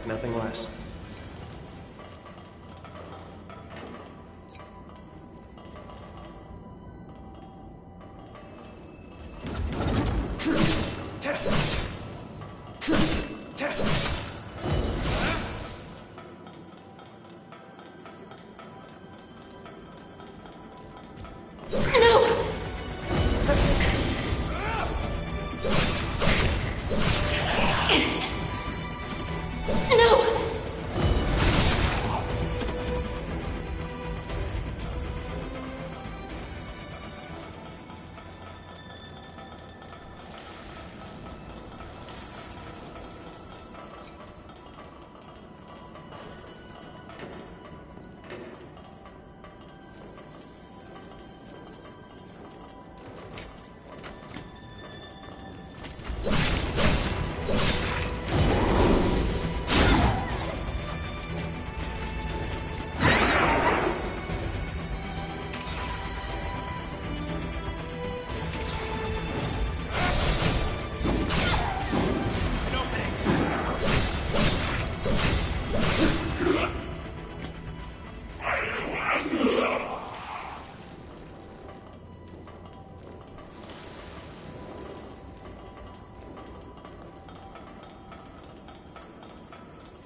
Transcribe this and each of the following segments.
nothing less.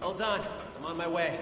Hold on, I'm on my way.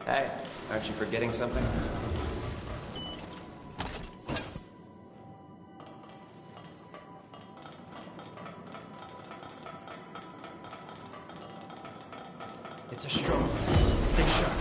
Hey, aren't you forgetting something? It's a stroke. Stay sharp.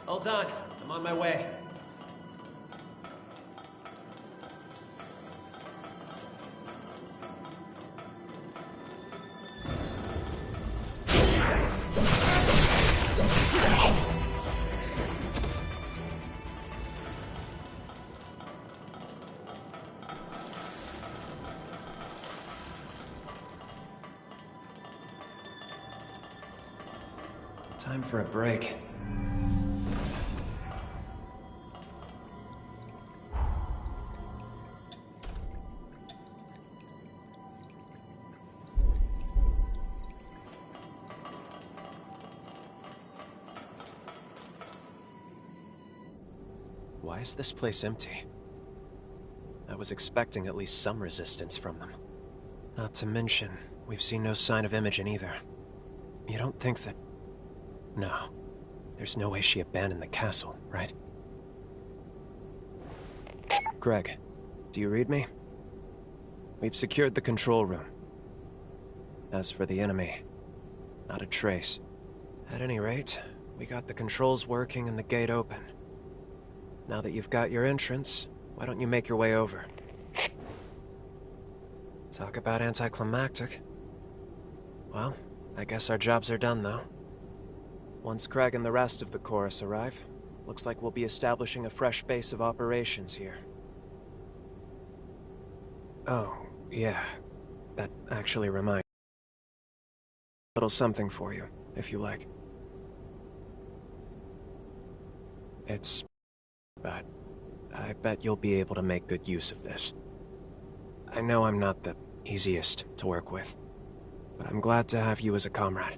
Hold on, I'm on my way. Time for a break. Why is this place empty? I was expecting at least some resistance from them. Not to mention, we've seen no sign of Imogen either. You don't think that... No. There's no way she abandoned the castle, right? Greg, do you read me? We've secured the control room. As for the enemy, not a trace. At any rate, we got the controls working and the gate open. Now that you've got your entrance, why don't you make your way over? Talk about anticlimactic. Well, I guess our jobs are done, though. Once Craig and the rest of the chorus arrive, looks like we'll be establishing a fresh base of operations here. Oh, yeah. That actually reminds me. A little something for you, if you like. It's bad. I bet you'll be able to make good use of this. I know I'm not the easiest to work with, but I'm glad to have you as a comrade.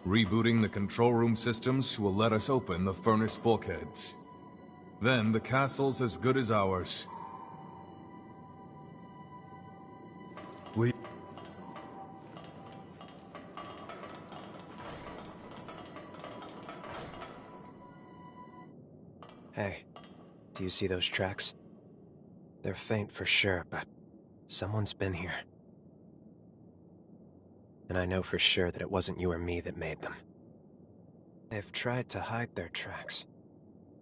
Rebooting the control room systems will let us open the furnace bulkheads. Then the castle's as good as ours. Hey, do you see those tracks? They're faint for sure, but someone's been here. And I know for sure that it wasn't you or me that made them. They've tried to hide their tracks.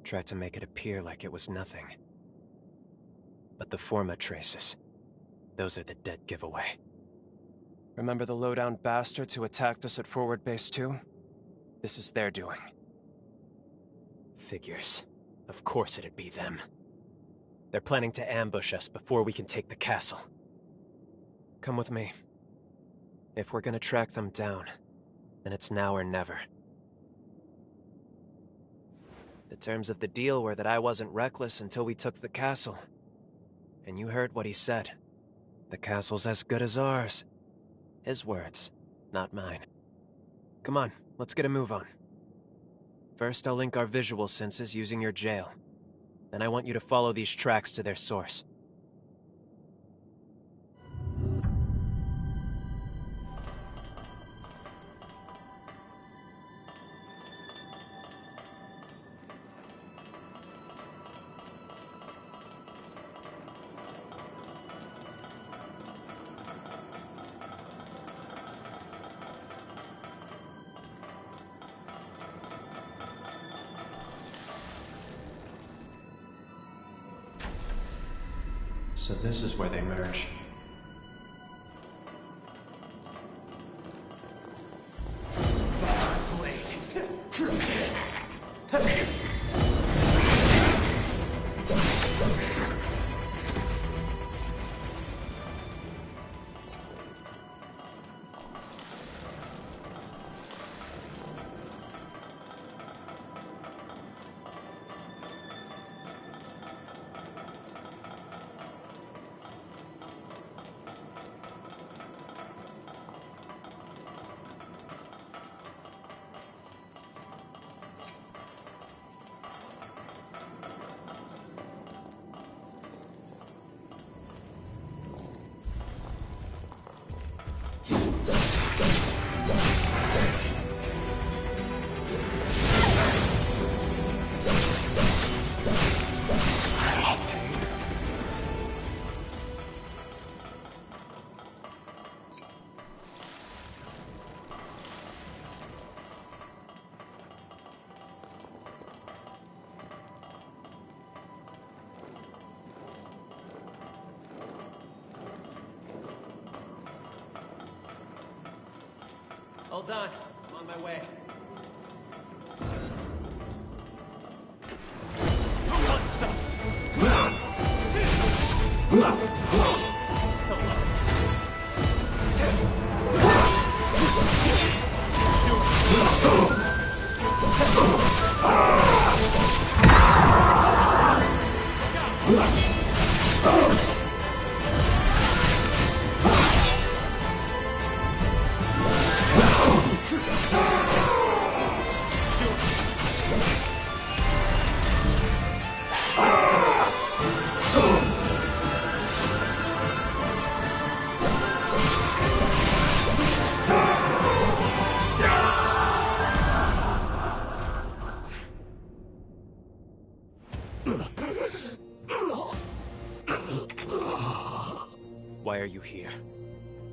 Tried to make it appear like it was nothing. But the Forma traces, those are the dead giveaway. Remember the low-down bastards who attacked us at Forward Base 2? This is their doing. Figures. Of course it'd be them. They're planning to ambush us before we can take the castle. Come with me. If we're gonna track them down, then it's now or never. The terms of the deal were that I wasn't reckless until we took the castle. And you heard what he said. The castle's as good as ours. His words, not mine. Come on, let's get a move on. First, I'll link our visual senses using your jail. Then I want you to follow these tracks to their source. So this is where they merge. Hold on, I'm on my way. Who wants some? Solo. Why are you here?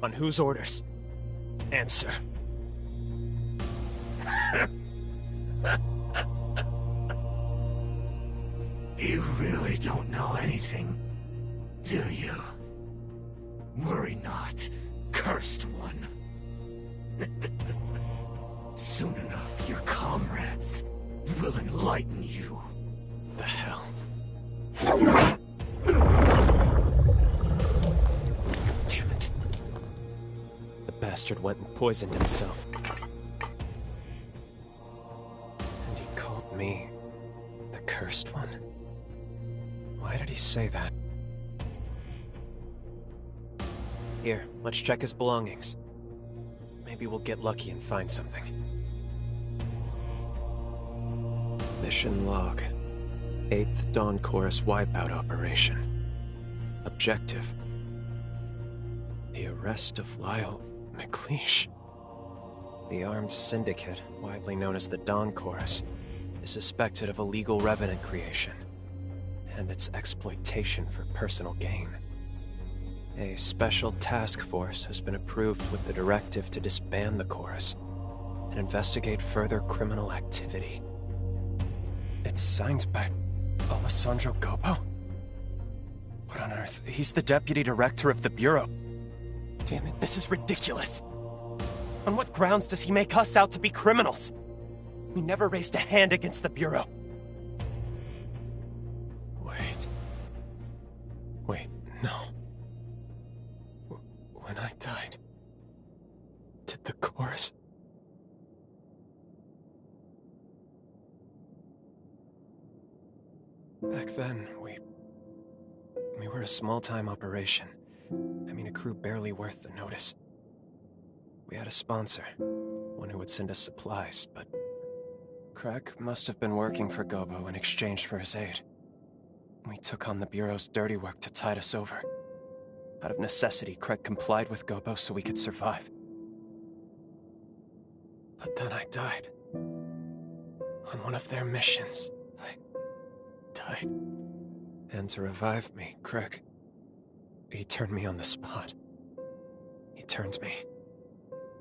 On whose orders? Answer. You really don't know anything, do you? Worry not, cursed one. Soon enough, your comrades will enlighten you. The hell? Damn it. The bastard went and poisoned himself. And he called me the Cursed One. Why did he say that? Here, let's check his belongings. Maybe we'll get lucky and find something. Mission log. 8th Dawn Chorus wipeout operation. Objective: the arrest of Lyle McLeish. The armed syndicate, widely known as the Dawn Chorus, is suspected of illegal revenant creation and its exploitation for personal gain. A special task force has been approved with the directive to disband the chorus and investigate further criminal activity. It's signed by Alessandro Gobo? What on earth? He's the deputy director of the Bureau. Damn it, this is ridiculous. On what grounds does he make us out to be criminals? We never raised a hand against the Bureau. Wait, no. When I died, did the chorus... Back then, we were a small-time operation. I mean, a crew barely worth the notice. We had a sponsor, one who would send us supplies, but Craig must have been working for Gobo in exchange for his aid. We took on the Bureau's dirty work to tide us over. Out of necessity, Craig complied with Gobo so we could survive. But then I died. On one of their missions. I died. And to revive me, Craig, he turned me on the spot. He turned me.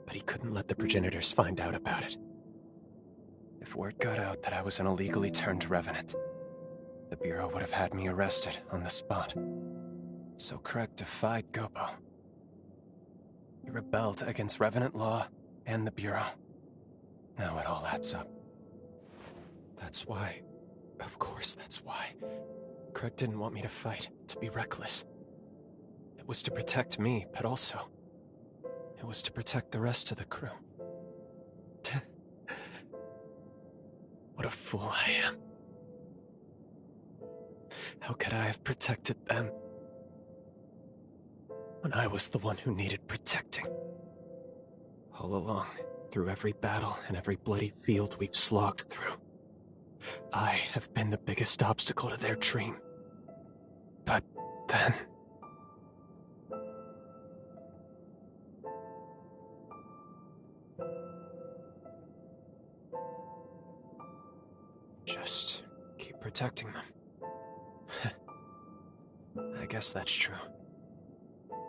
But he couldn't let the progenitors find out about it. If word got out that I was an illegally turned revenant, the Bureau would have had me arrested on the spot. So Craig defied Gopo. He rebelled against Revenant law and the Bureau. Now it all adds up. That's why. Of course that's why. Craig didn't want me to fight, to be reckless. It was to protect me, but also, it was to protect the rest of the crew. What a fool I am. How could I have protected them when I was the one who needed protecting? All along, through every battle and every bloody field we've slogged through, I have been the biggest obstacle to their dream. But then... just keep protecting them. I guess that's true.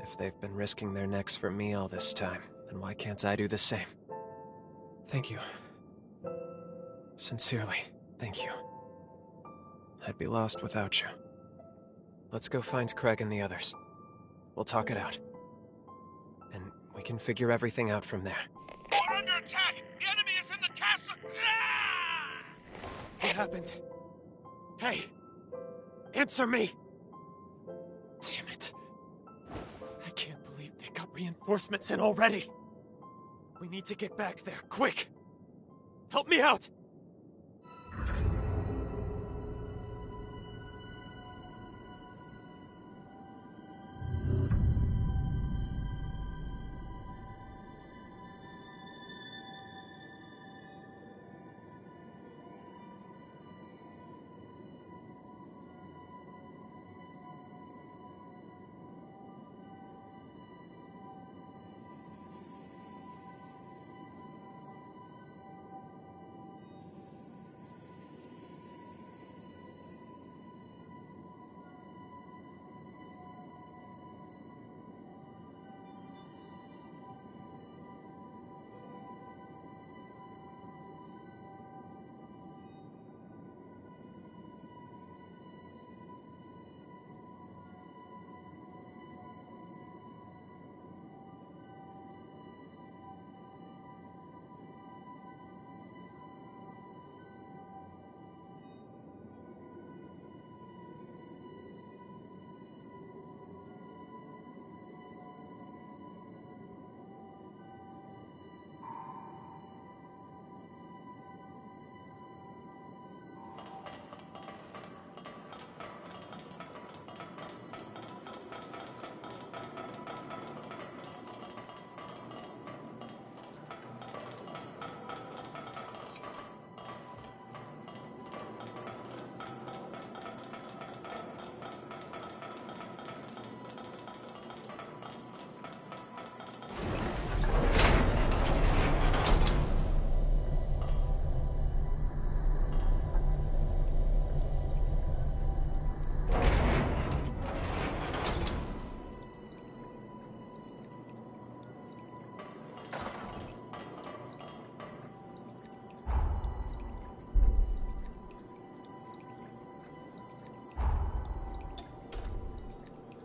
If they've been risking their necks for me all this time, then why can't I do the same? Thank you. Sincerely, thank you. I'd be lost without you. Let's go find Craig and the others. We'll talk it out. And we can figure everything out from there. We're under attack! The enemy is in the castle! Ah! What happened? Hey! Answer me! Damn it. I can't believe they got reinforcements in already. We need to get back there, quick! Help me out!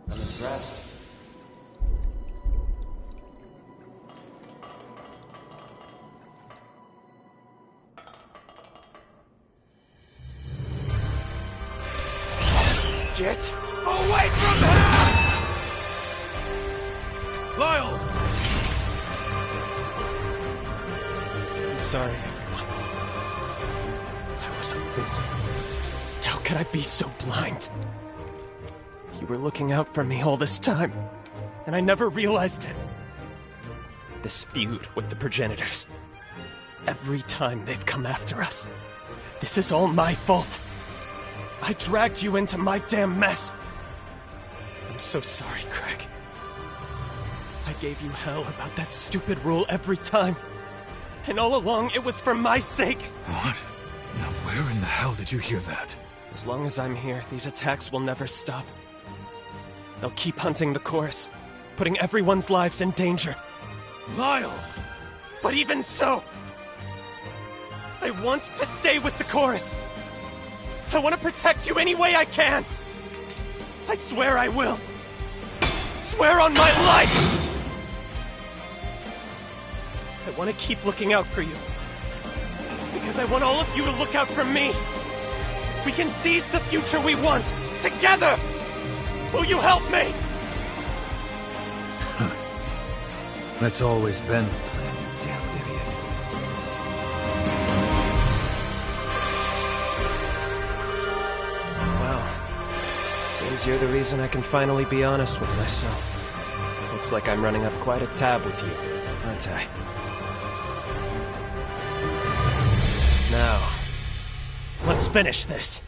I'm impressed. Get away from her! Lyle! I'm sorry, everyone. I was a fool. How could I be so blind? You were looking out for me all this time, and I never realized it. This feud with the progenitors. Every time they've come after us. This is all my fault. I dragged you into my damn mess. I'm so sorry, Craig. I gave you hell about that stupid rule every time. And all along, it was for my sake. What? Now where in the hell did you hear that? As long as I'm here, these attacks will never stop. They'll keep hunting the chorus, putting everyone's lives in danger. Lyle! But even so, I want to stay with the chorus. I want to protect you any way I can. I swear I will. swear on my life! I want to keep looking out for you. Because I want all of you to look out for me. We can seize the future we want, together! Will you help me? That's always been the plan, you damn idiot. Well, seems you're the reason I can finally be honest with myself. Looks like I'm running up quite a tab with you, aren't I? Now, Let's finish this.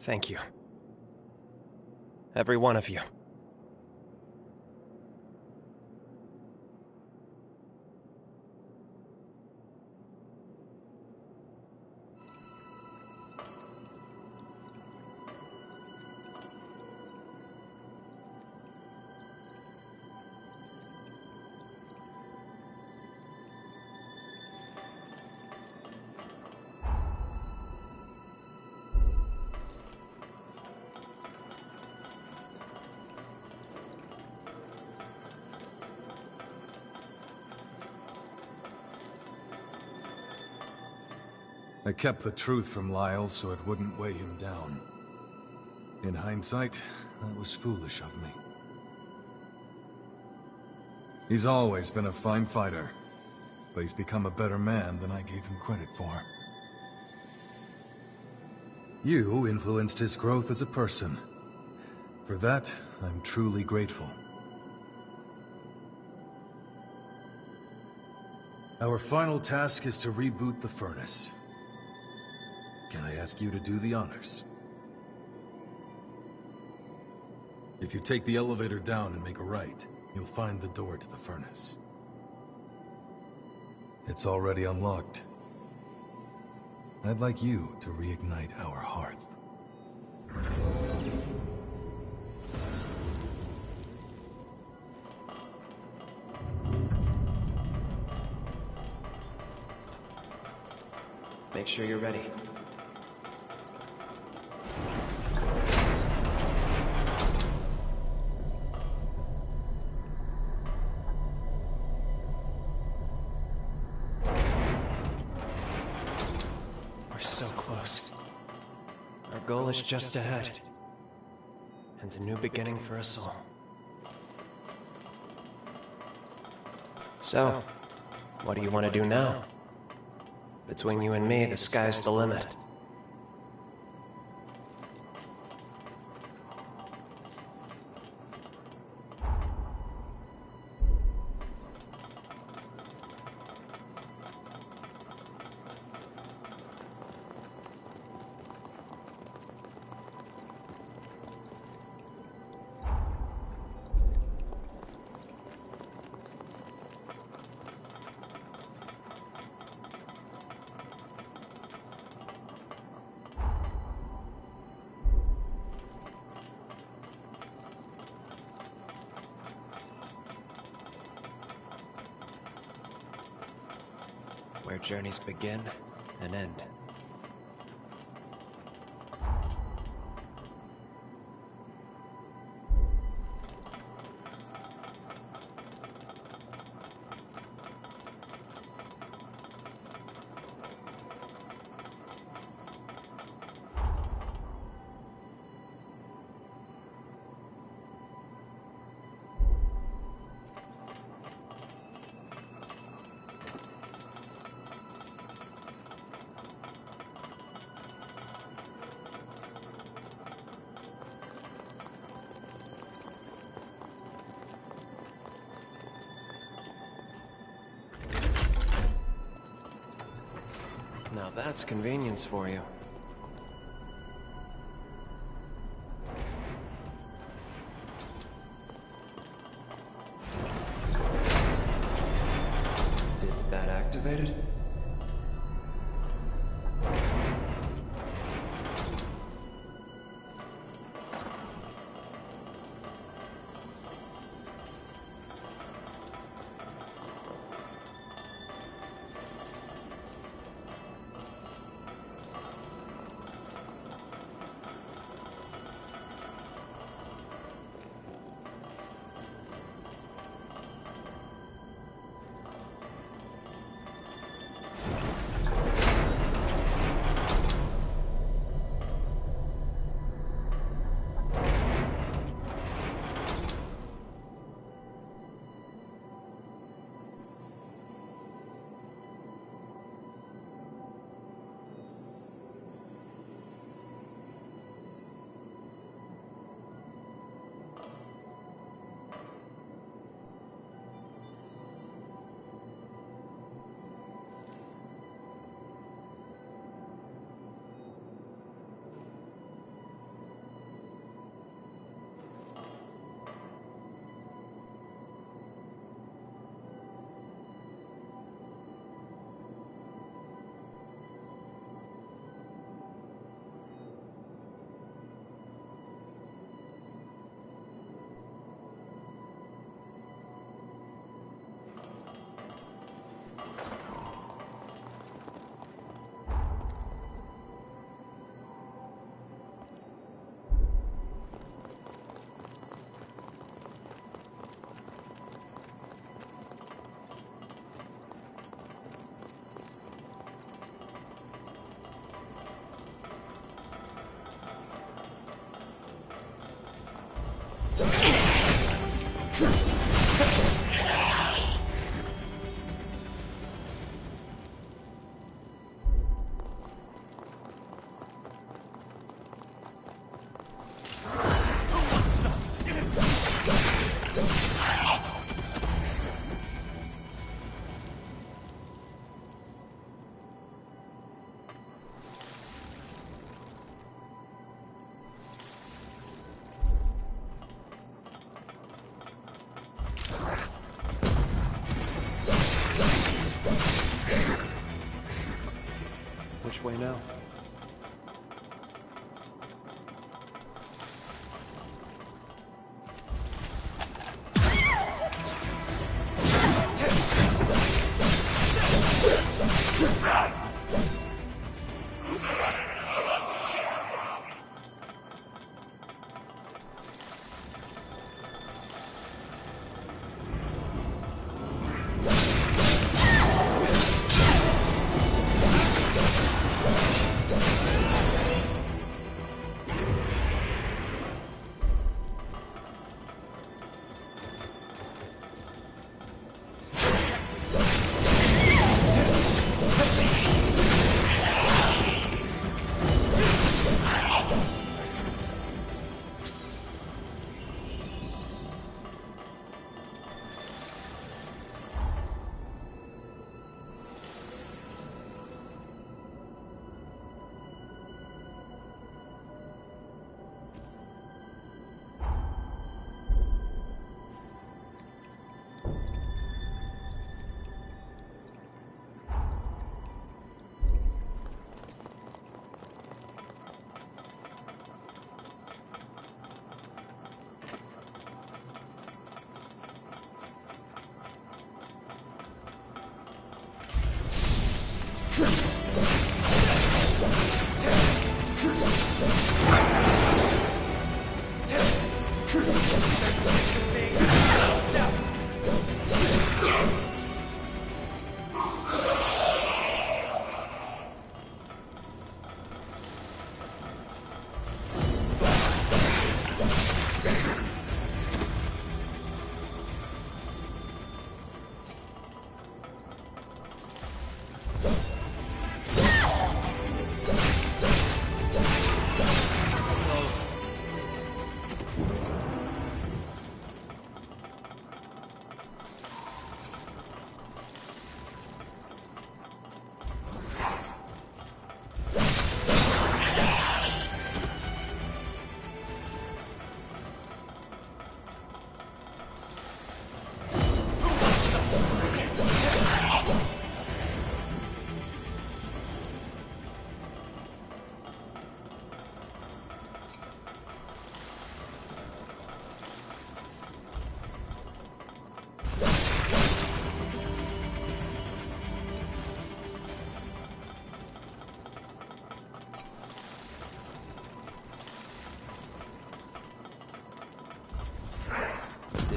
thank you. Every one of you. I kept the truth from Lyle so it wouldn't weigh him down. In hindsight, that was foolish of me. He's always been a fine fighter, but he's become a better man than I gave him credit for. You influenced his growth as a person. For that, I'm truly grateful. Our final task is to reboot the furnace. Can I ask you to do the honors? If you take the elevator down and make a right, you'll find the door to the furnace. It's already unlocked. I'd like you to reignite our hearth. Make sure you're ready. We're so close. Our goal is just ahead. And a new beginning for us all. So, what do you want to do now? Between you and me, the sky's the limit. Where journeys begin and end. That's convenience for you. Did that activate it? Which way now?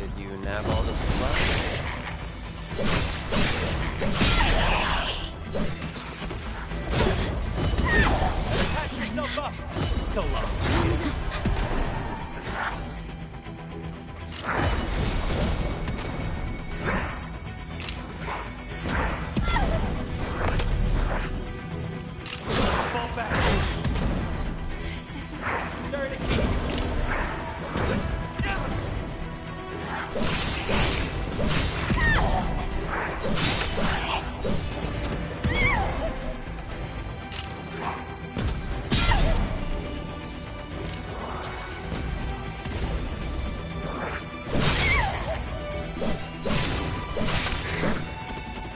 Did you nab all the supplies? Patch yourself up! So long. Fall back. This isn't... Sorry to keep...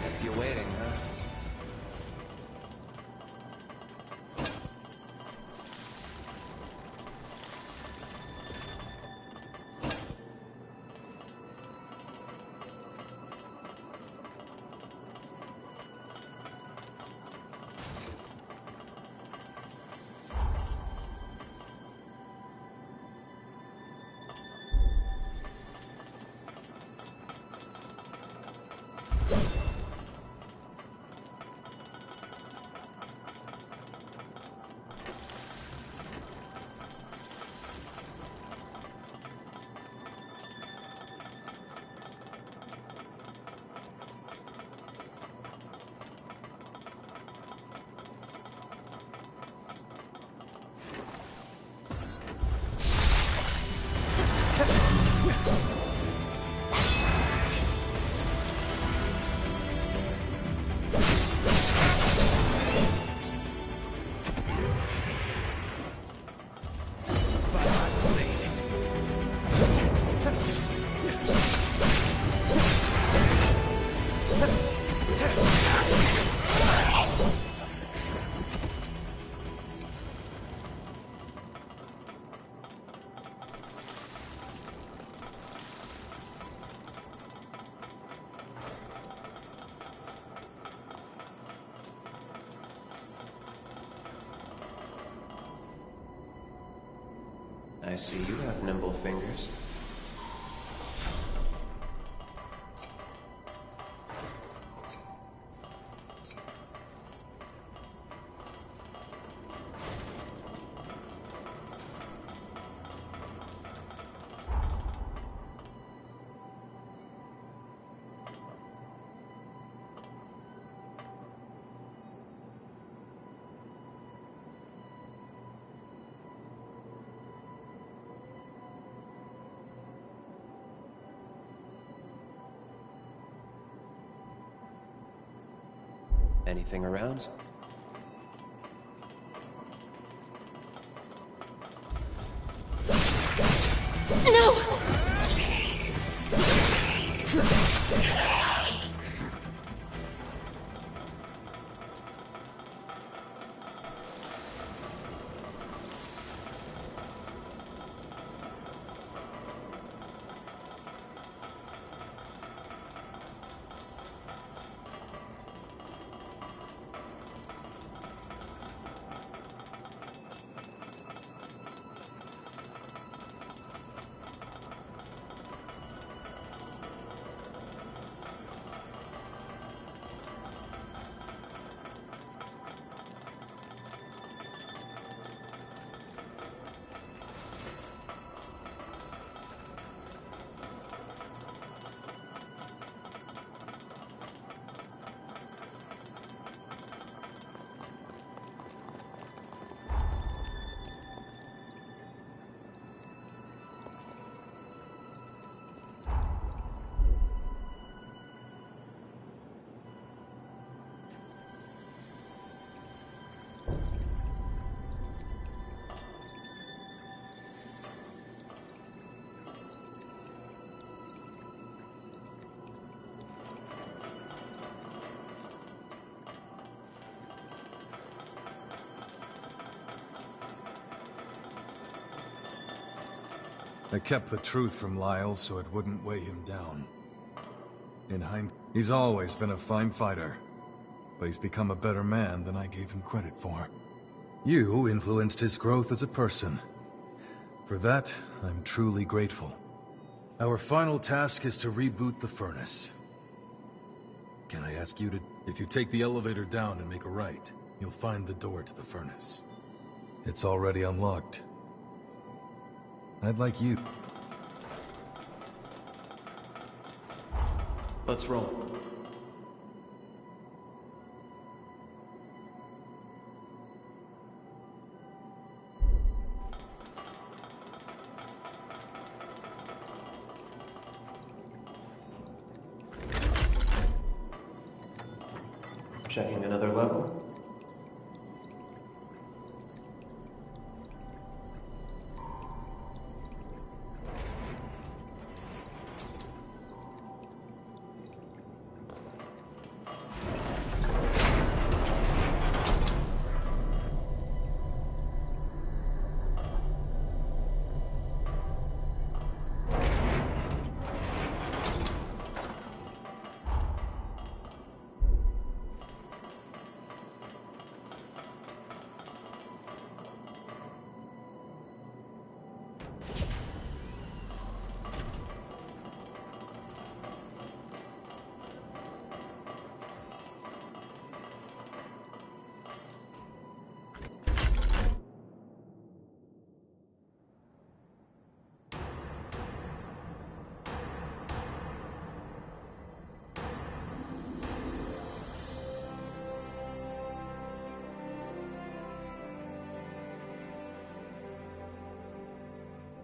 Kept you waiting, huh? I see you have nimble fingers. Anything around? No! I kept the truth from Lyle so it wouldn't weigh him down. In hindsight, he's always been a fine fighter, but he's become a better man than I gave him credit for. You influenced his growth as a person. For that, I'm truly grateful. Our final task is to reboot the furnace. Can I ask you to... If you take the elevator down and make a right, you'll find the door to the furnace. It's already unlocked. I'd like you... Let's roll. Checking another level.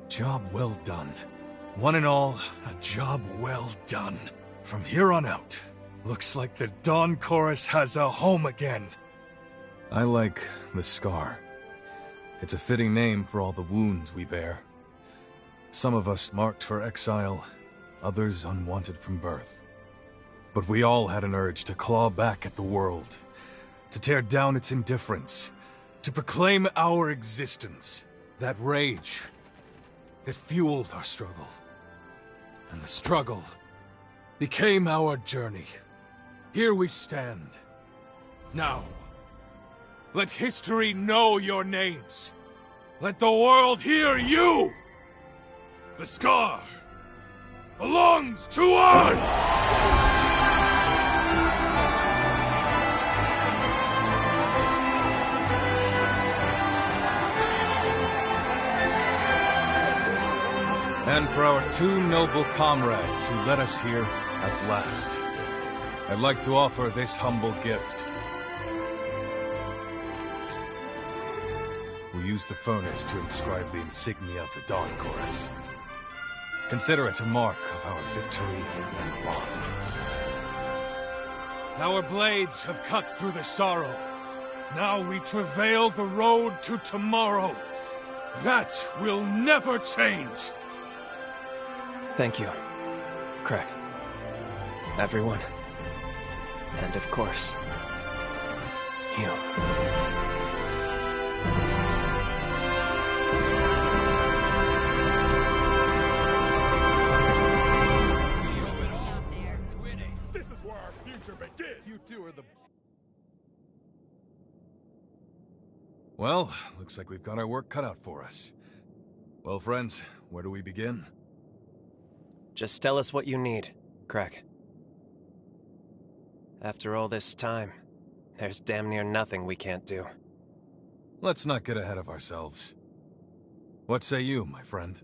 Job well done. One and all, a job well done. From here on out, looks like the Dawn Chorus has a home again. I like the Scar. It's a fitting name for all the wounds we bear. Some of us marked for exile, others unwanted from birth. But we all had an urge to claw back at the world, to tear down its indifference, to proclaim our existence. That rage, it fueled our struggle. And the struggle became our journey. Here we stand. Now, let history know your names. Let the world hear you! The Scar belongs to us! And for our two noble comrades who led us here at last, I'd like to offer this humble gift. We'll use the furnace to inscribe the insignia of the Dawn Chorus. Consider it a mark of our victory and bond. Our blades have cut through the sorrow. Now we travail the road to tomorrow. That will never change. Thank you, Craig. Everyone. And of course, you. This is where our future begins. You two are the... Well, looks like we've got our work cut out for us. Well, friends, where do we begin? Just tell us what you need, Craig. After all this time, there's damn near nothing we can't do. Let's not get ahead of ourselves. What say you, my friend?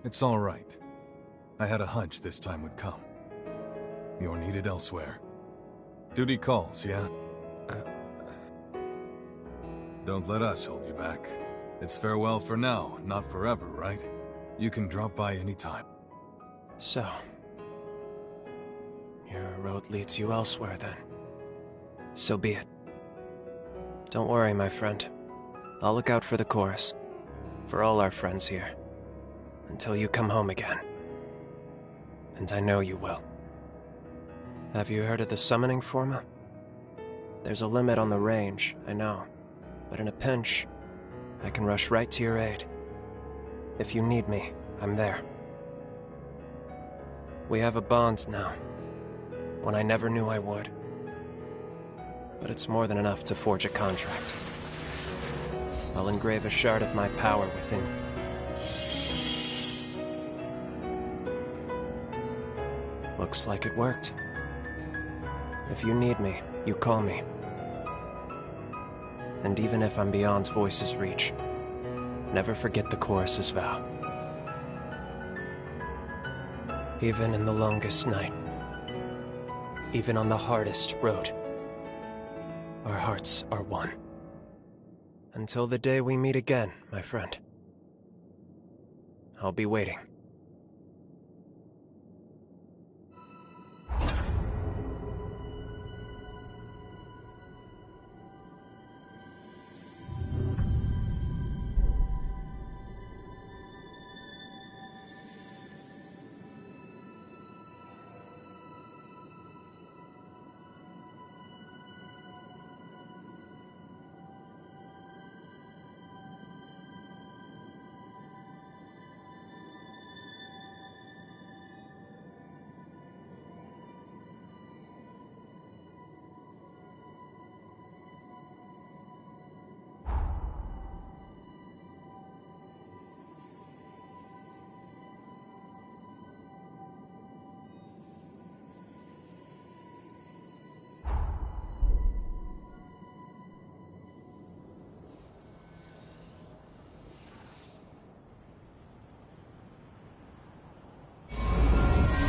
It's all right. I had a hunch this time would come. You're needed elsewhere. Duty calls, yeah? Don't let us hold you back. It's farewell for now, not forever, right? You can drop by any time. So, your road leads you elsewhere then. So be it. Don't worry, my friend. I'll look out for the chorus. For all our friends here. Until you come home again. And I know you will. Have you heard of the summoning forma? There's a limit on the range, I know. But in a pinch, I can rush right to your aid. If you need me, I'm there. We have a bond now. One I never knew I would. but it's more than enough to forge a contract. I'll engrave a shard of my power within. Looks like it worked. If you need me, you call me. And even if I'm beyond Voice's reach, never forget the chorus's vow. Even in the longest night, even on the hardest road, our hearts are one. Until the day we meet again, my friend. I'll be waiting.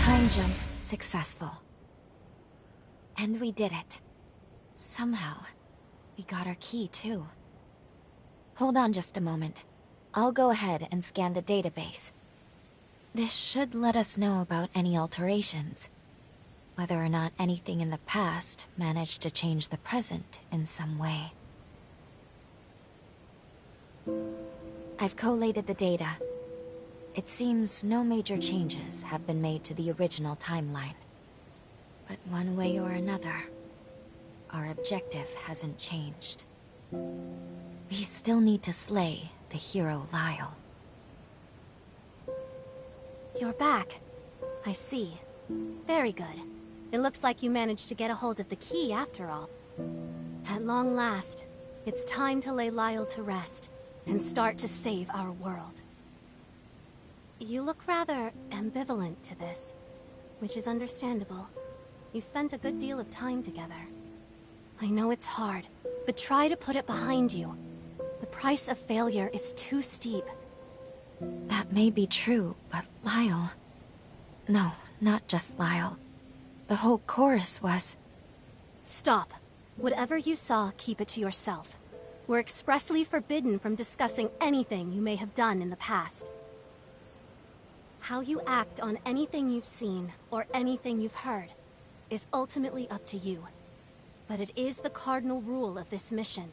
Time jump successful. And we did it. Somehow, we got our key too. Hold on just a moment. I'll go ahead and scan the database. This should let us know about any alterations. Whether or not anything in the past managed to change the present in some way. I've collated the data. It seems no major changes have been made to the original timeline. But one way or another, our objective hasn't changed. We still need to slay the hero Lyle. You're back. I see. Very good. It looks like you managed to get a hold of the key after all. At long last, it's time to lay Lyle to rest and start to save our world. You look rather ambivalent to this, which is understandable. You spent a good deal of time together. I know it's hard, but try to put it behind you. The price of failure is too steep. That may be true, but Lyle... No, not just Lyle. The whole chorus was... Stop. Whatever you saw, keep it to yourself. We're expressly forbidden from discussing anything you may have done in the past. How you act on anything you've seen, or anything you've heard, is ultimately up to you. But it is the cardinal rule of this mission.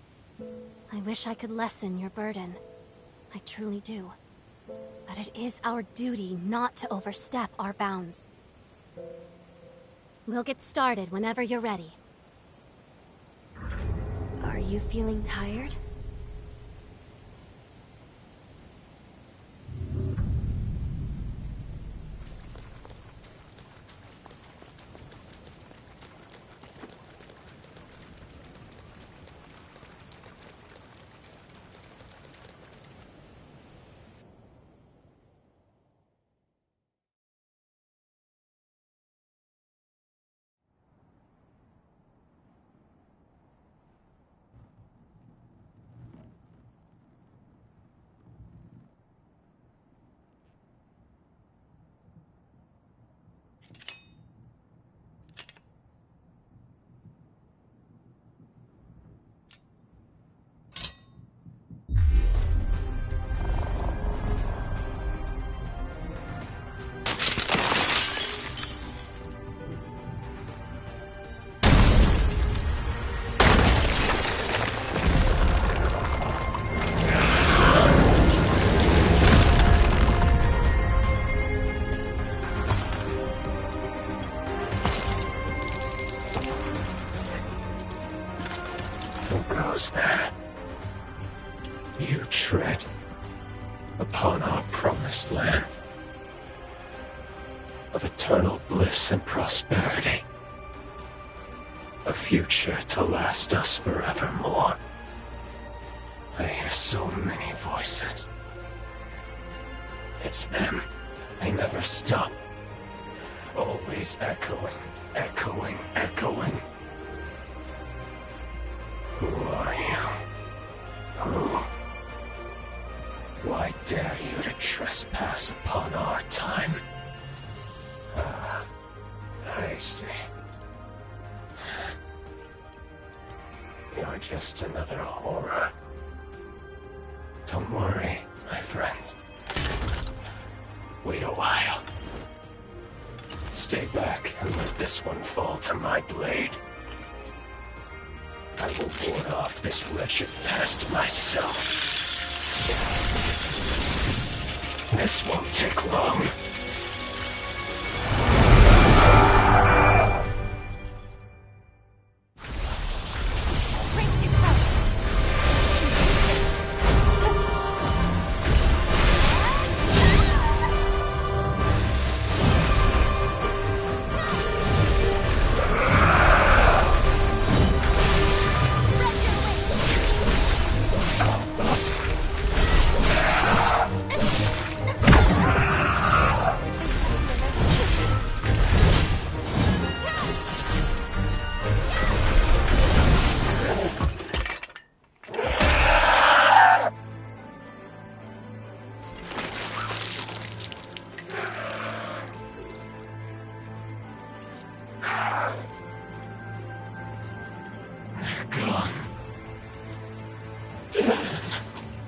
I wish I could lessen your burden. I truly do. But it is our duty not to overstep our bounds. We'll get started whenever you're ready. Are you feeling tired? Goes there. You tread upon our promised land of eternal bliss and prosperity, a future to last us forevermore. I hear so many voices. It's them. They never stop. Always echoing, echoing, echoing. Who are you? Who? Why dare you to trespass upon our time? Ah, I see. You're just another horror. Don't worry, my friends. Wait a while. Stay back and let this one fall to my blade. I will ward off this wretched past myself. This won't take long.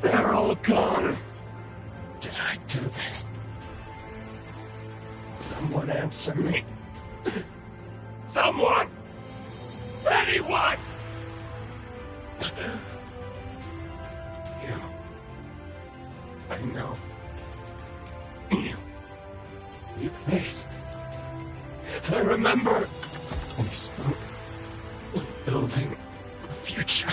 They're all gone. Did I do this? Someone answer me. Someone! Anyone! You. I know. You faced. I remember. We spoke of building a future.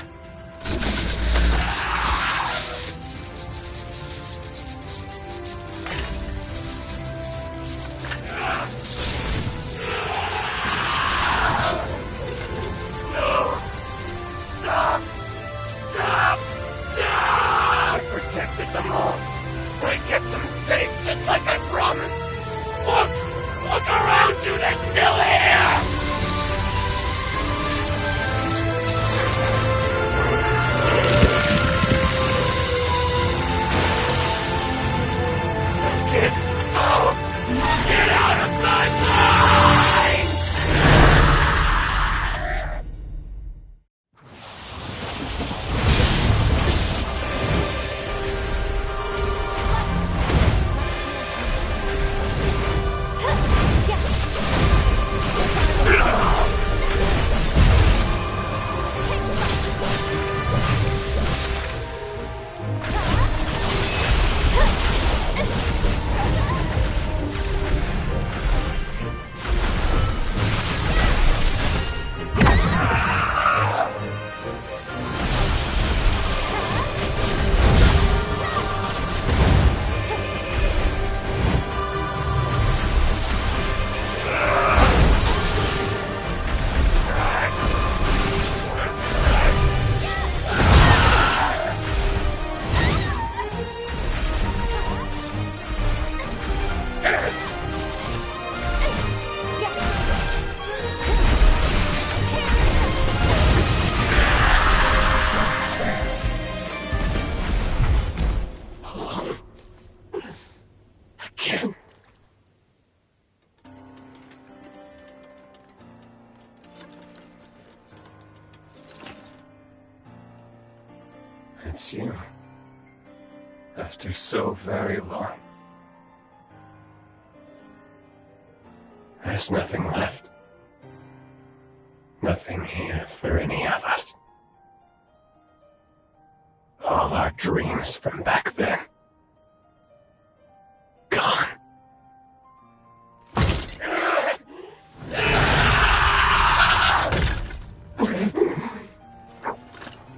It's you. After so very long. There's nothing left. Nothing here for any of us. All our dreams from back then. Gone.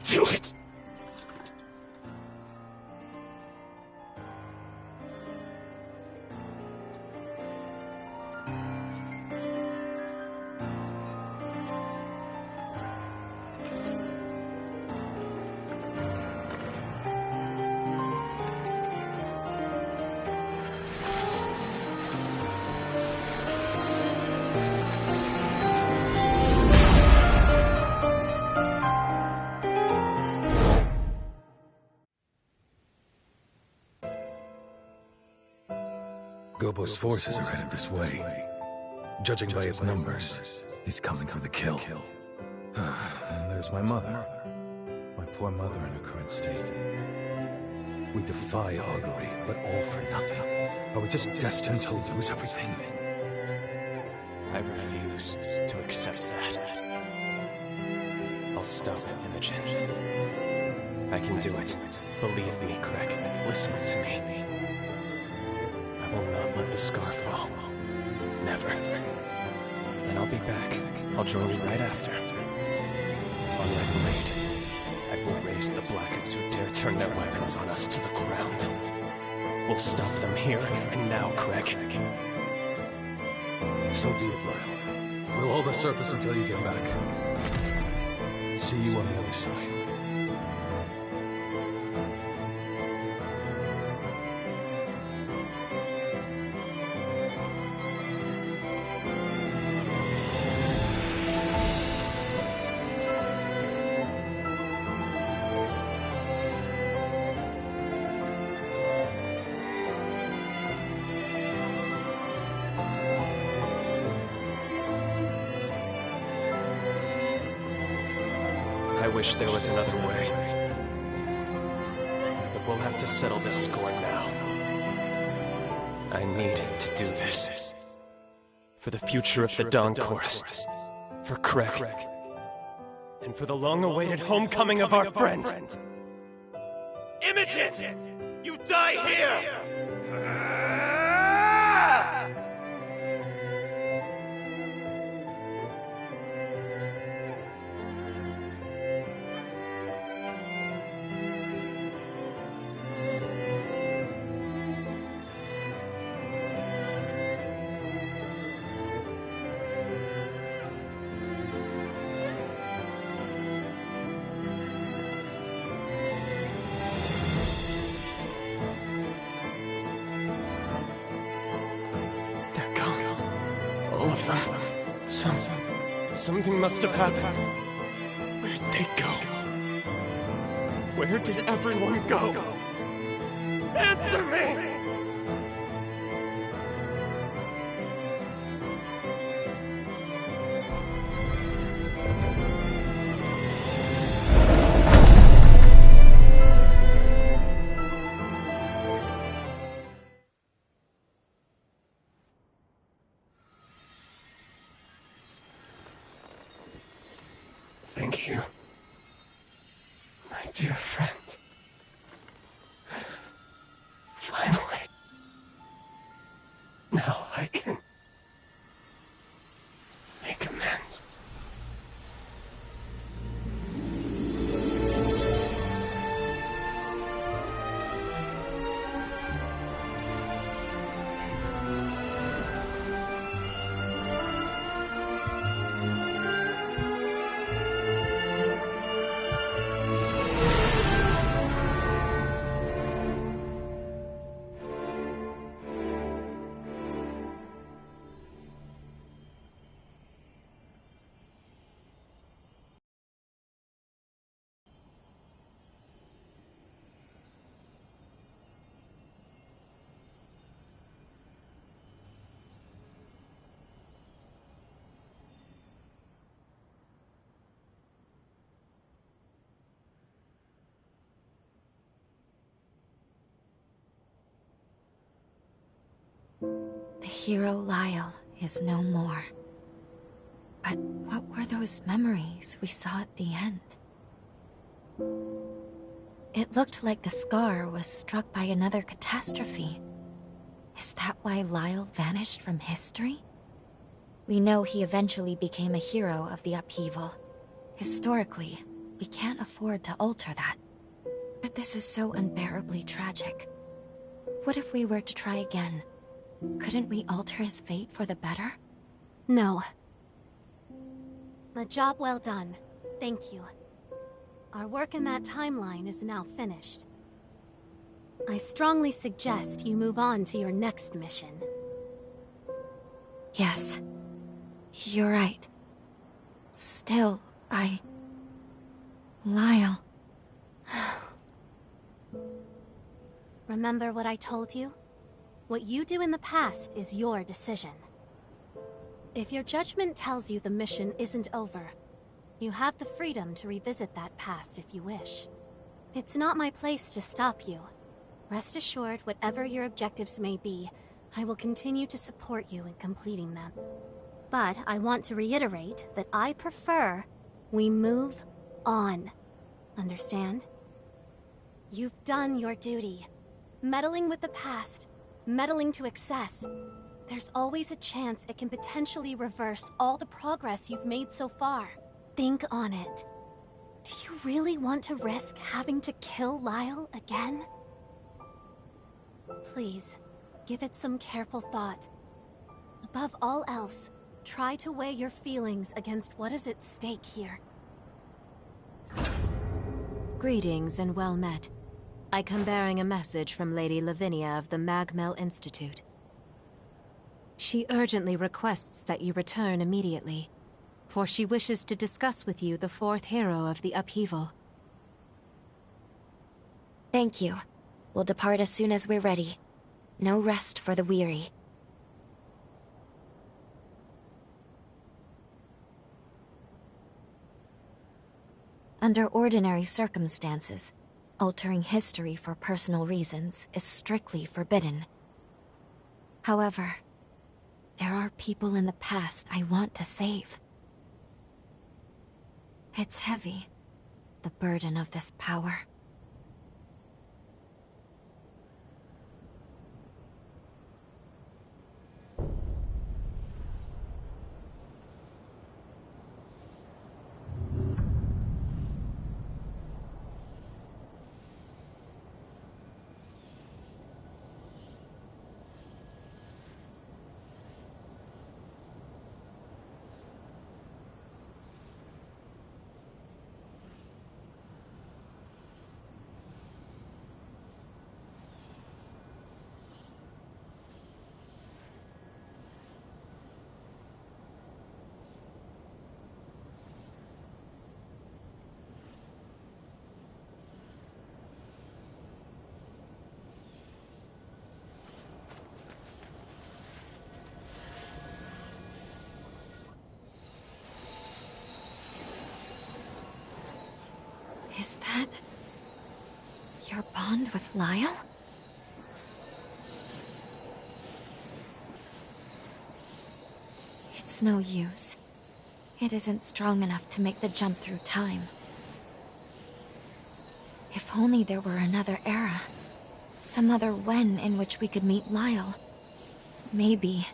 Do it! Gobo's forces are headed this way. Judging by his numbers, he's coming for the kill. And there's my mother. My poor mother in her current state. We defy augury, but all for nothing. Are we just destined to lose everything? I refuse to accept that. I'll stop Imogen. I can do it. Believe me, Craig. Listen to me. I will not let the scar fall. Never. Then I'll be back. I'll join you right after. On my blade, I will raise the Blackguards who dare turn their weapons on us to the ground. We'll stop them here and now, Craig. So be it, Lyle. We'll hold the surface until you get back. See you on the other side. I wish there was another way. But we'll have to settle this score now. I need to do this. For the future of the Dawn Chorus. For Craig. And for the long-awaited homecoming of our friend. Imogen! You die here! All of them. Something must have happened. Where'd they go? Where did everyone go? Answer me! Thank you, my dear friend. Finally. Now I can make amends. The hero Lyle is no more. But what were those memories we saw at the end? It looked like the scar was struck by another catastrophe. Is that why Lyle vanished from history? We know he eventually became a hero of the upheaval. Historically, we can't afford to alter that. But this is so unbearably tragic. What if we were to try again? Couldn't we alter his fate for the better? No. A job well done. Thank you. Our work in that timeline is now finished. I strongly suggest you move on to your next mission. Yes. You're right. Still, Lyle. Remember what I told you? What you do in the past is your decision. If your judgment tells you the mission isn't over, you have the freedom to revisit that past if you wish. It's not my place to stop you. Rest assured, whatever your objectives may be, I will continue to support you in completing them. But I want to reiterate that I prefer we move on. Understand? You've done your duty. Meddling with the past, meddling to excess. There's always a chance it can potentially reverse all the progress you've made so far. Think on it. Do you really want to risk having to kill Lyle again? Please, give it some careful thought. Above all else, try to weigh your feelings against what is at stake here. Greetings and well met. I come bearing a message from Lady Lavinia of the Magmel Institute. She urgently requests that you return immediately, for she wishes to discuss with you the fourth hero of the upheaval. Thank you. We'll depart as soon as we're ready. No rest for the weary. Under ordinary circumstances, altering history for personal reasons is strictly forbidden. However, there are people in the past I want to save. It's heavy, the burden of this power. Is that your bond with Lyle? It's no use. It isn't strong enough to make the jump through time. If only there were another era. Some other when in which we could meet Lyle. Maybe.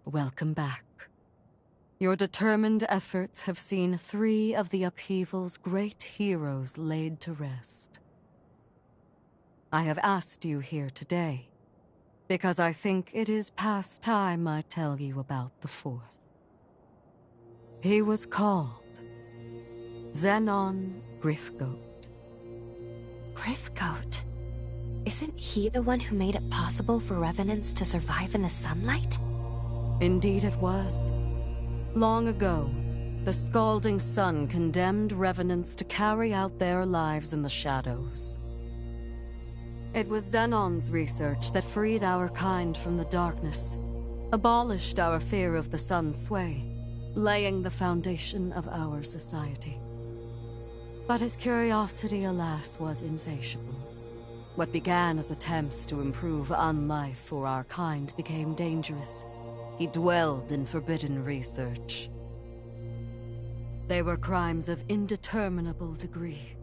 Welcome back. Your determined efforts have seen 3 of the upheaval's great heroes laid to rest. I have asked you here today, because I think it is past time I tell you about the 4th. He was called Zenon Grifgoat. Grifgoat? Isn't he the one who made it possible for revenants to survive in the sunlight? Indeed it was. Long ago, the scalding sun condemned revenants to carry out their lives in the shadows. It was Zenon's research that freed our kind from the darkness, abolished our fear of the sun's sway, laying the foundation of our society. But his curiosity, alas, was insatiable. What began as attempts to improve unlife for our kind became dangerous. He dwelled in forbidden research. They were crimes of indeterminable degree,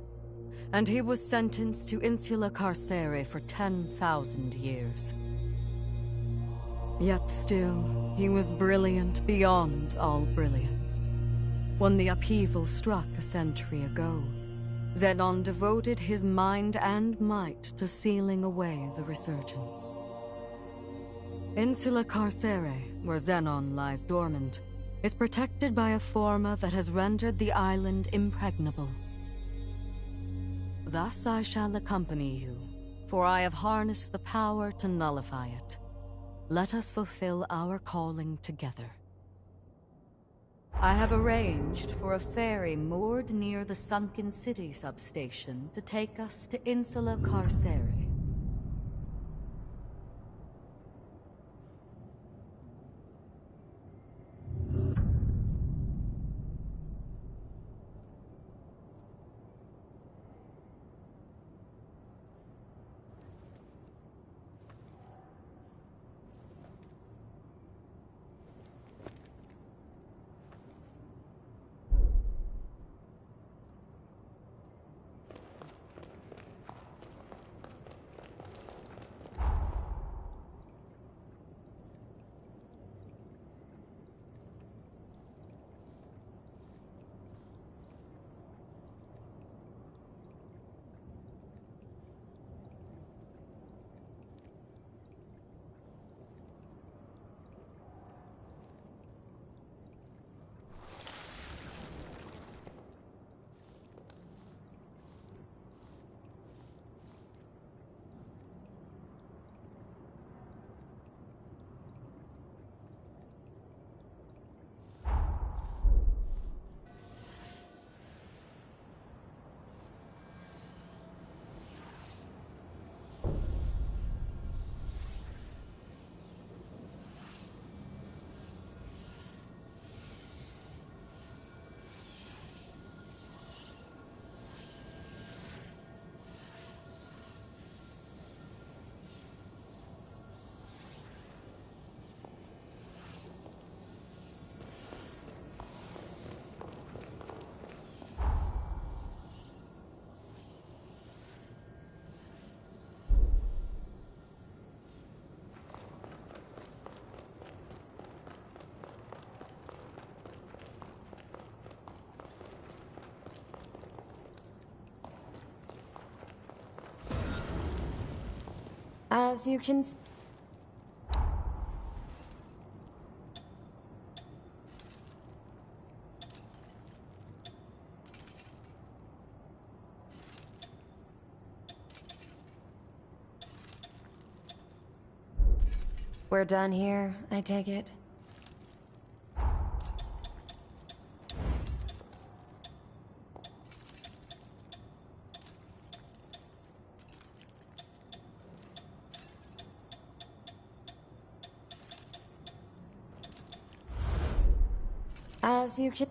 and he was sentenced to insula carcere for 10,000 years. Yet still, he was brilliant beyond all brilliance. When the upheaval struck a century ago, Zenon devoted his mind and might to sealing away the resurgence. Insula Carcere, where Zenon lies dormant, is protected by a forma that has rendered the island impregnable. Thus I shall accompany you, for I have harnessed the power to nullify it. Let us fulfill our calling together. I have arranged for a ferry moored near the Sunken City substation to take us to Insula Carcere. As you can We're done here, I take it? As you can...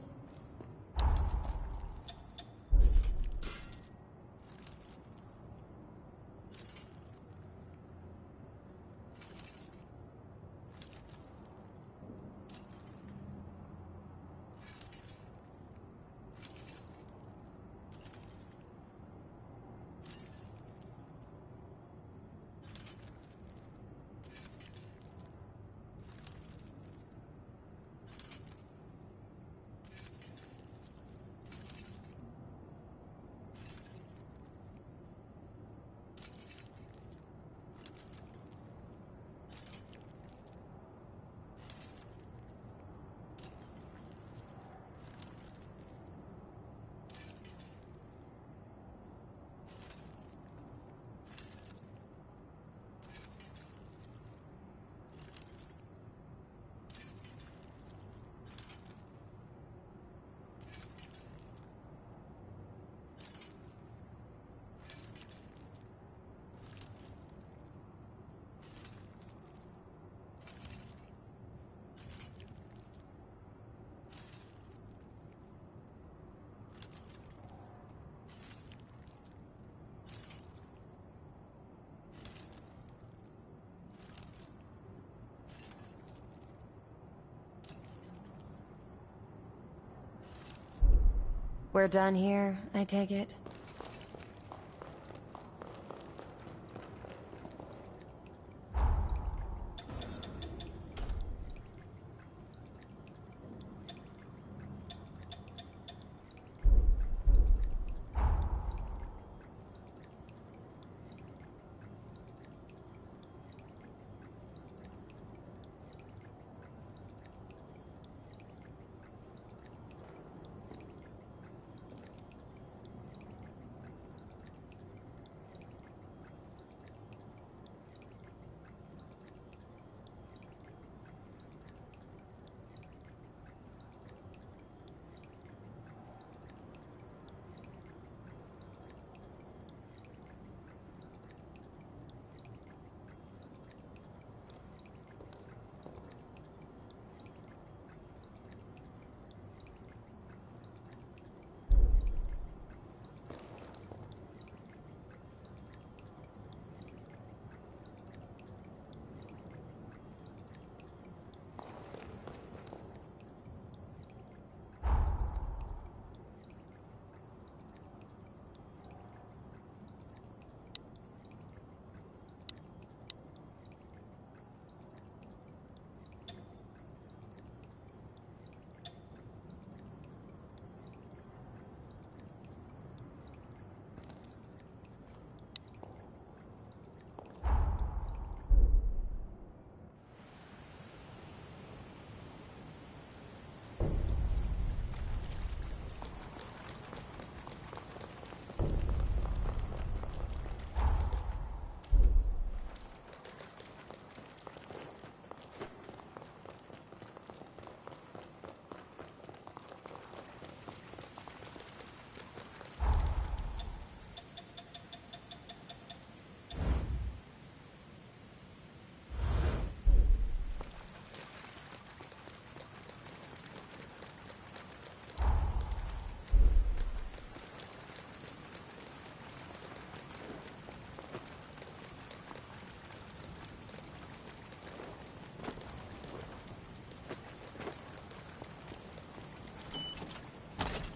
We're done here, I take it?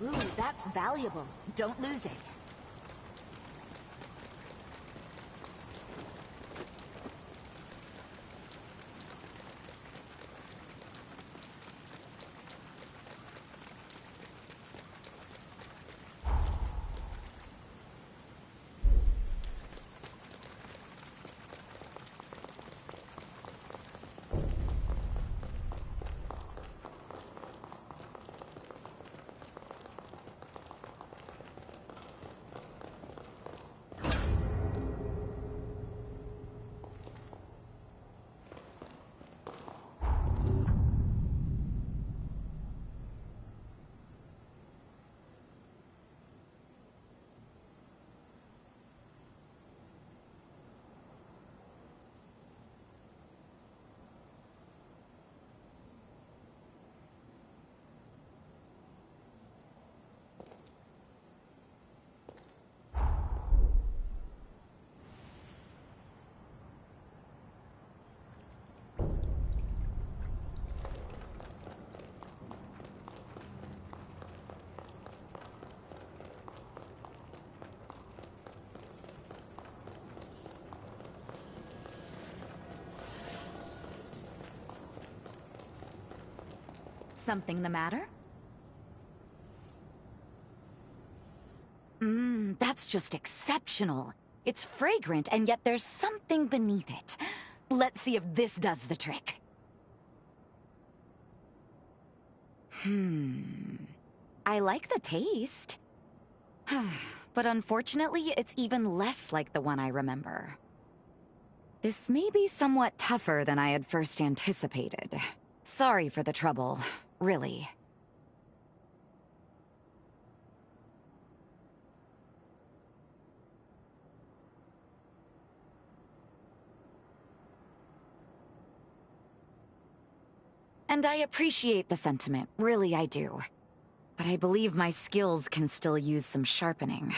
Ooh, that's valuable. Don't lose it. Something the matter? That's just exceptional. It's fragrant, and yet there's something beneath it. Let's see if this does the trick. I like the taste. But unfortunately, it's even less like the one I remember. This may be somewhat tougher than I had first anticipated. Sorry for the trouble, really. And I appreciate the sentiment, really I do. But I believe my skills can still use some sharpening.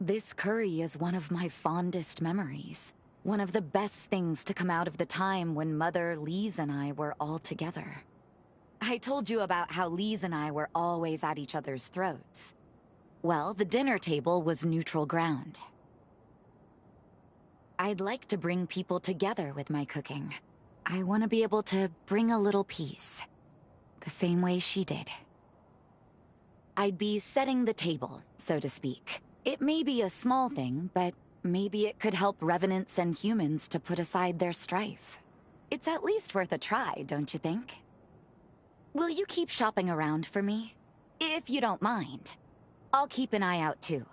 This curry is one of my fondest memories. One of the best things to come out of the time when Mother, Lise, and I were all together. I told you about how Lise and I were always at each other's throats. Well, the dinner table was neutral ground. I'd like to bring people together with my cooking. I want to be able to bring a little peace, the same way she did. I'd be setting the table, so to speak. It may be a small thing, but maybe it could help revenants and humans to put aside their strife. It's at least worth a try, don't you think? Will you keep shopping around for me? If you don't mind. I'll keep an eye out too.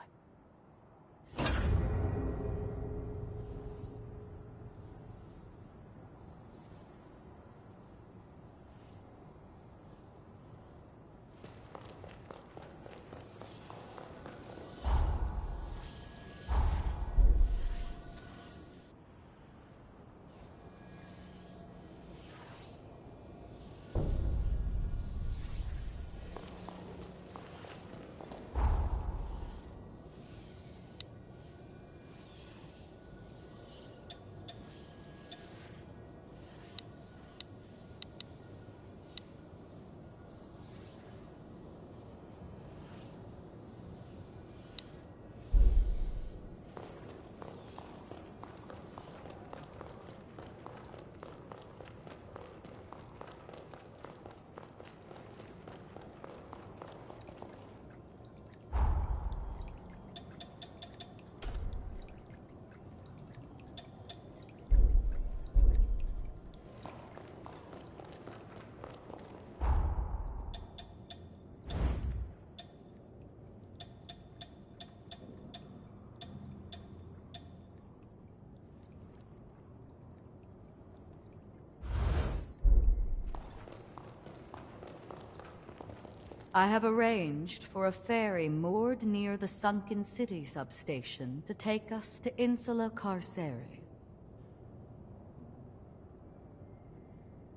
I have arranged for a ferry moored near the Sunken City substation to take us to Insula Carcere.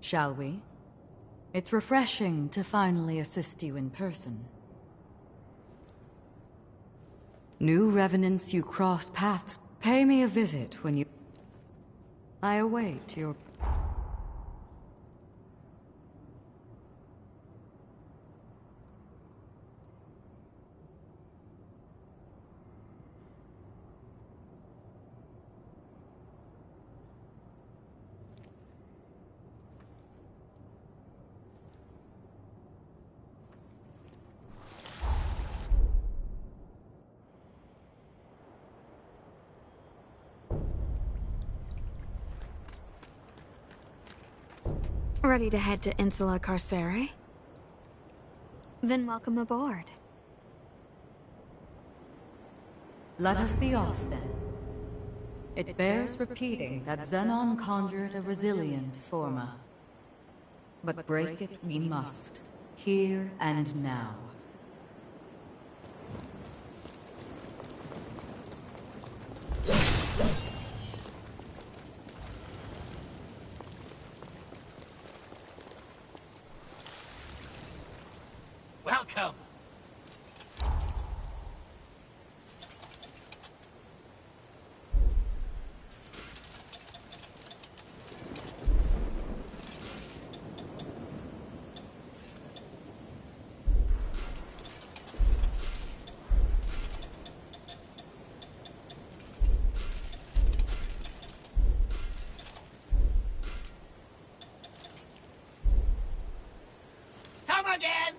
Shall we? It's refreshing to finally assist you in person. New revenants you cross paths, pay me a visit when you... I await your... Ready to head to Insula Carcere? Then welcome aboard. Let us be off, then. It bears repeating that Xenon conjured a resilient Forma. But break it we must, here and now. Welcome! Come again!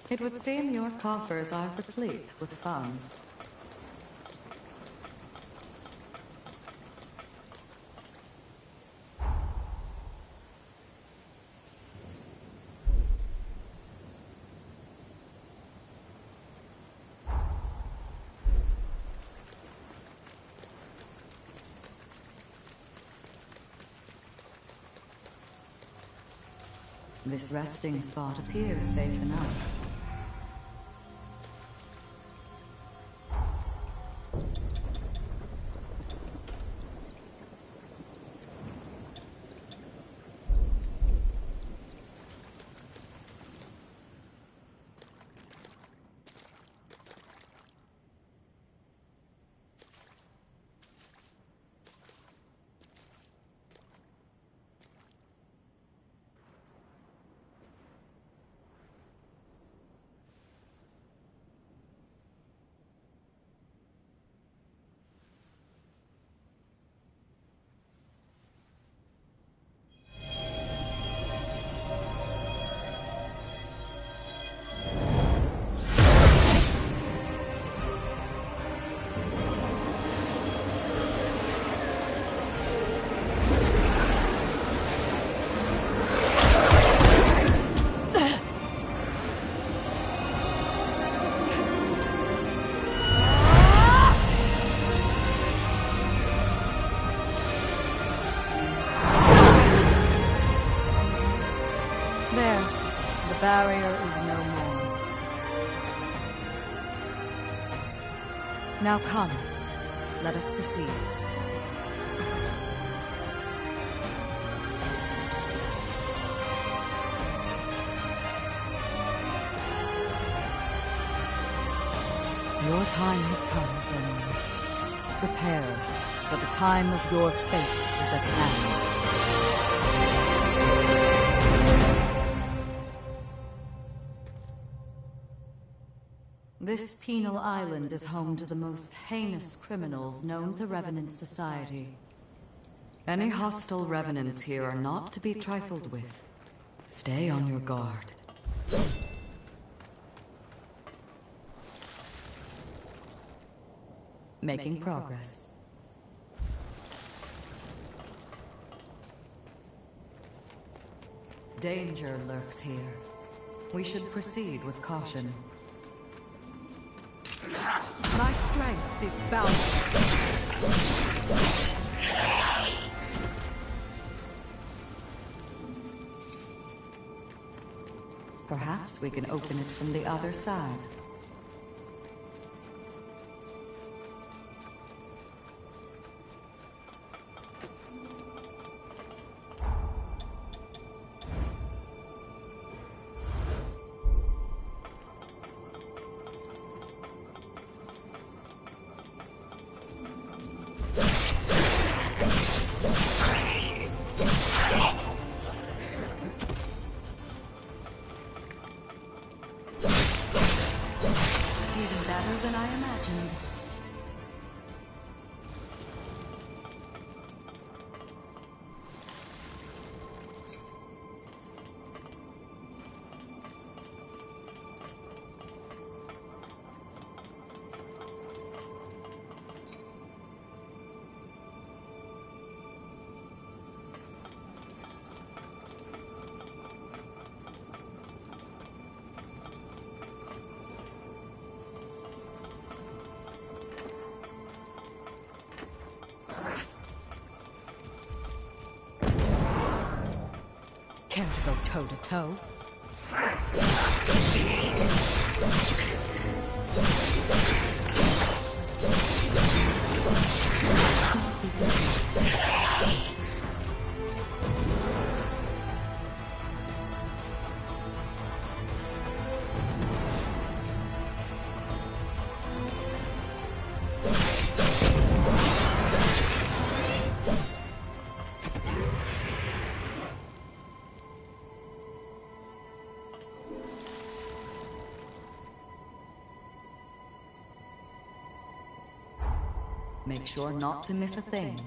It would seem your coffers are replete with funds. This resting spot appears safe enough. barrier is no more. Now come, let us proceed. Your time has come, Zenon. Prepare, for the time of your fate is at hand. This penal island is home to the most heinous criminals known to Revenant society. Any hostile Revenants here are not to be trifled with. Stay on your guard. Making progress. Danger lurks here. We should proceed with caution. My strength is boundless. Perhaps we can open it from the other side. Than I imagined. Care to go toe-to-toe? Make sure not to miss a thing.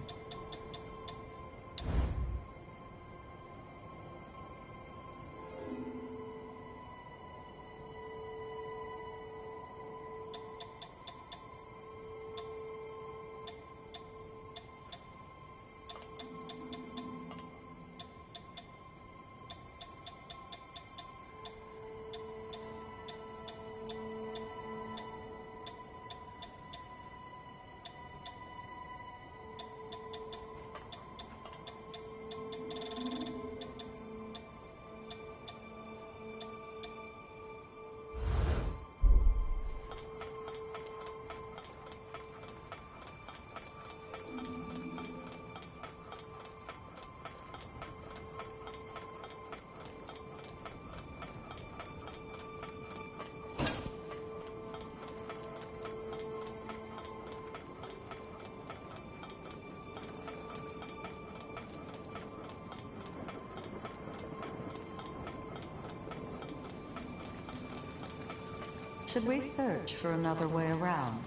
Should we search for another way around?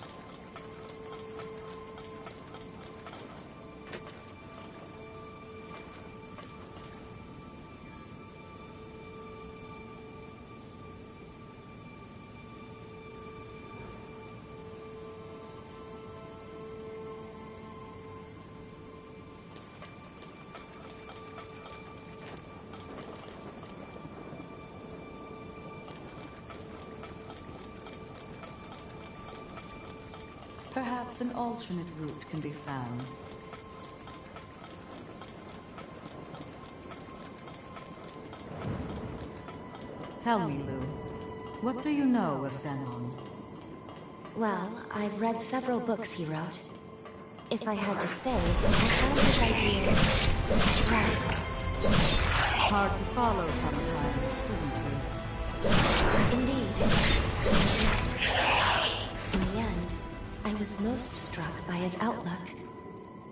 Perhaps an alternate route can be found. Tell me, Lou, what do you know of Zenon? Well, I've read several books he wrote. If I had to say, I found his ideas... hard to follow sometimes, isn't he? Indeed. In the end, I was most struck by his outlook.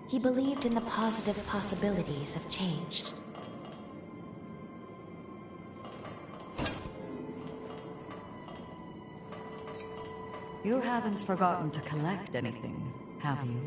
He believed in the positive possibilities of change. You haven't forgotten to collect anything, have you?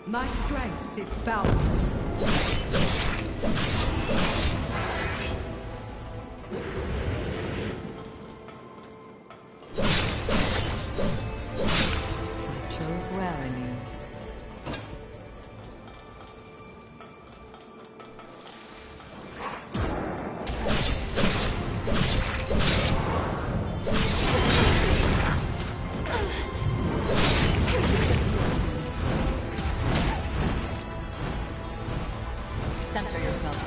My strength is boundless. I chose well in you. Center yourself.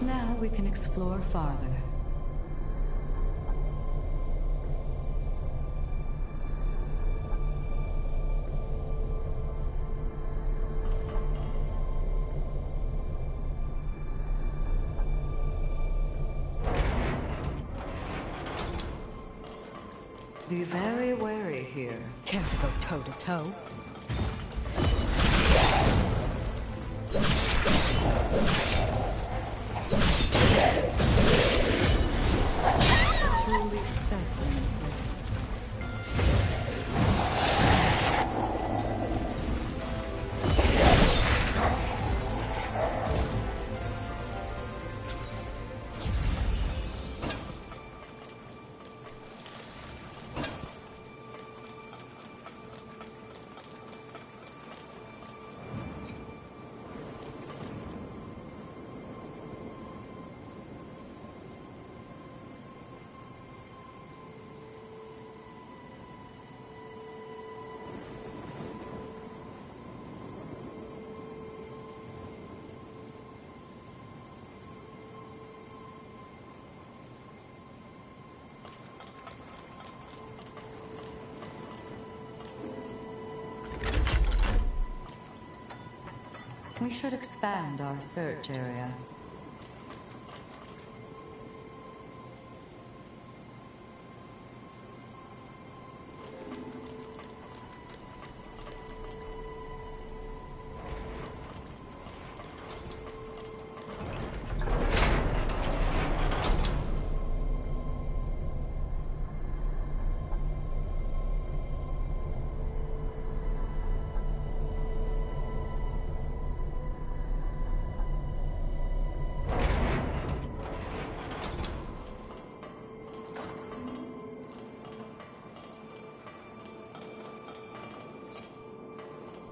Now we can explore farther. Be very wary here. Care to go toe-to-toe? Truly stifling place. We should expand our search area.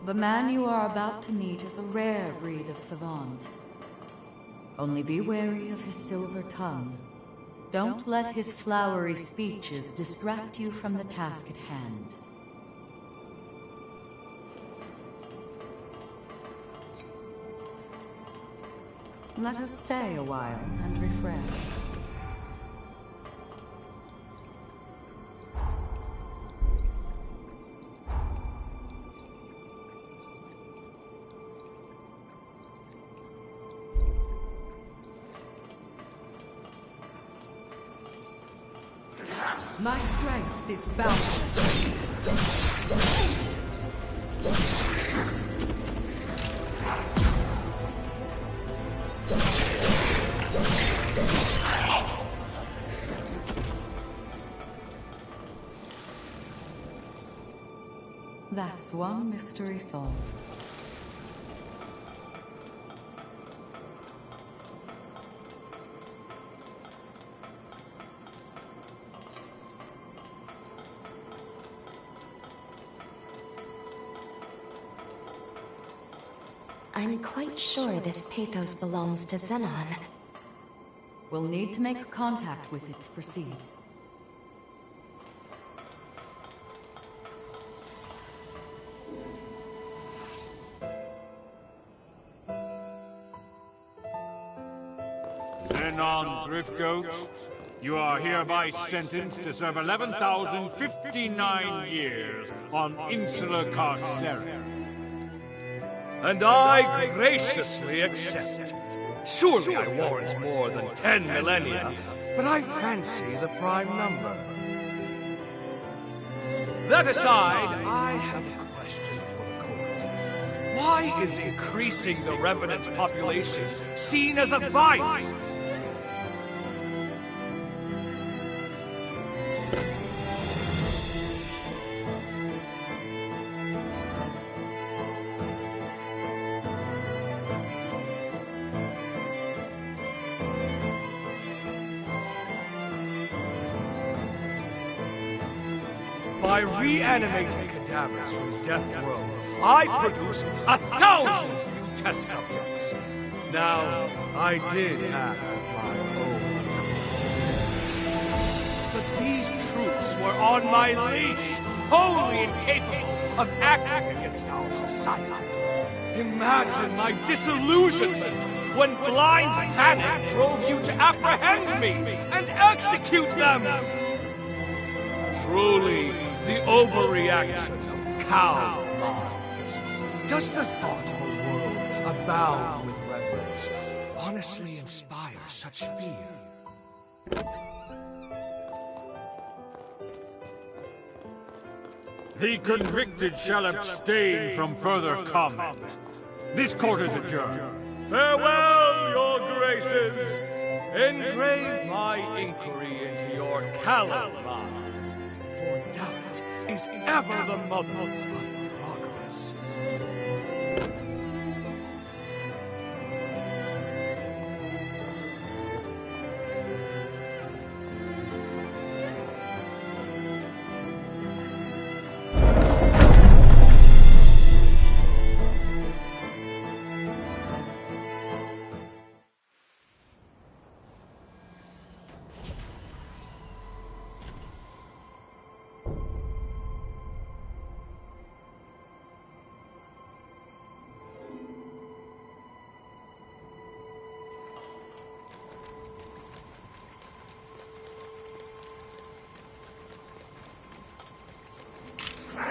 the man you are about to meet is a rare breed of savant. Only be wary of his silver tongue. Don't let his flowery speeches distract you from the task at hand. Let us stay a while and refresh. My strength is boundless. That's one mystery solved. I'm quite sure this pathos belongs to Xenon. We'll need to make contact with it to proceed. Xenon Driftgoat, you are hereby sentenced to serve 11,059 years on Insula Carceri. And I graciously accept. Surely I warrant more than 10 millennia, but I fancy the prime number. That aside, I have a question for the court. Why is increasing the Revenant population seen as a vice? By reanimating cadavers from Death Row, I produce 1,000 new test subjects. Now, I did act of my own. But these troops were on my leash, wholly incapable of acting against our society. Imagine my disillusionment when blind panic drove you to apprehend me and execute them! Truly, the overreaction of cow minds. Does the thought of a world abound with reverence honestly inspire such fear? The convicted shall abstain from further comment. This court is adjourned. Farewell, your graces! Engrave my inquiry into your callow minds, for doubt is ever the mother of progress.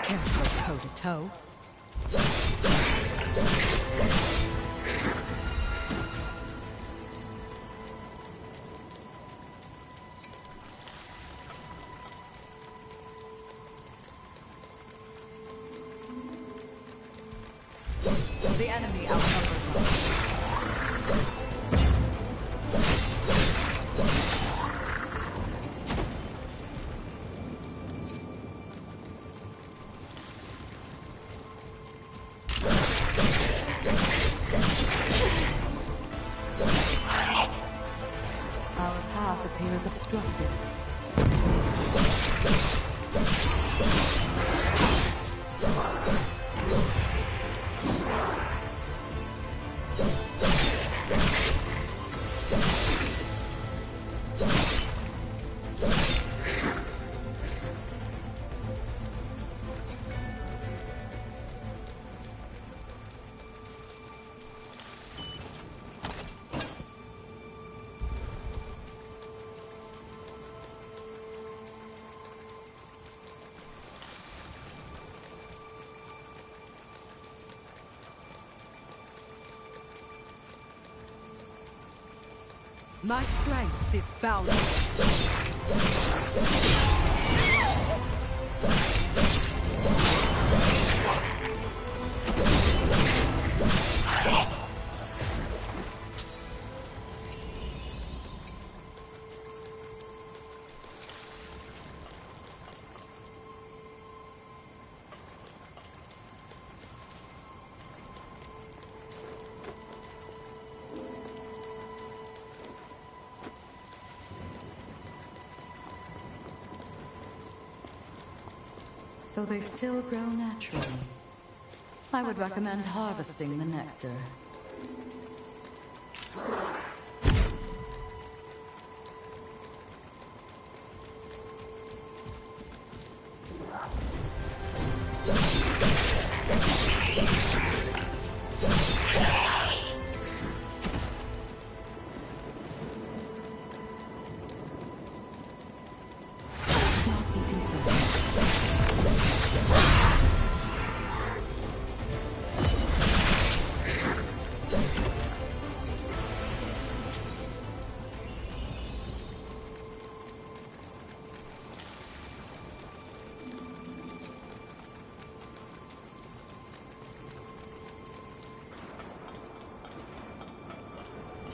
Can't go toe to toe. The enemy outnumbers us. Our path appears obstructed. My strength is boundless. So they still grow naturally. I would recommend harvesting the nectar.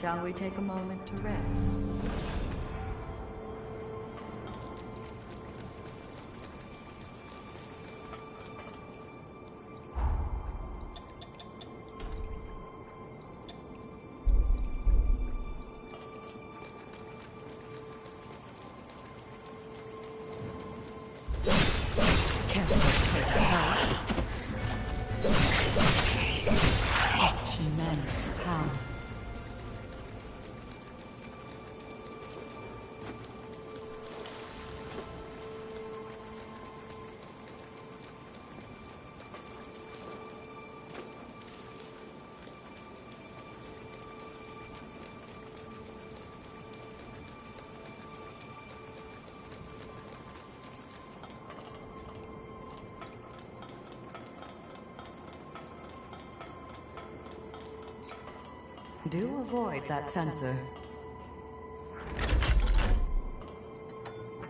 Shall we take a moment to rest? Such immense power. Do avoid that sensor.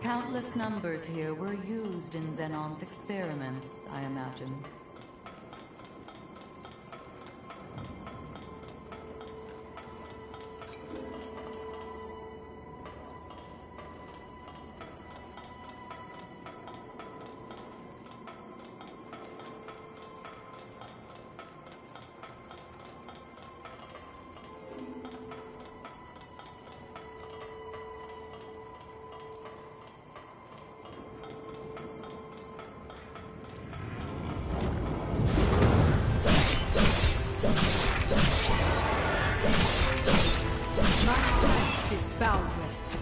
Countless numbers here were used in Xenon's experiments, I imagine. Boundless.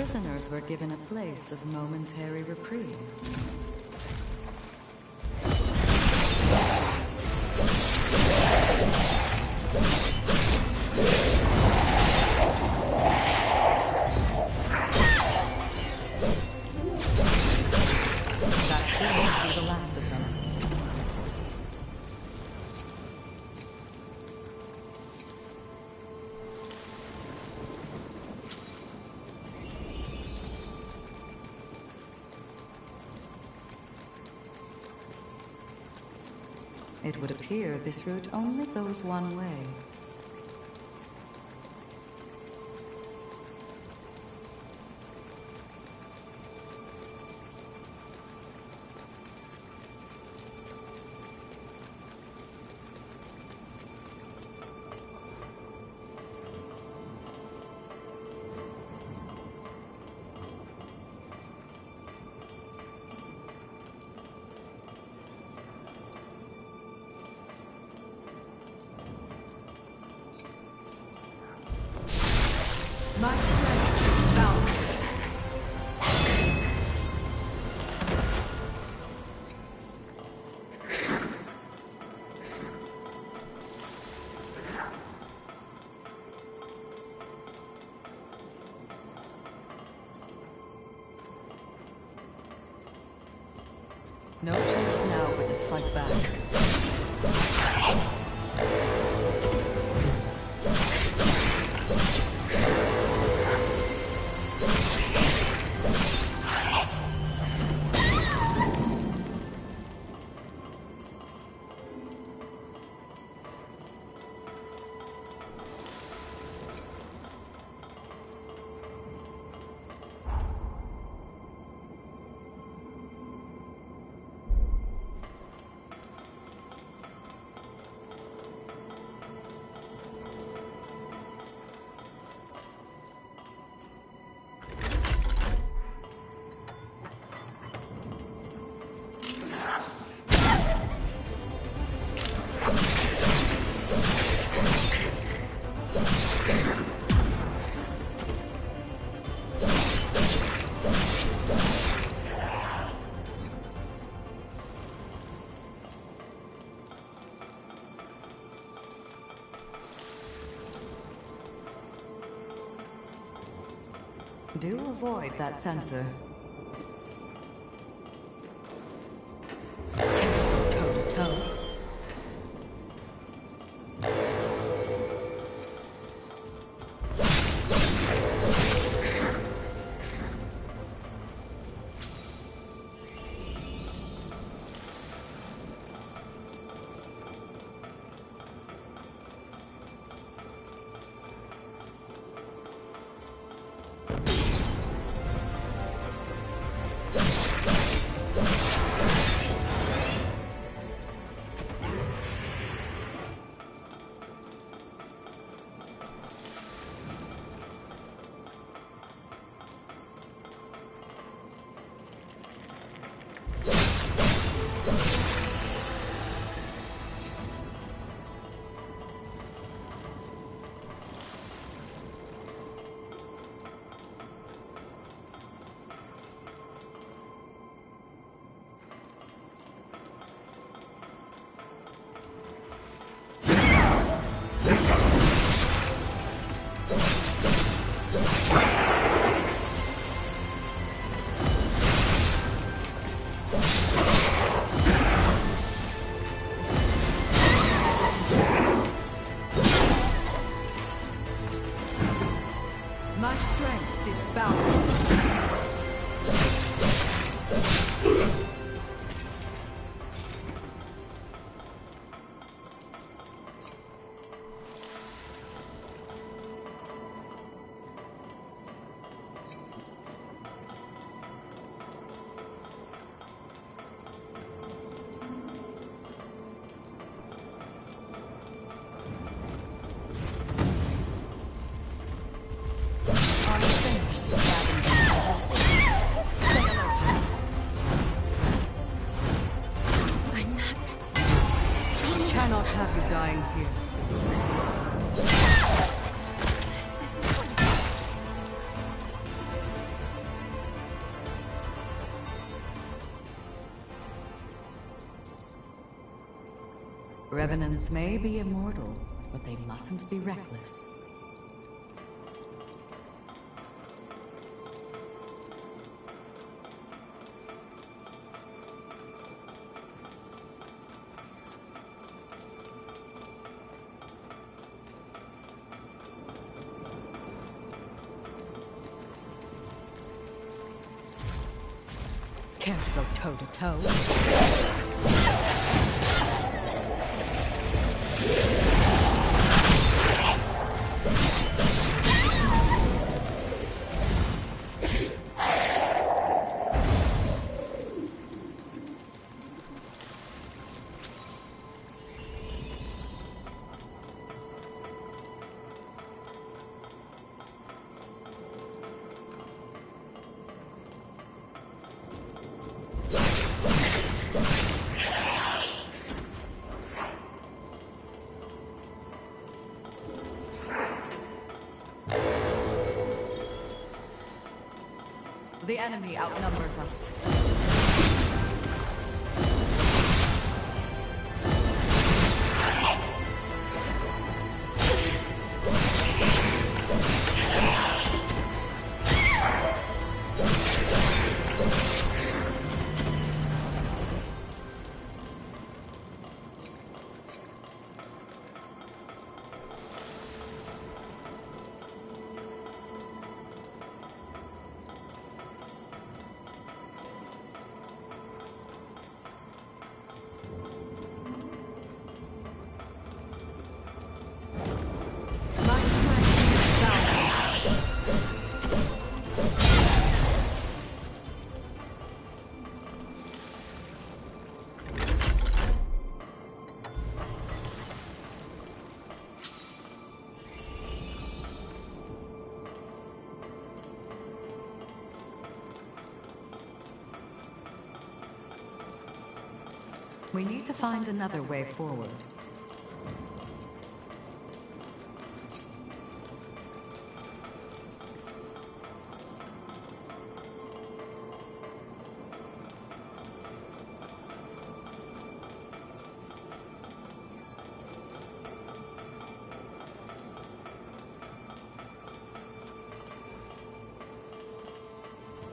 prisoners were given a place of momentary reprieve. That seems to be the last of them. It would appear this route only goes one way. My strength is boundless. No choice now but to fight back. Do avoid that sensor. Toe to toe. My strength is boundless. Cannot have you dying here. This isn't what Revenants may be immortal, but they mustn't be reckless. Care to go toe-to-toe? The enemy outnumbers us. We need to find another way forward.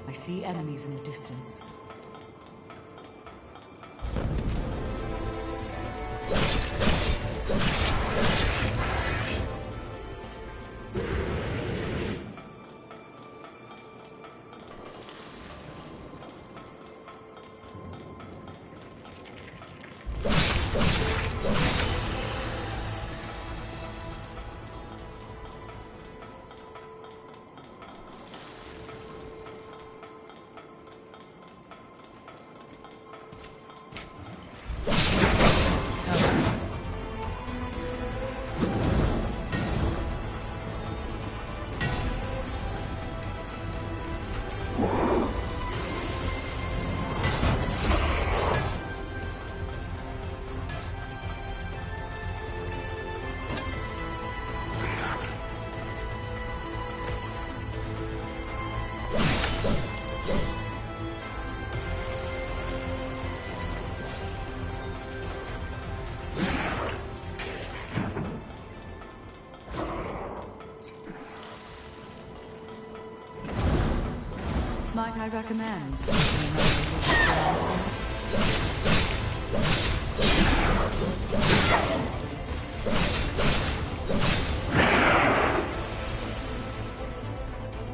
I see enemies in the distance. Might I recommend something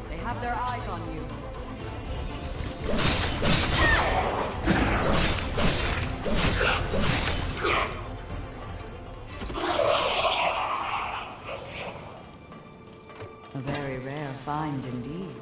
They have their eyes on you. A very rare find indeed.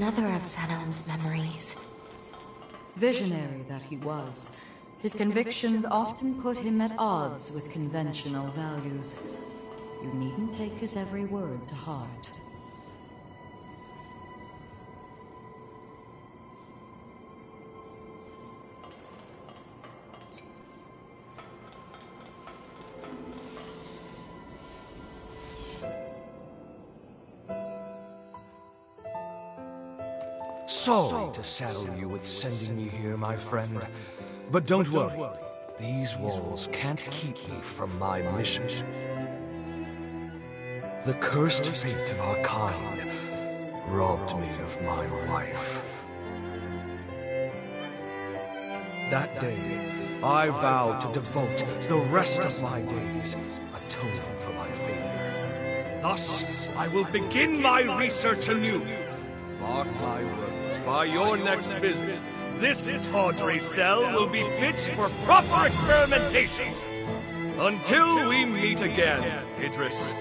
another of Zanon's memories. Visionary that he was, his convictions often put him at odds with conventional values. You needn't take his every word to heart. Sorry to saddle you with sending me here, my friend. But don't worry. These walls can't keep me from my mission. The cursed fate of our kind robbed me of my wife. That day, I vowed to devote the rest of my days atoning for my failure. Thus, I will begin my research anew. Mark my words, by your next visit, this tawdry cell will be fit for proper experimentation. Until we meet again, Idris.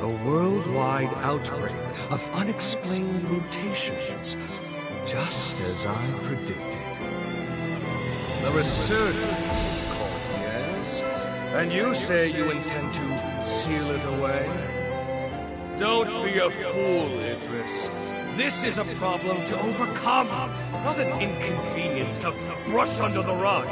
A worldwide outbreak of unexplained mutations, just as I predicted. The resurgence, it's called, yes? And you say you intend to seal it away? Don't be a fool, Idris. This is a problem to overcome, not an inconvenience to brush under the rug.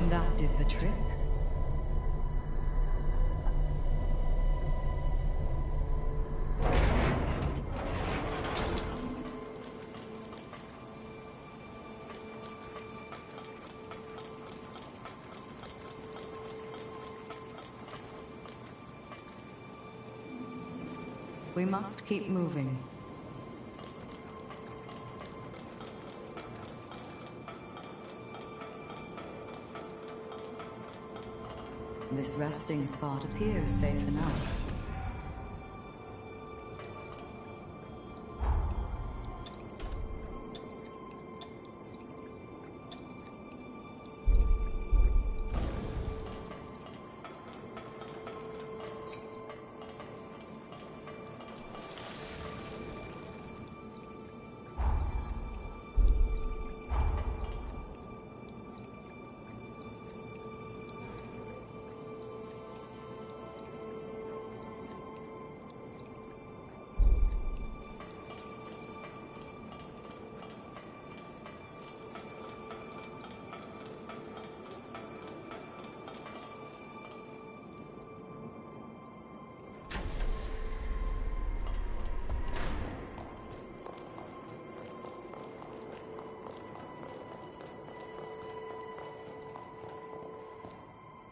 That did the trick. We must keep moving. This resting spot appears safe enough.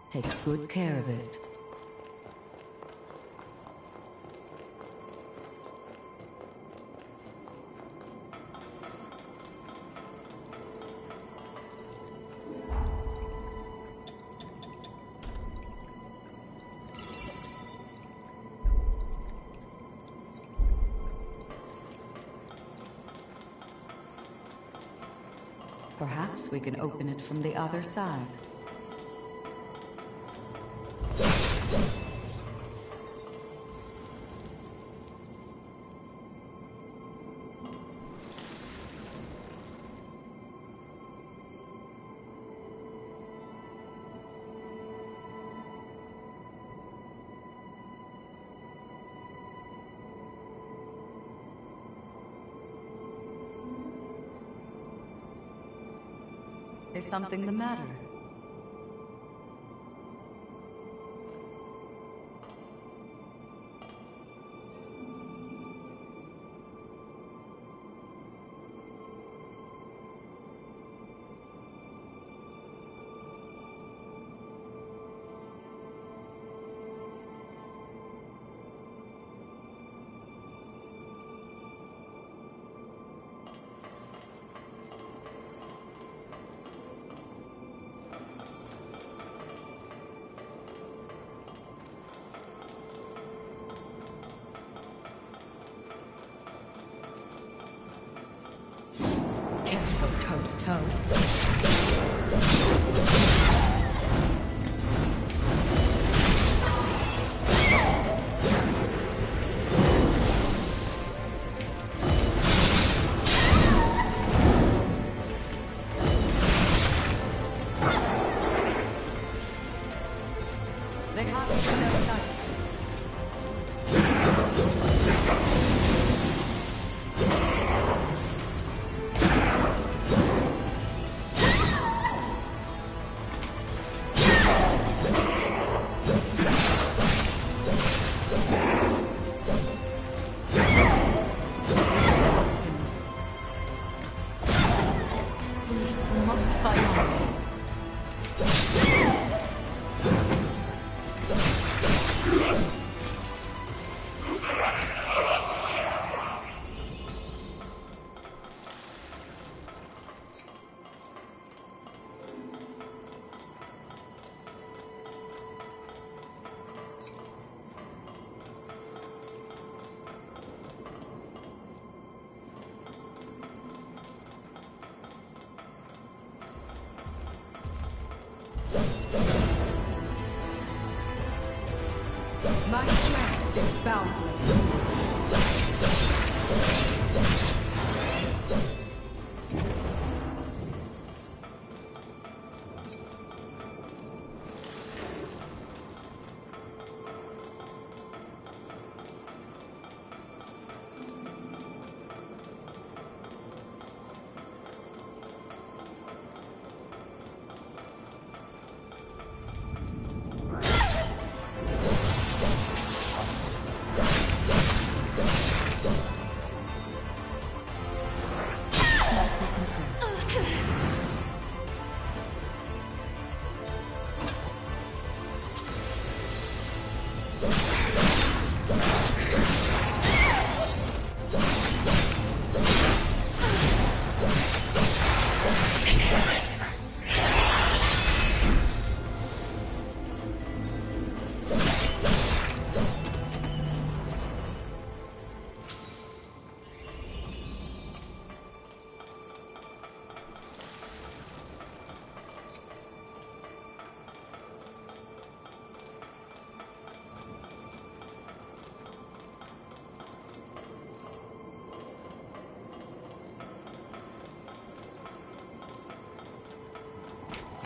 Take good care of it. Perhaps we can open it from the other side. Is something the matter? They have it in their sights. My strength is boundless.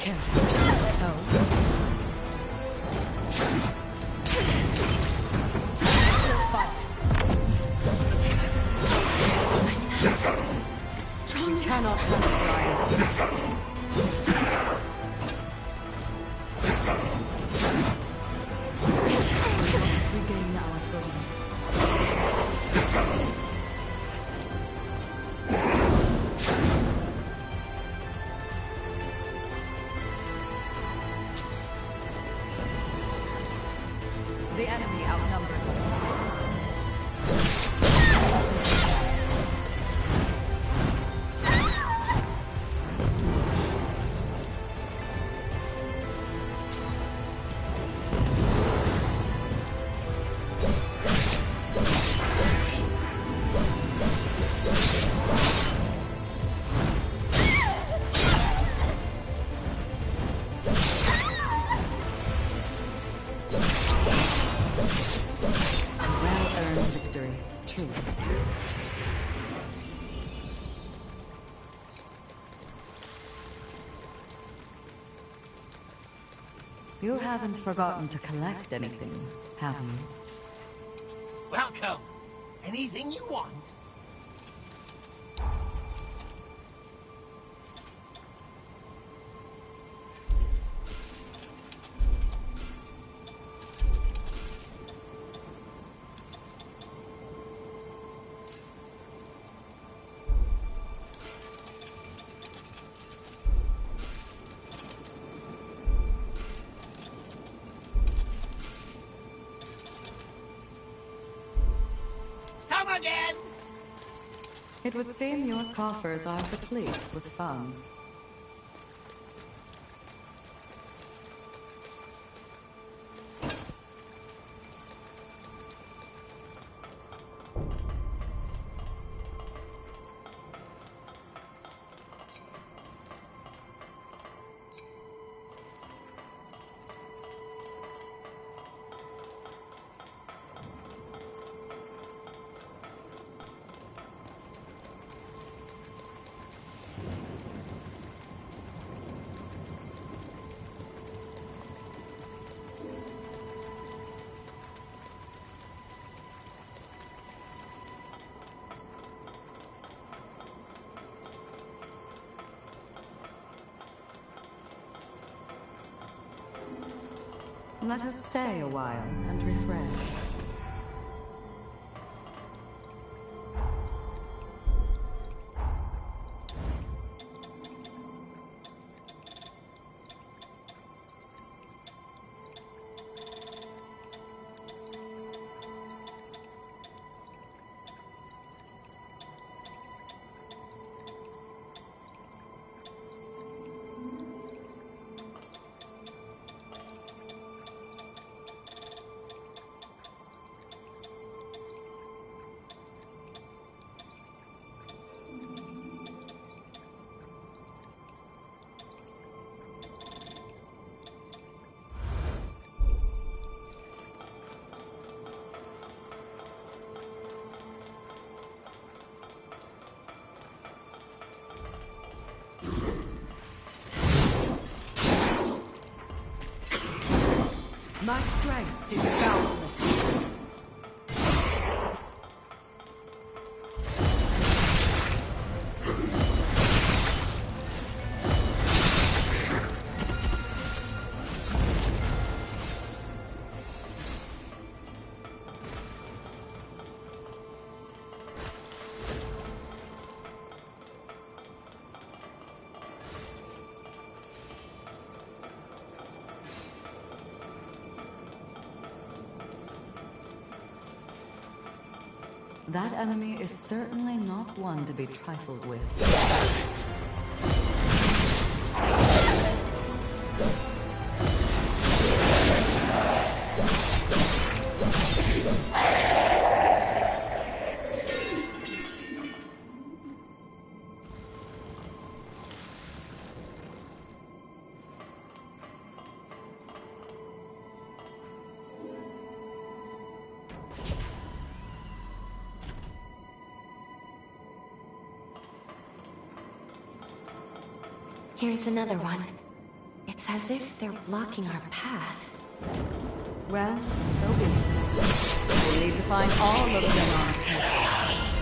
Careful, toe. Still fight. You cannot have it die. We must regain our footing. The enemy outnumbers us. You haven't forgotten to collect anything, have you? Welcome. Anything you want? Again. It would seem your coffers are replete with funds. Let us stay a while and refresh. My strength is boundless. That enemy is certainly not one to be trifled with. Here's another one. It's as if they're blocking our path. Well, so be it. We'll need to find all of them on purpose.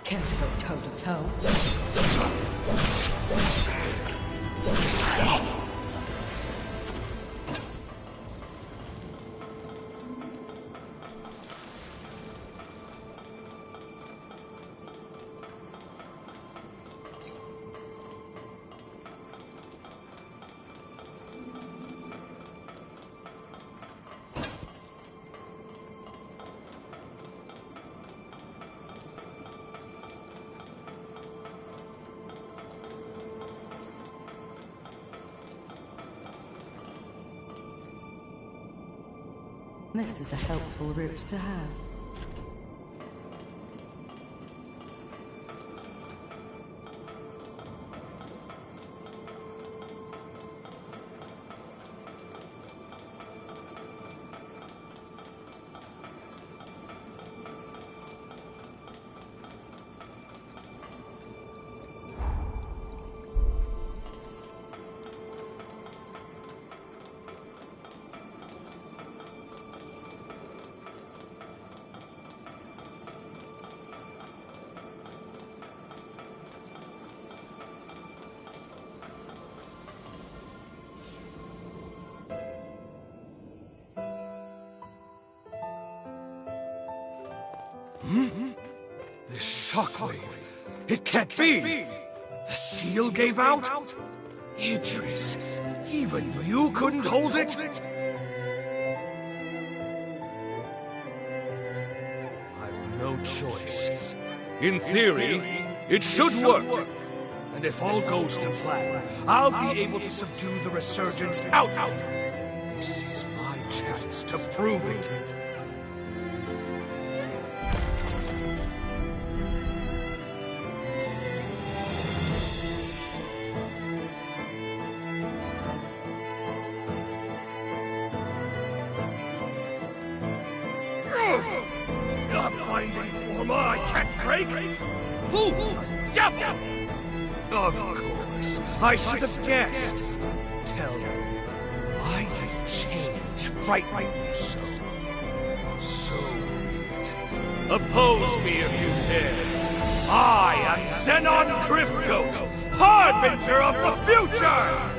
Can't go toe to toe. This is a helpful route to have. This shockwave. It can't be! The seal gave out? Idris, even you couldn't hold it? I've no choice. In theory, it should work. And if all goes to plan, I'll be able to subdue the resurgence out. This is my chance to prove it. I can't break? Who? Devil! Of course. I should have guessed. Tell me, why does change frighten you so? So weird. Oppose me if you dare. I am Xenon Grifgoat, Harbinger of the Future!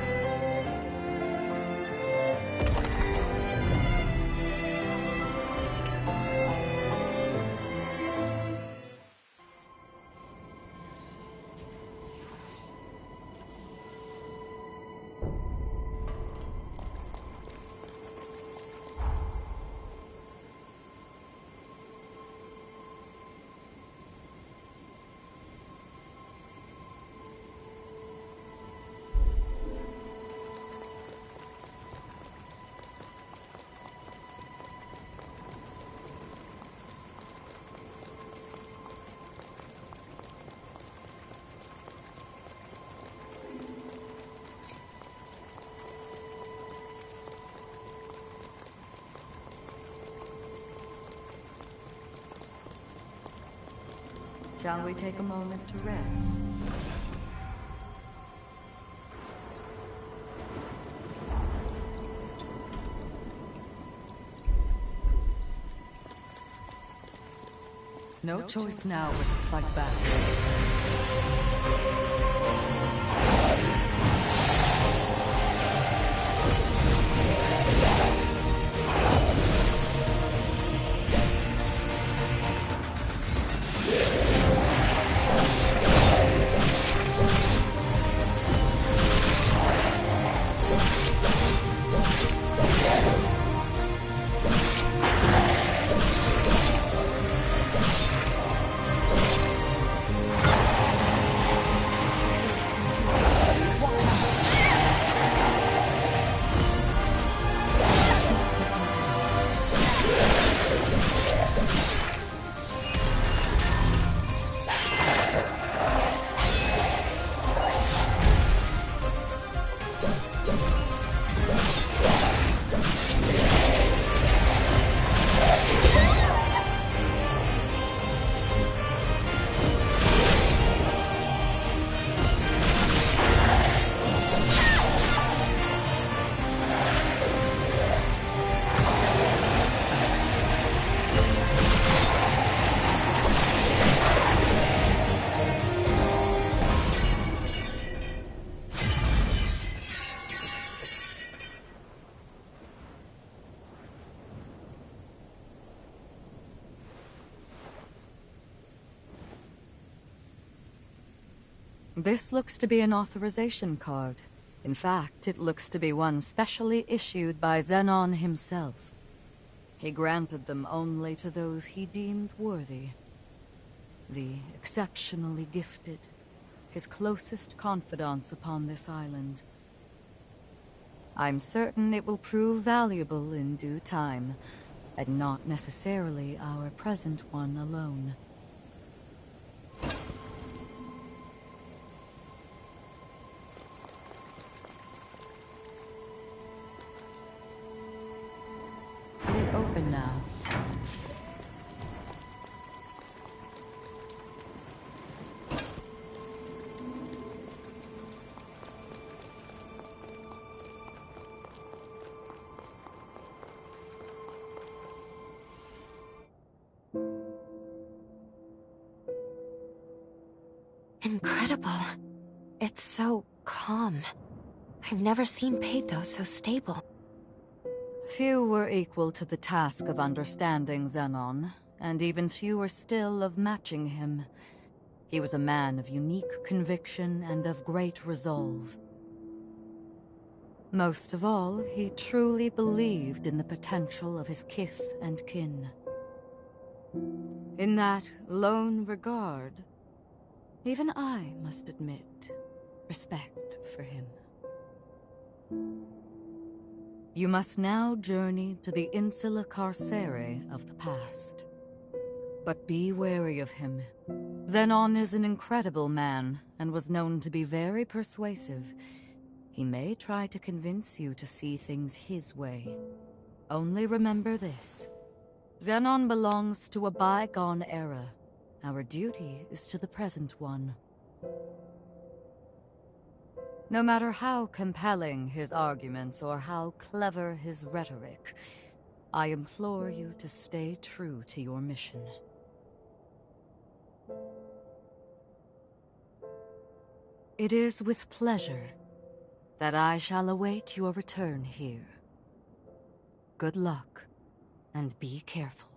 Shall we take a moment to rest? No choice now but to fight back. This looks to be an authorization card. In fact, it looks to be one specially issued by Xenon himself. He granted them only to those he deemed worthy. The exceptionally gifted, his closest confidants upon this island. I'm certain it will prove valuable in due time, and not necessarily our present one alone. It is open now. Incredible. It's so calm. I've never seen Pathos so stable. Few were equal to the task of understanding Xenon, and even fewer still of matching him. He was a man of unique conviction and of great resolve. Most of all, he truly believed in the potential of his kith and kin. In that lone regard, even I must admit respect for him. You must now journey to the Insula Carcere of the past. But be wary of him. Xenon is an incredible man, and was known to be very persuasive. He may try to convince you to see things his way. Only remember this. Xenon belongs to a bygone era. Our duty is to the present one. No matter how compelling his arguments or how clever his rhetoric, I implore you to stay true to your mission. It is with pleasure that I shall await your return here. Good luck, and be careful.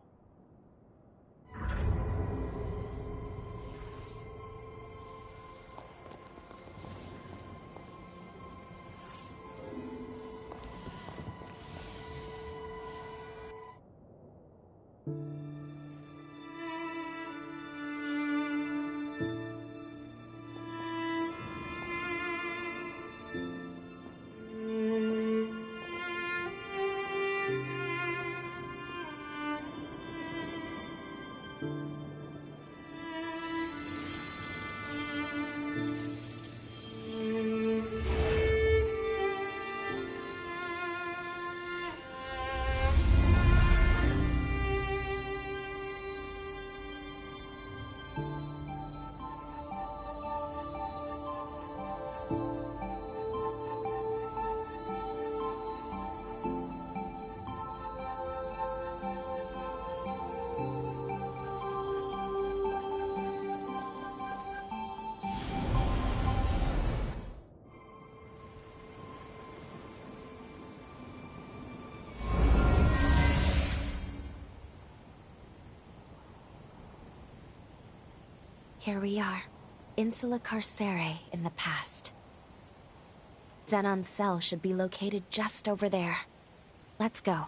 Here we are, Insula Carcere in the past. Zenon's cell should be located just over there. Let's go.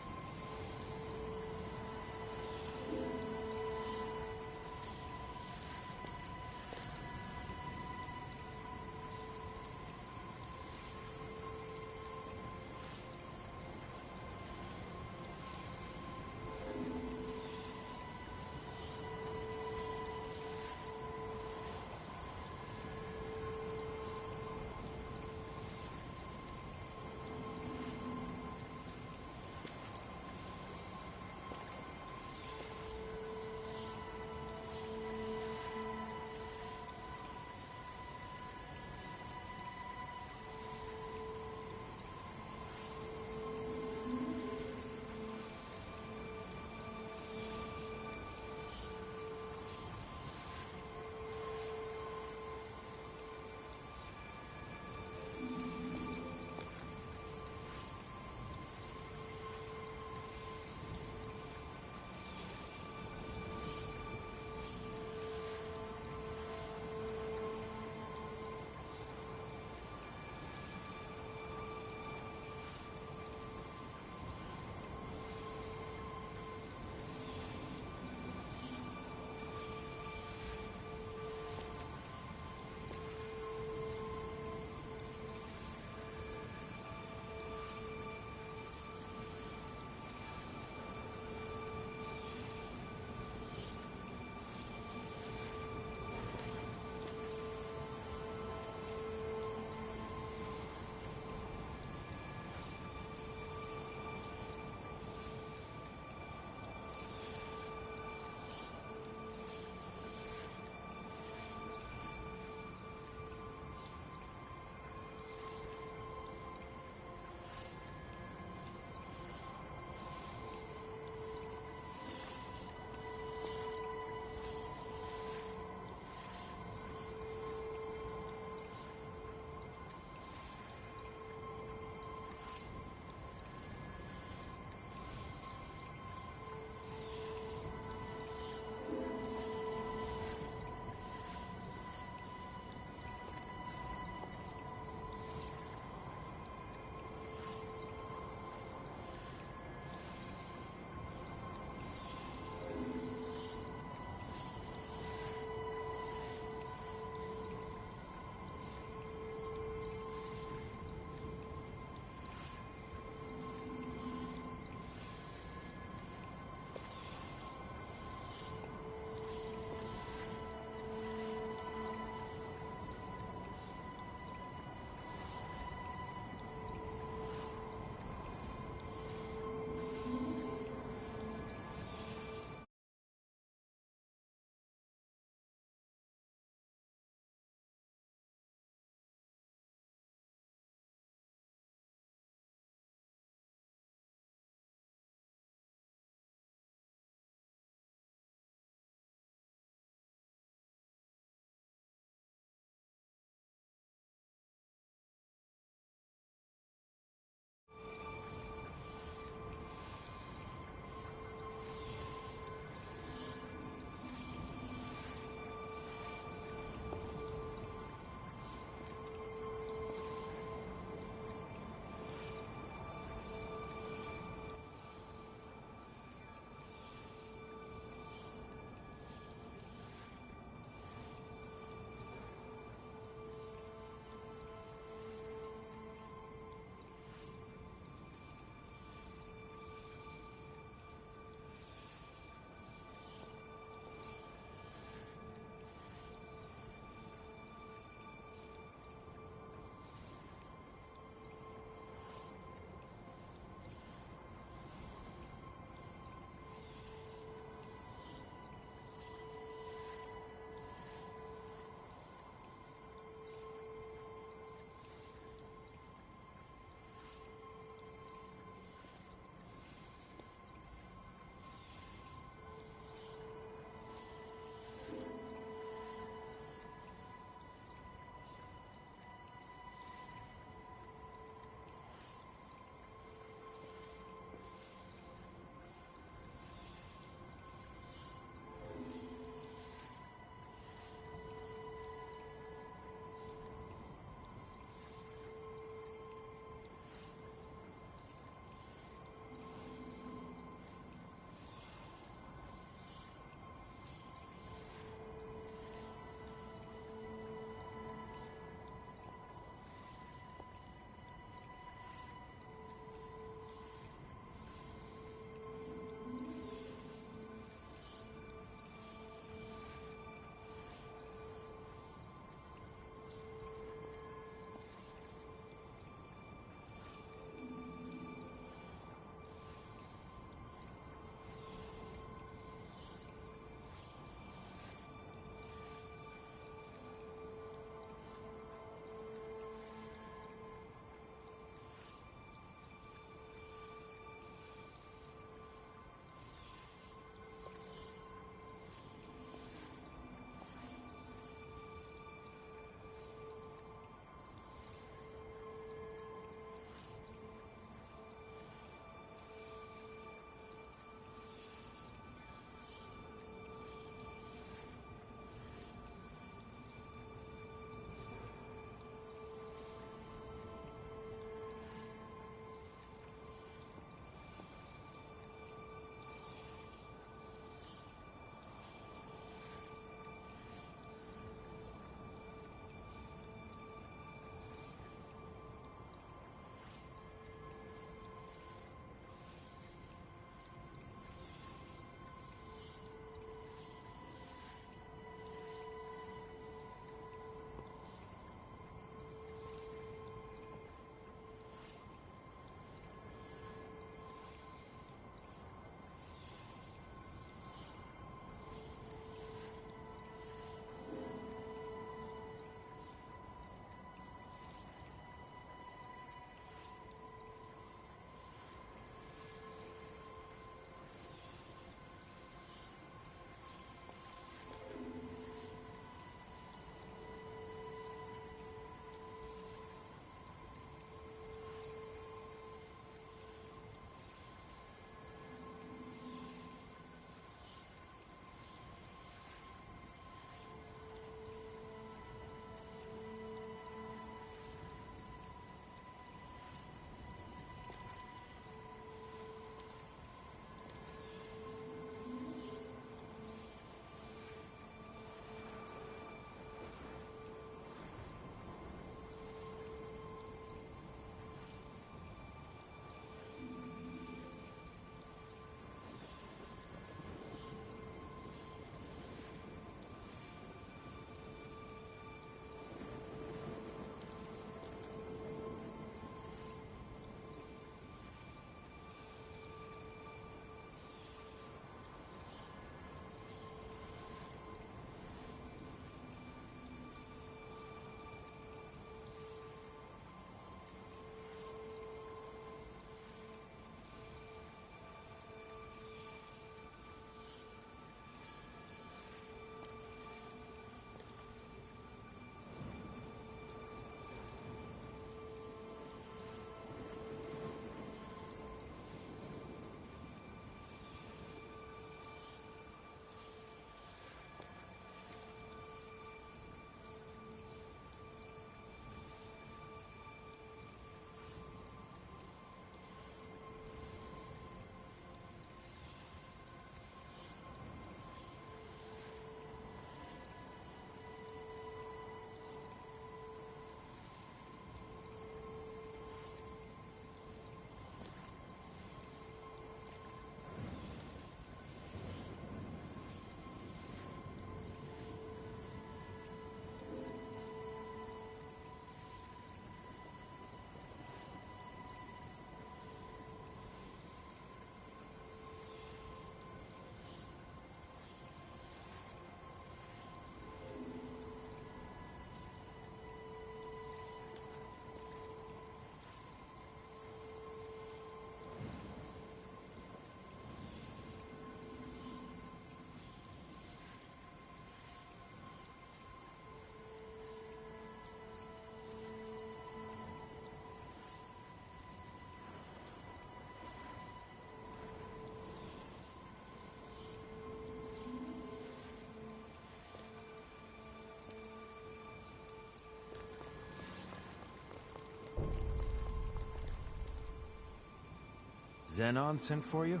Zenon sent for you?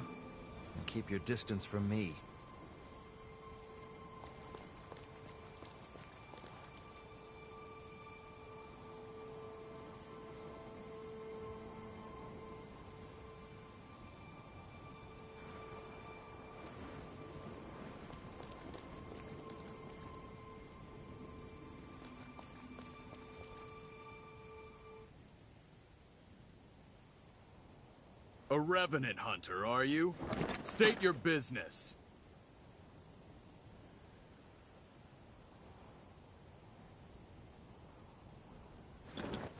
And keep your distance from me. A revenant hunter, are you? State your business.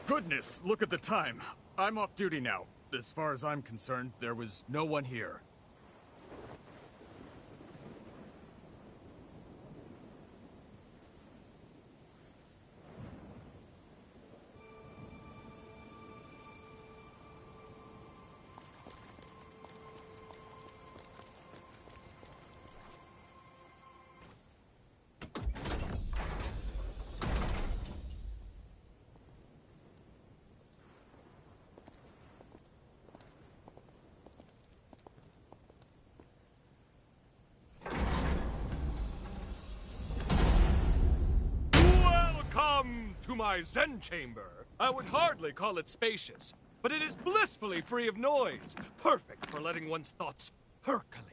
Goodness, look at the time. I'm off duty now. As far as I'm concerned, there was no one here. To my Zen chamber. I would hardly call it spacious, but it is blissfully free of noise, perfect for letting one's thoughts percolate.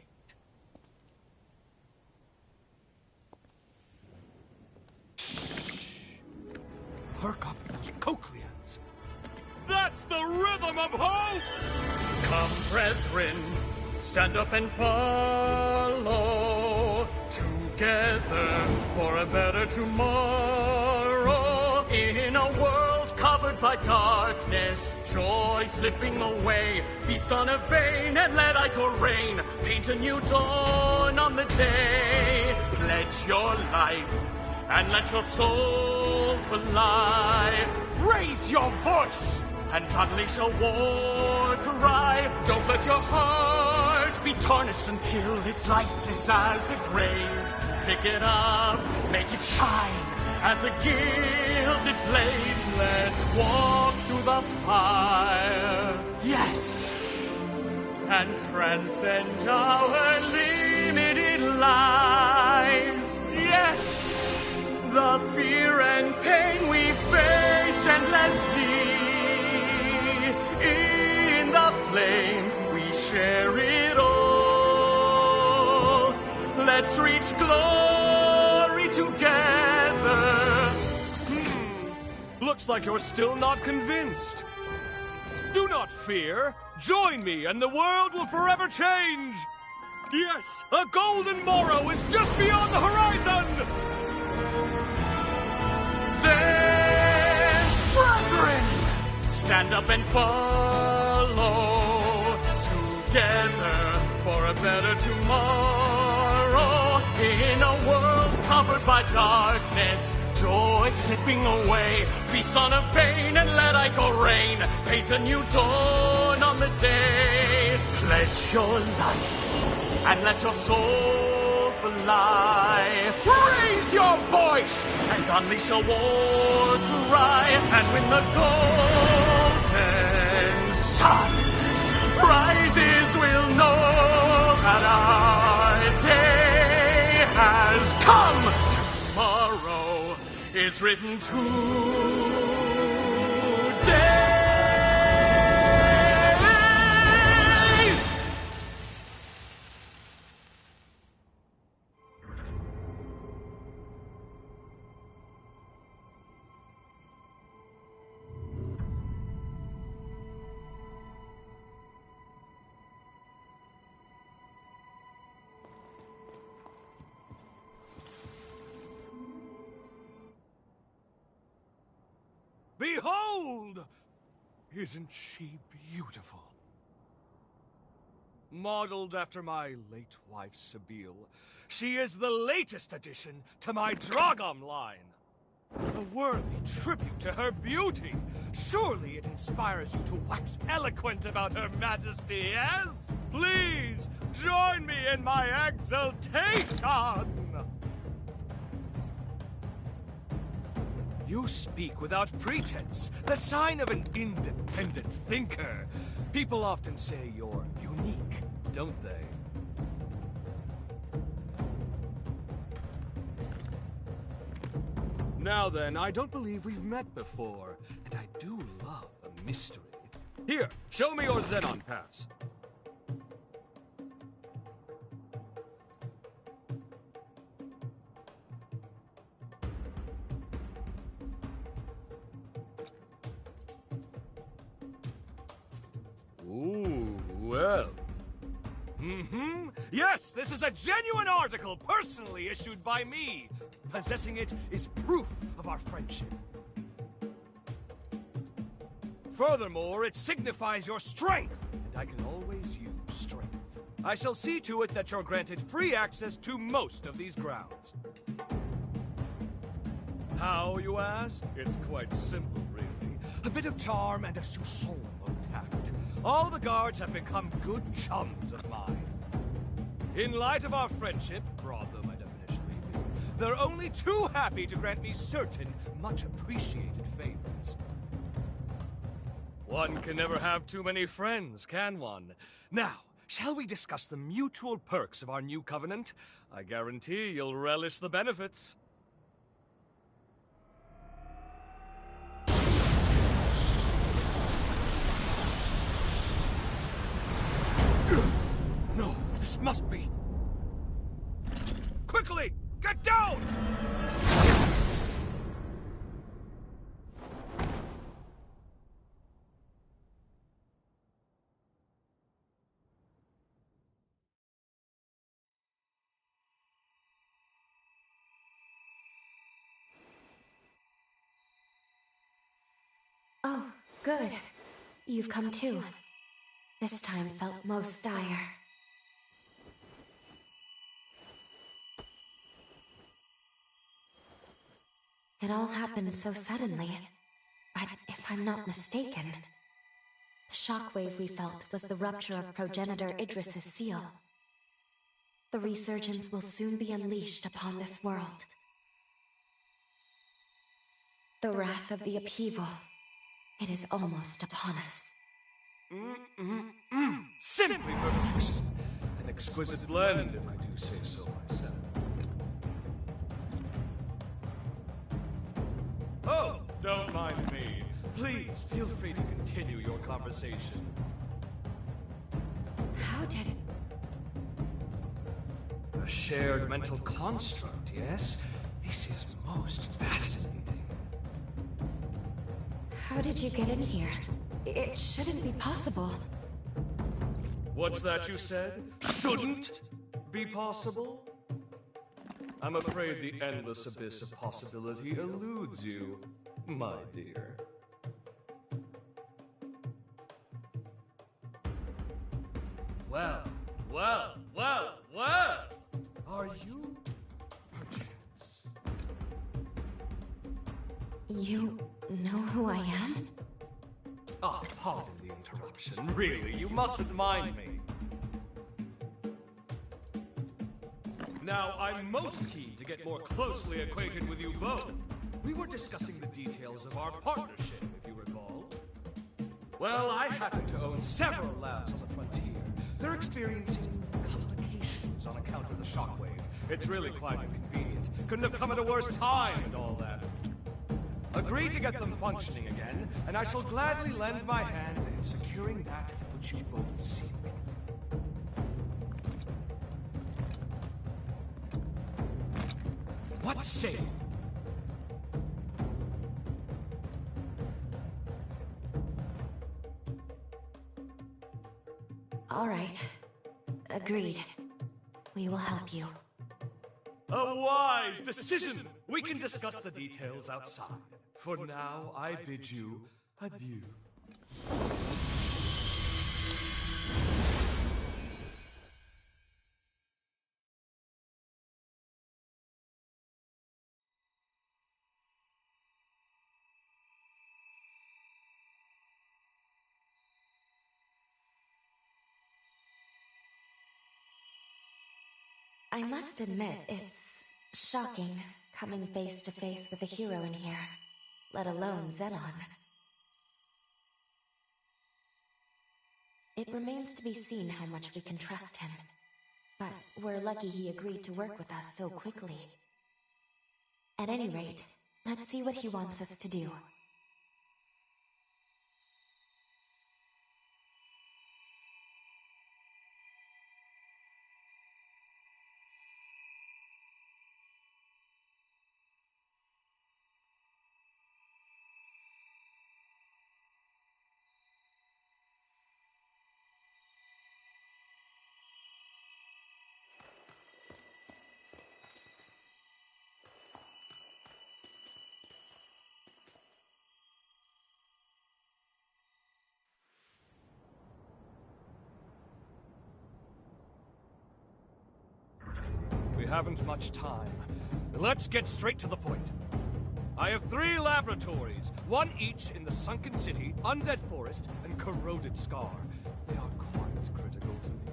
Shh! Perk up those cochleans. That's the rhythm of hope! Come, brethren, stand up and follow together for a better tomorrow. In a world covered by darkness, joy slipping away. Feast on a vein and let Ichor reign. Paint a new dawn on the day. Pledge your life and let your soul fly. Raise your voice and unleash a war cry. Don't let your heart be tarnished until it's lifeless as a grave. Pick it up, make it shine as a gilded blade. Let's walk through the fire. Yes! And transcend our limited lives. Yes! The fear and pain we face endlessly. In the flames we share it all. Let's reach glory together. Looks like you're still not convinced. Do not fear. Join me and the world will forever change. Yes, a golden morrow is just beyond the horizon. Dance, brethren! Stand up and follow together for a better tomorrow. In a world covered by darkness, joy slipping away. Feast on a vein and let Ichor reign. Paint a new dawn on the day. Pledge your life and let your soul fly. Raise your voice and unleash a war cry. And when the golden sun rises, we'll know that our day has come. Tomorrow is written today. Behold! Isn't she beautiful? Modeled after my late wife, Sebille, she is the latest addition to my Dragom line. A worthy tribute to her beauty. Surely it inspires you to wax eloquent about her majesty, yes? Please, join me in my exultation! You speak without pretense, the sign of an independent thinker. People often say you're unique, don't they? Now then, I don't believe we've met before, and I do love a mystery. Here, show me your Xenon pass. Ooh, well. Yes, this is a genuine article personally issued by me. Possessing it is proof of our friendship. Furthermore, it signifies your strength, and I can always use strength. I shall see to it that you're granted free access to most of these grounds. How, you ask? It's quite simple, really. A bit of charm and a soupçon of tact. All the guards have become good chums of mine. In light of our friendship, broad though my definition may be, they're only too happy to grant me certain, much appreciated favors. One can never have too many friends, can one? Now, shall we discuss the mutual perks of our new covenant? I guarantee you'll relish the benefits. No, this must be... Quickly! Get down! Oh, good. You've come too. This time felt most dire. It all happened so suddenly, but if I'm not mistaken, the shockwave we felt was the rupture of progenitor Idris's seal. The resurgence will soon be unleashed upon this world. The wrath of the upheaval. It is almost upon us. Simply perfection! An exquisite blend, if I do say so myself. Oh, don't mind me. Please, feel free to continue your conversation. How did it... A shared mental construct, yes? This is most fascinating. How did you get in here? It shouldn't be possible. What's that you said? Shouldn't be possible? I'm afraid the endless abyss of possibility eludes you, my dear. Well, well, well, well! Are you... perchance? You know who I am? Ah, pardon the interruption. Really, you mustn't mind me. Now, I'm most keen to get more closely acquainted with you both. We were discussing the details of our partnership, if you recall. Well, I happen to own several labs on the frontier. They're experiencing complications on account of the shockwave. It's really quite inconvenient. Couldn't have come at a worse time and all that. Agree to get them functioning again, and I shall gladly lend my hand in securing that which you both seek. What say you? All right. Agreed. We will help you. A wise decision! We can discuss the details outside. For now, I bid you adieu. I must admit, it's shocking coming face to face with a hero in here, let alone Xenon. It remains to be seen how much we can trust him. But we're lucky he agreed to work with us so quickly. At any rate, let's see what he wants us to do. We haven't much time. Let's get straight to the point. I have 3 laboratories, one each in the Sunken City, Undead Forest, and Corroded Scar. They are quite critical to me.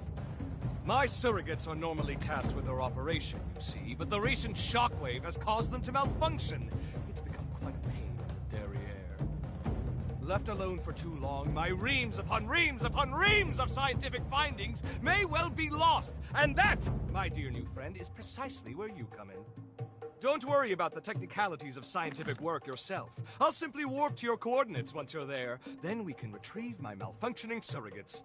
My surrogates are normally tasked with their operation, you see, but the recent shockwave has caused them to malfunction. It's become quite a pain in the derriere. Left alone for too long, my reams upon reams upon reams of scientific findings may well be lost. And that, my dear new friend, is precisely where you come in. Don't worry about the technicalities of scientific work yourself. I'll simply warp to your coordinates once you're there. Then we can retrieve my malfunctioning surrogates.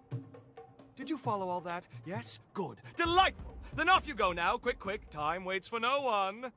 Did you follow all that? Yes? Good. Delightful! Then off you go now. Quick, quick. Time waits for no one.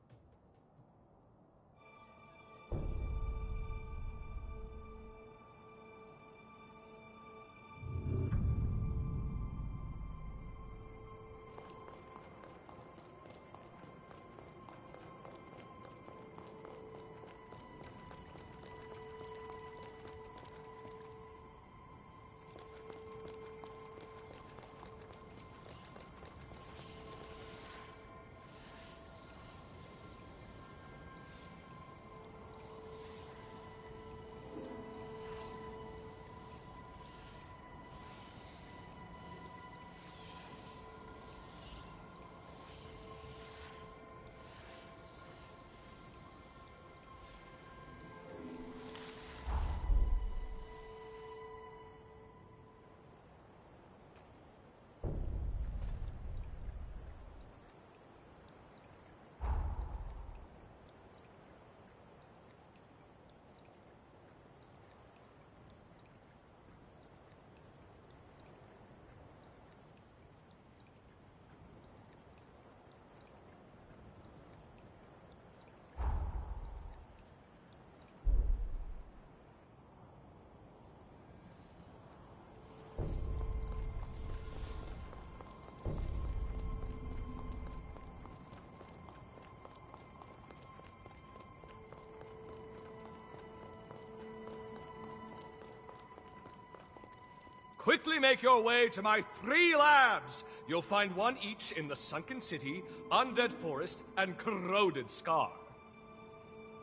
Quickly make your way to my 3 labs. You'll find one each in the Sunken City, Undead Forest, and Corroded Scar.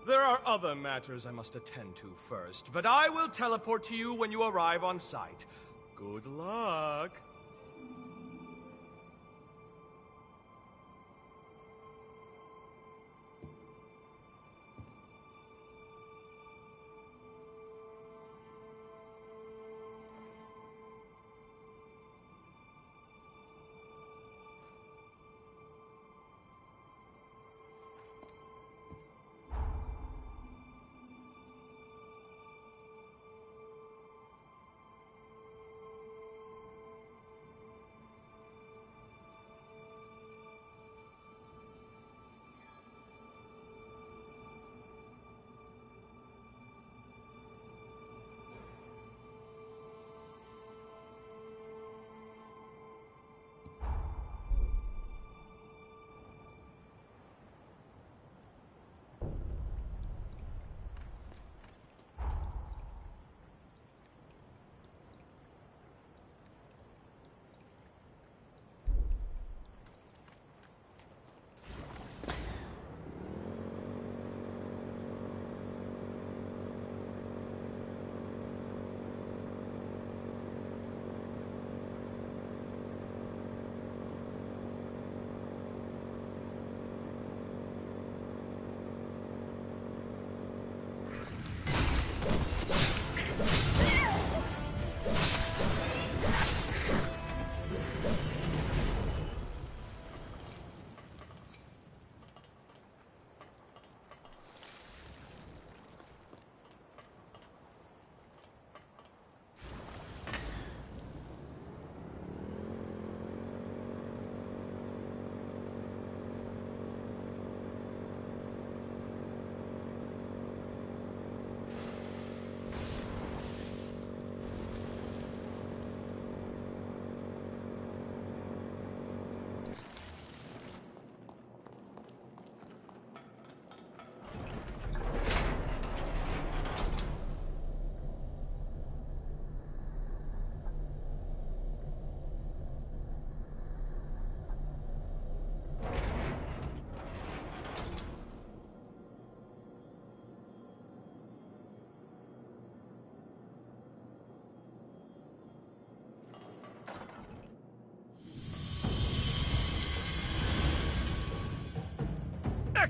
There are other matters I must attend to first, but I will teleport to you when you arrive on site. Good luck.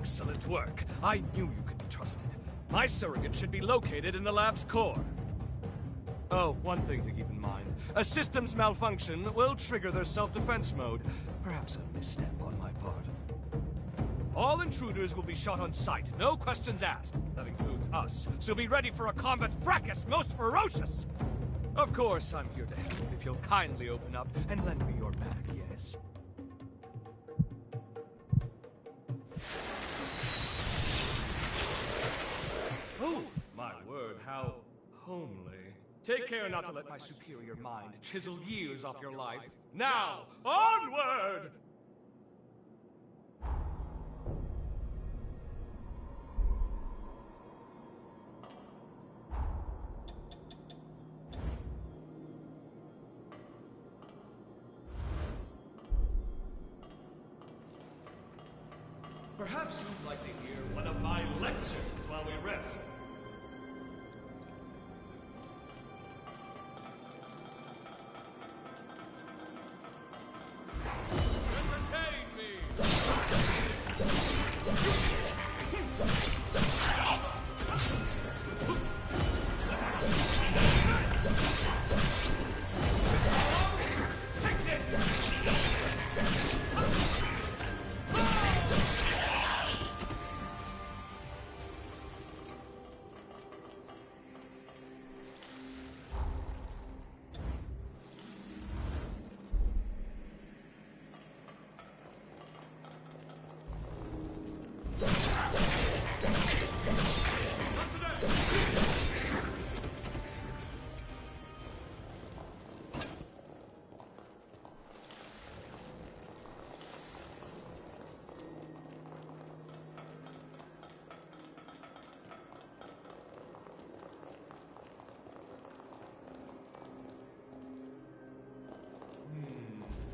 Excellent work. I knew you could be trusted. My surrogate should be located in the lab's core. Oh, one thing to keep in mind. A system's malfunction will trigger their self-defense mode. Perhaps a misstep on my part. All intruders will be shot on sight, no questions asked. That includes us. So be ready for a combat fracas most ferocious! Of course, I'm here to help if you'll kindly open up and lend me your back, yes? Oh, my word, how homely. Take care not to let my superior mind chisel years off your life. Now, onward! Perhaps you'd like to hear one of my lectures while we rest.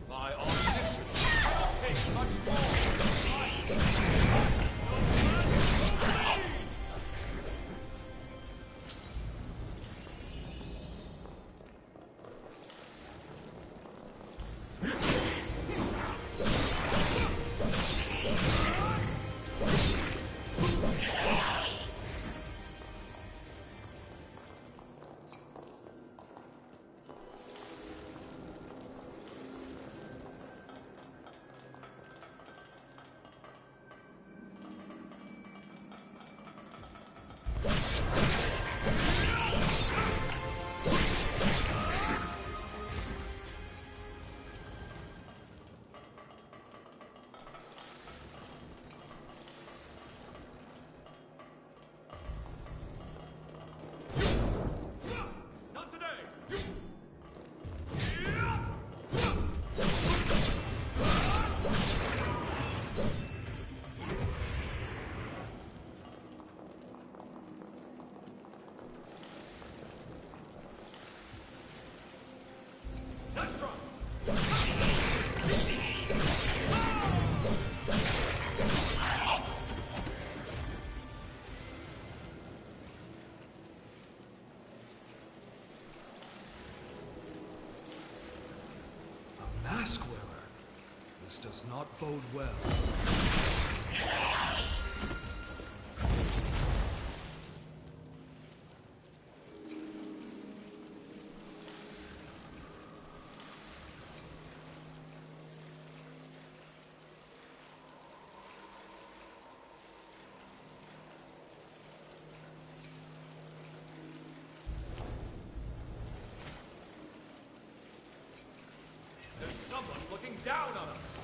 My audition will take much more. Mask wearer. This does not bode well. There's someone looking down on us!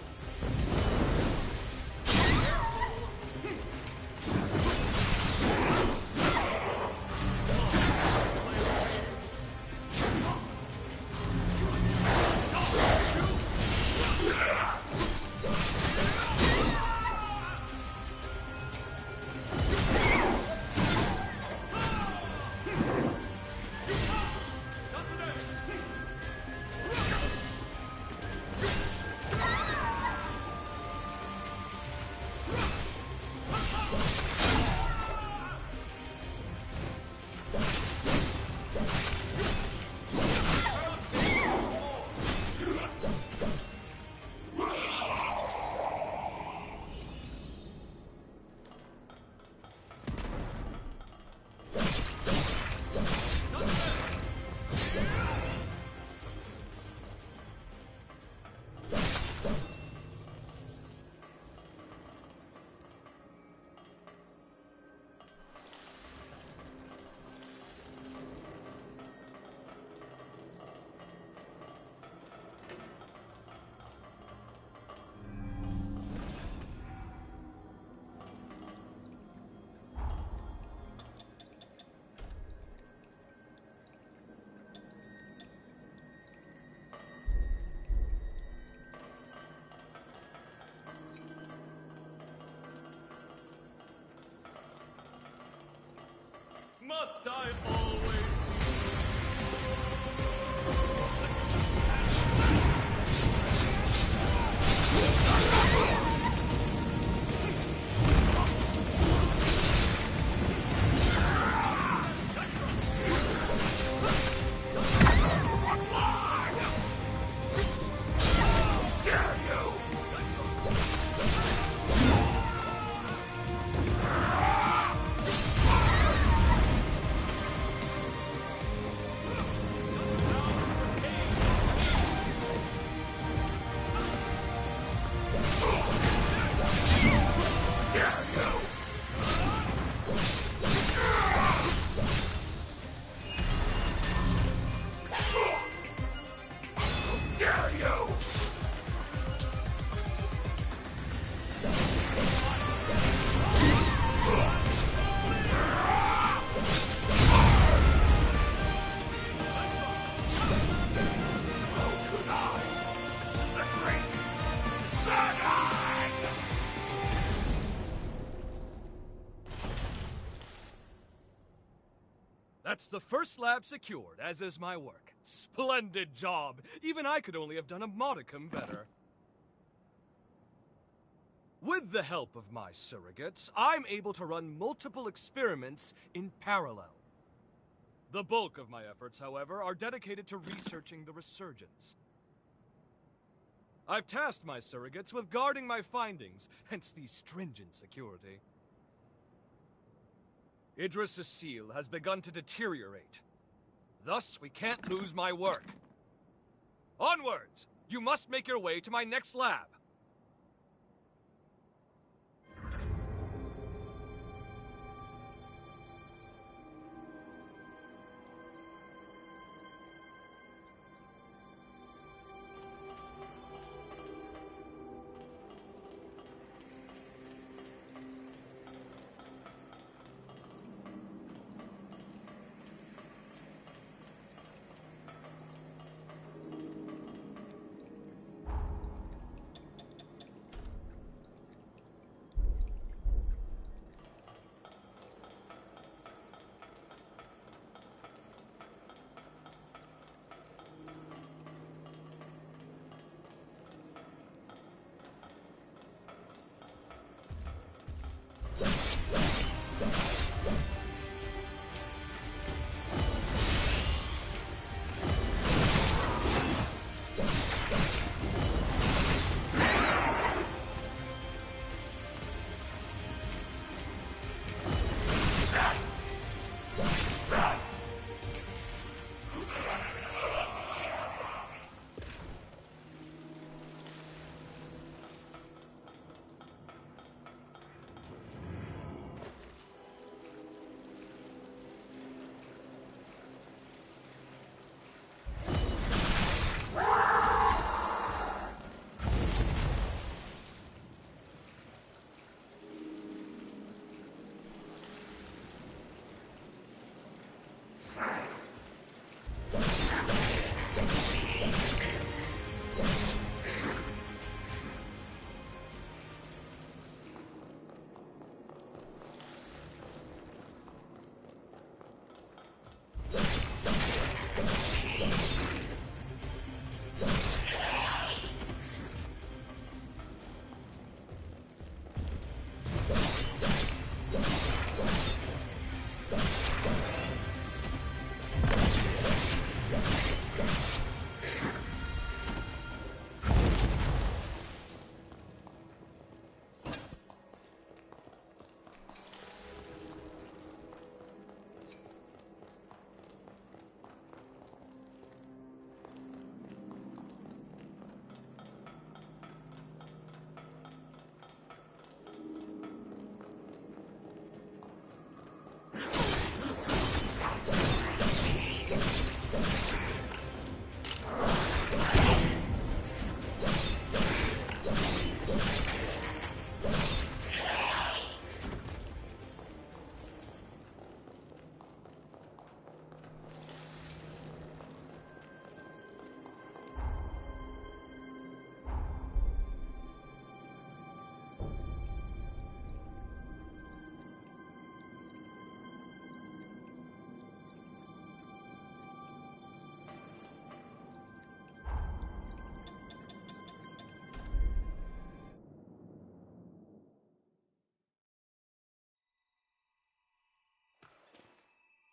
Must I always That's the first lab secured, as is my work. Splendid job! Even I could only have done a modicum better. With the help of my surrogates, I'm able to run multiple experiments in parallel. The bulk of my efforts, however, are dedicated to researching the resurgence. I've tasked my surrogates with guarding my findings, hence the stringent security. Idris Cecile has begun to deteriorate. Thus, we can't lose my work. Onwards! You must make your way to my next lab.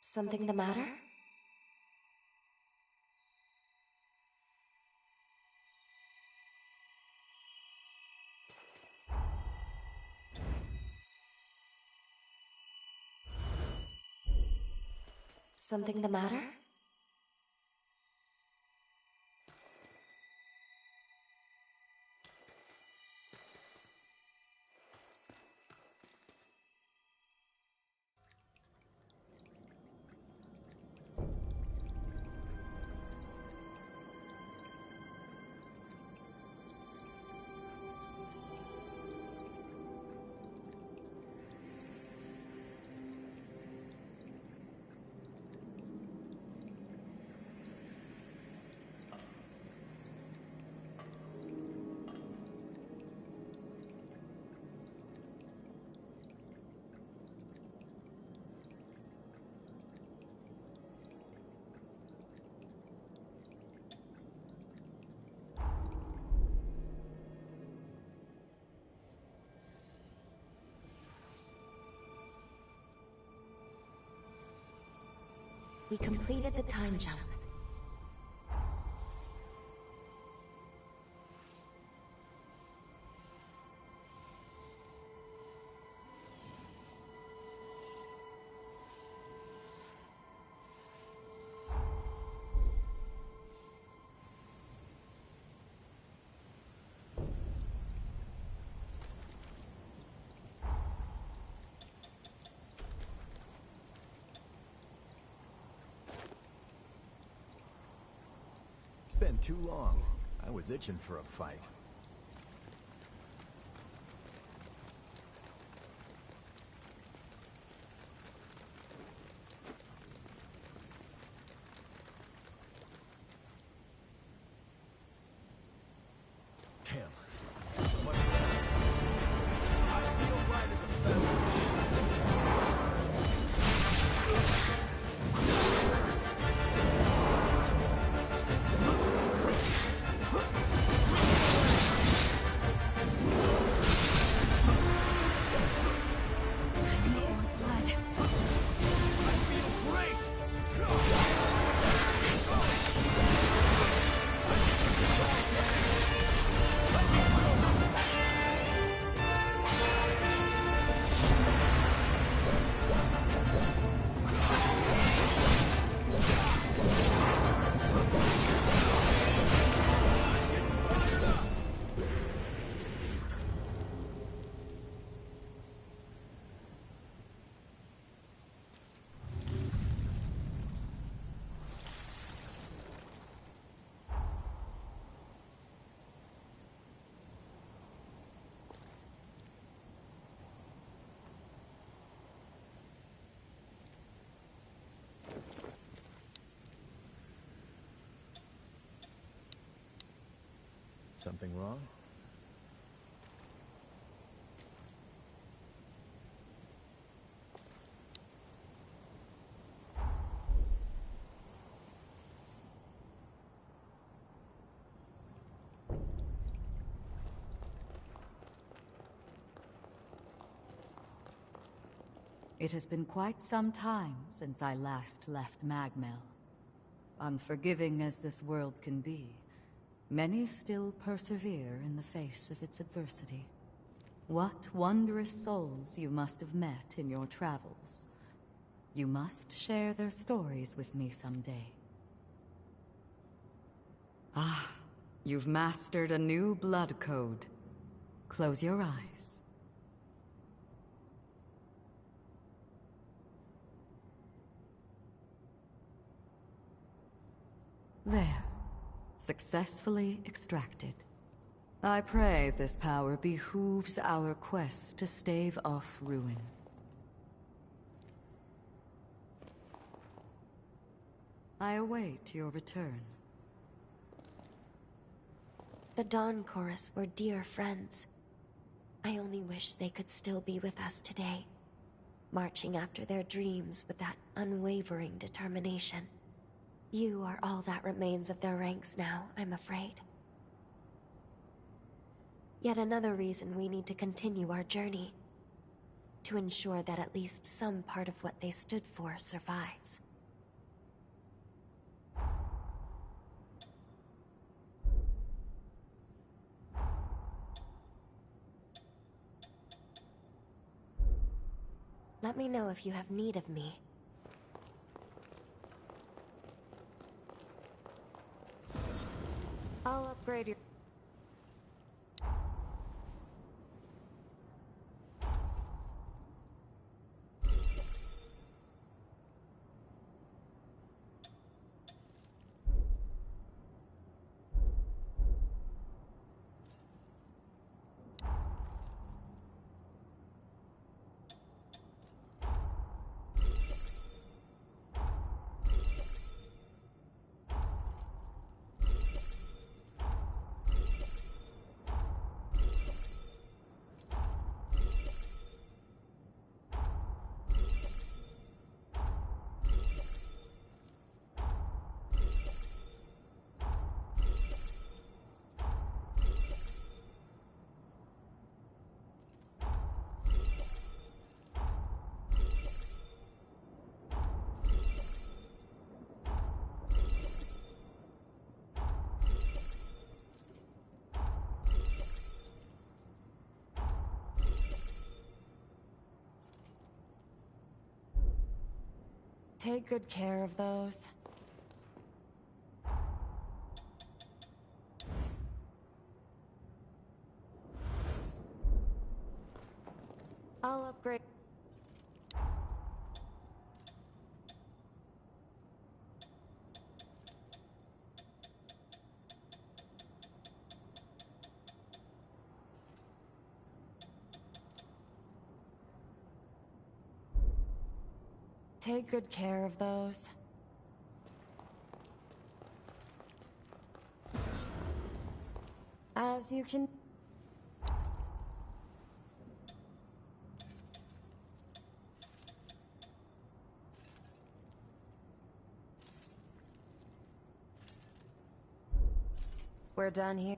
Something the matter? Something the matter? We completed the time jump. It's been too long. I was itching for a fight. Damn. So much I feel right as a feather. Something wrong? It has been quite some time since I last left Magmel. Unforgiving as this world can be, many still persevere in the face of its adversity. What wondrous souls you must have met in your travels. You must share their stories with me someday. Ah, you've mastered a new blood code. Close your eyes. There. Successfully extracted. I pray this power behooves our quest to stave off ruin. I await your return. The Dawn Chorus were dear friends. I only wish they could still be with us today, marching after their dreams with that unwavering determination. You are all that remains of their ranks now, I'm afraid. Yet another reason we need to continue our journey. to ensure that at least some part of what they stood for survives. Let me know if you have need of me. I'll upgrade your... Take good care of those. I'll upgrade. Take good care of those. As you can... We're done here.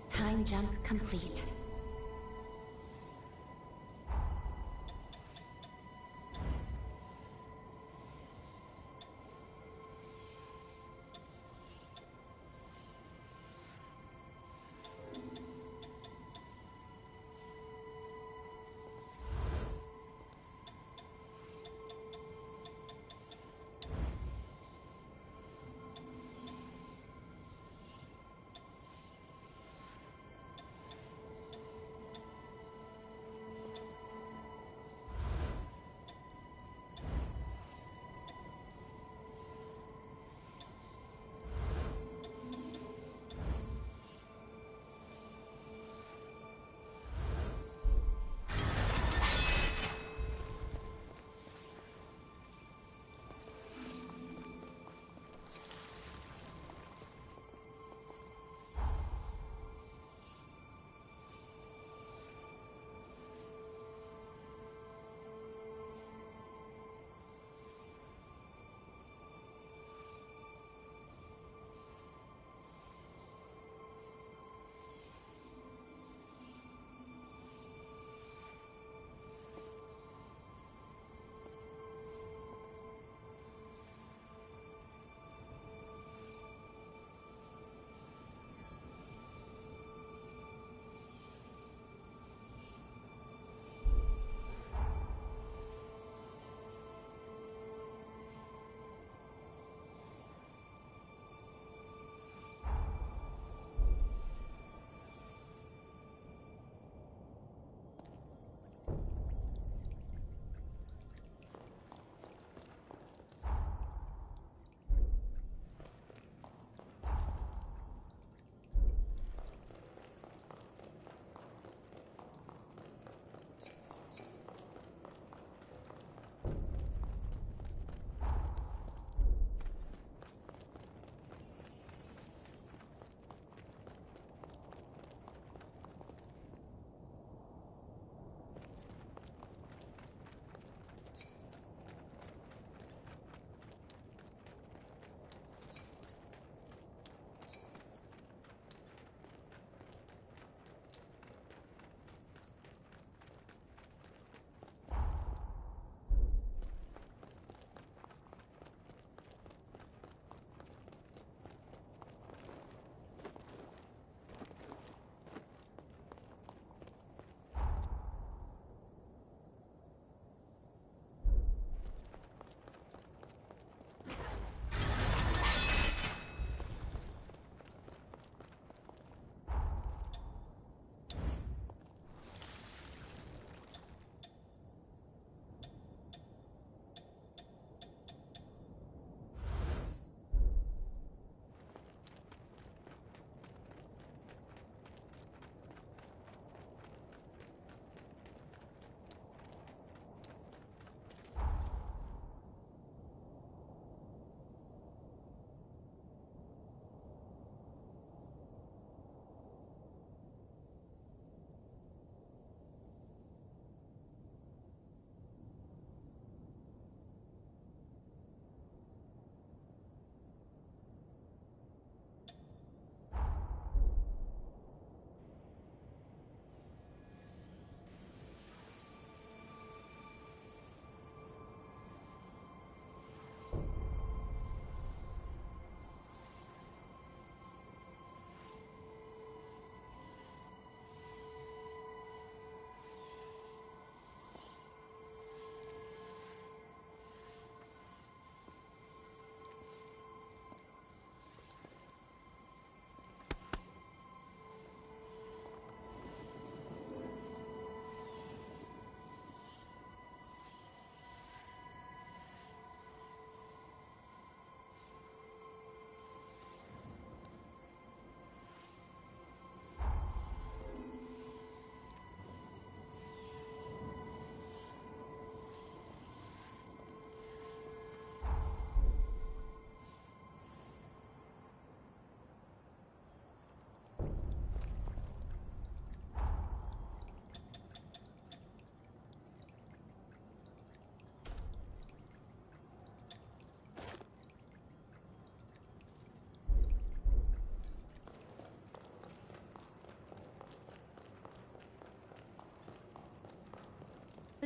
Time jump complete.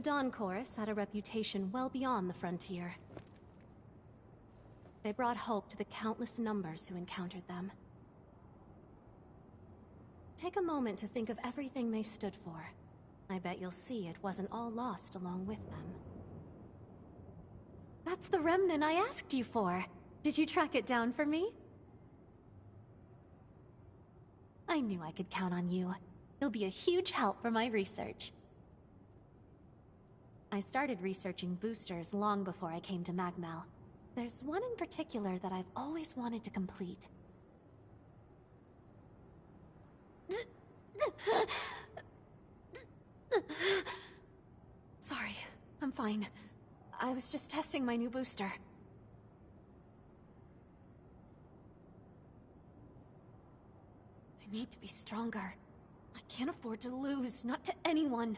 Dawn Chorus had a reputation well beyond the frontier. They brought hope to the countless numbers who encountered them. Take a moment to think of everything they stood for. I bet you'll see it wasn't all lost along with them. That's the remnant I asked you for! Did you track it down for me? I knew I could count on you. You'll be a huge help for my research. I started researching boosters long before I came to Magmel. There's one in particular that I've always wanted to complete. Sorry, I'm fine. I was just testing my new booster. I need to be stronger. I can't afford to lose, not to anyone.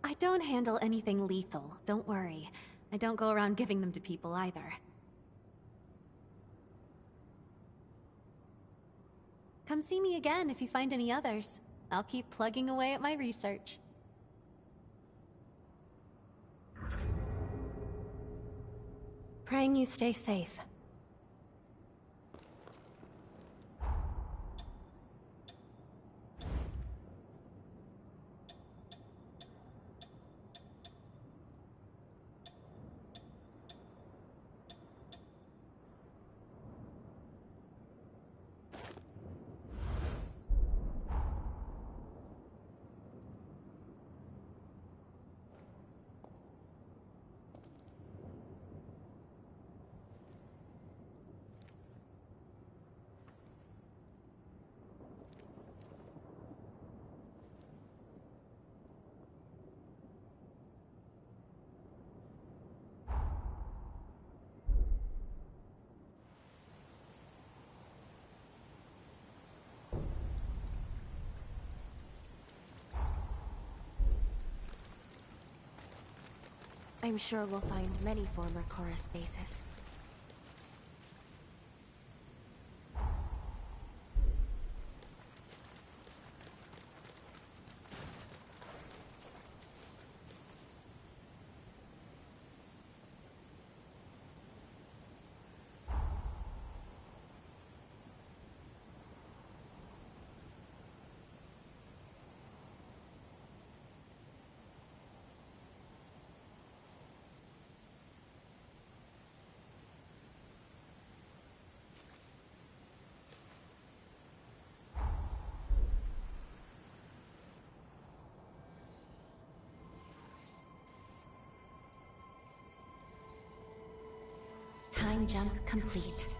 I don't handle anything lethal, don't worry. I don't go around giving them to people either. Come see me again if you find any others. I'll keep plugging away at my research. Praying you stay safe. I'm sure we'll find many former Chorus bases. Time jump complete.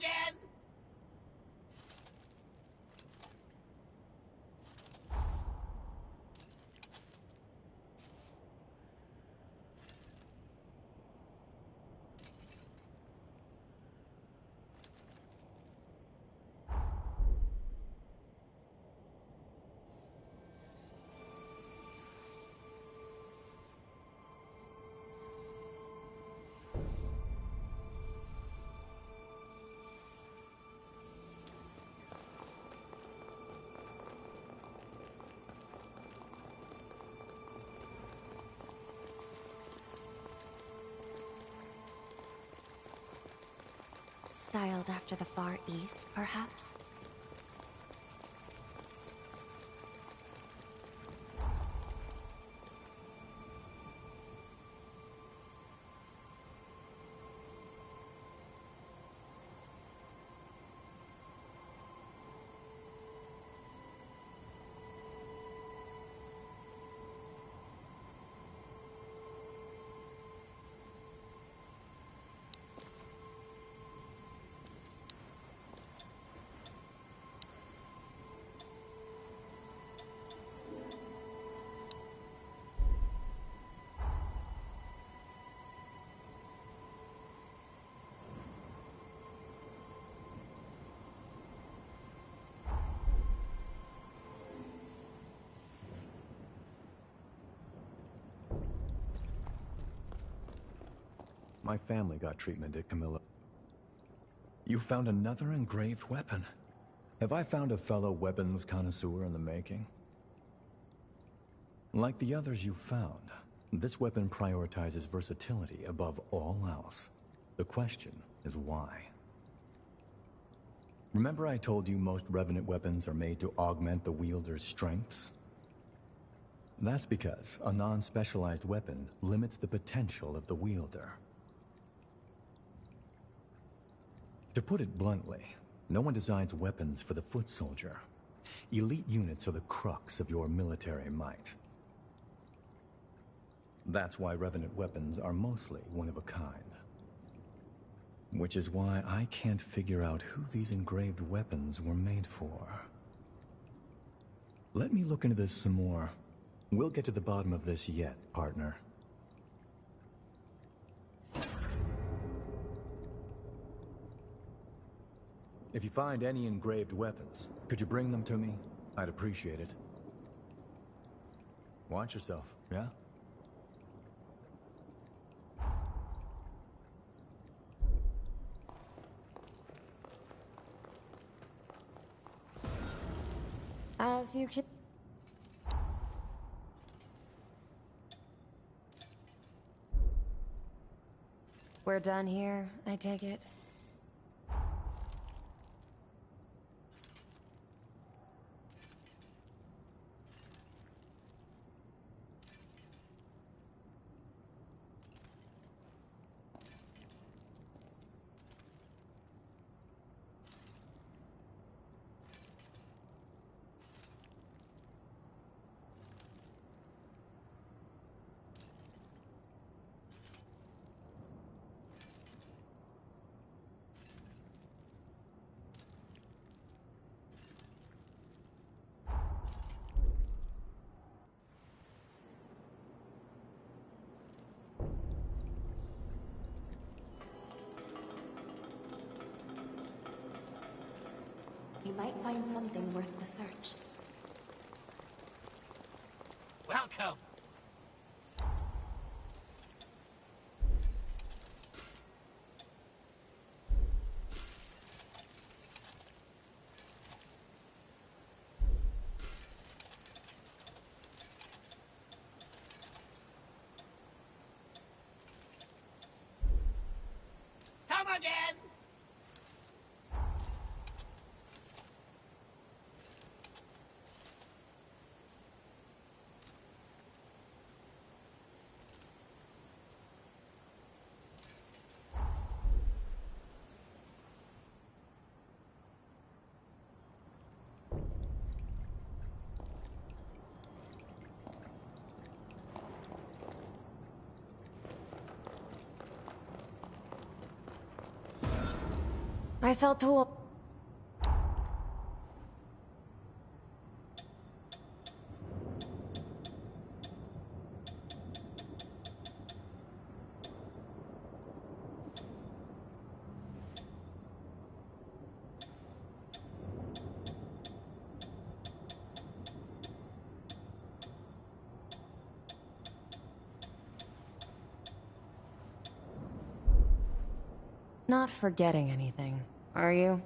again! Styled after the Far East, perhaps? My family got treatment at Camilla. You found another engraved weapon. Have I found a fellow weapons connoisseur in the making? Like the others you found, this weapon prioritizes versatility above all else. The question is why? Remember I told you most Revenant weapons are made to augment the wielder's strengths? That's because a non-specialized weapon limits the potential of the wielder. To put it bluntly, no one designs weapons for the foot soldier. Elite units are the crux of your military might. That's why Revenant weapons are mostly one of a kind. Which is why I can't figure out who these engraved weapons were made for. Let me look into this some more. We'll get to the bottom of this yet, partner. If you find any engraved weapons, could you bring them to me? I'd appreciate it. Watch yourself, yeah? As you can... We're done here, I take it? We might find something worth the search. Welcome! Come again! I sell tool. Not forgetting anything, are you?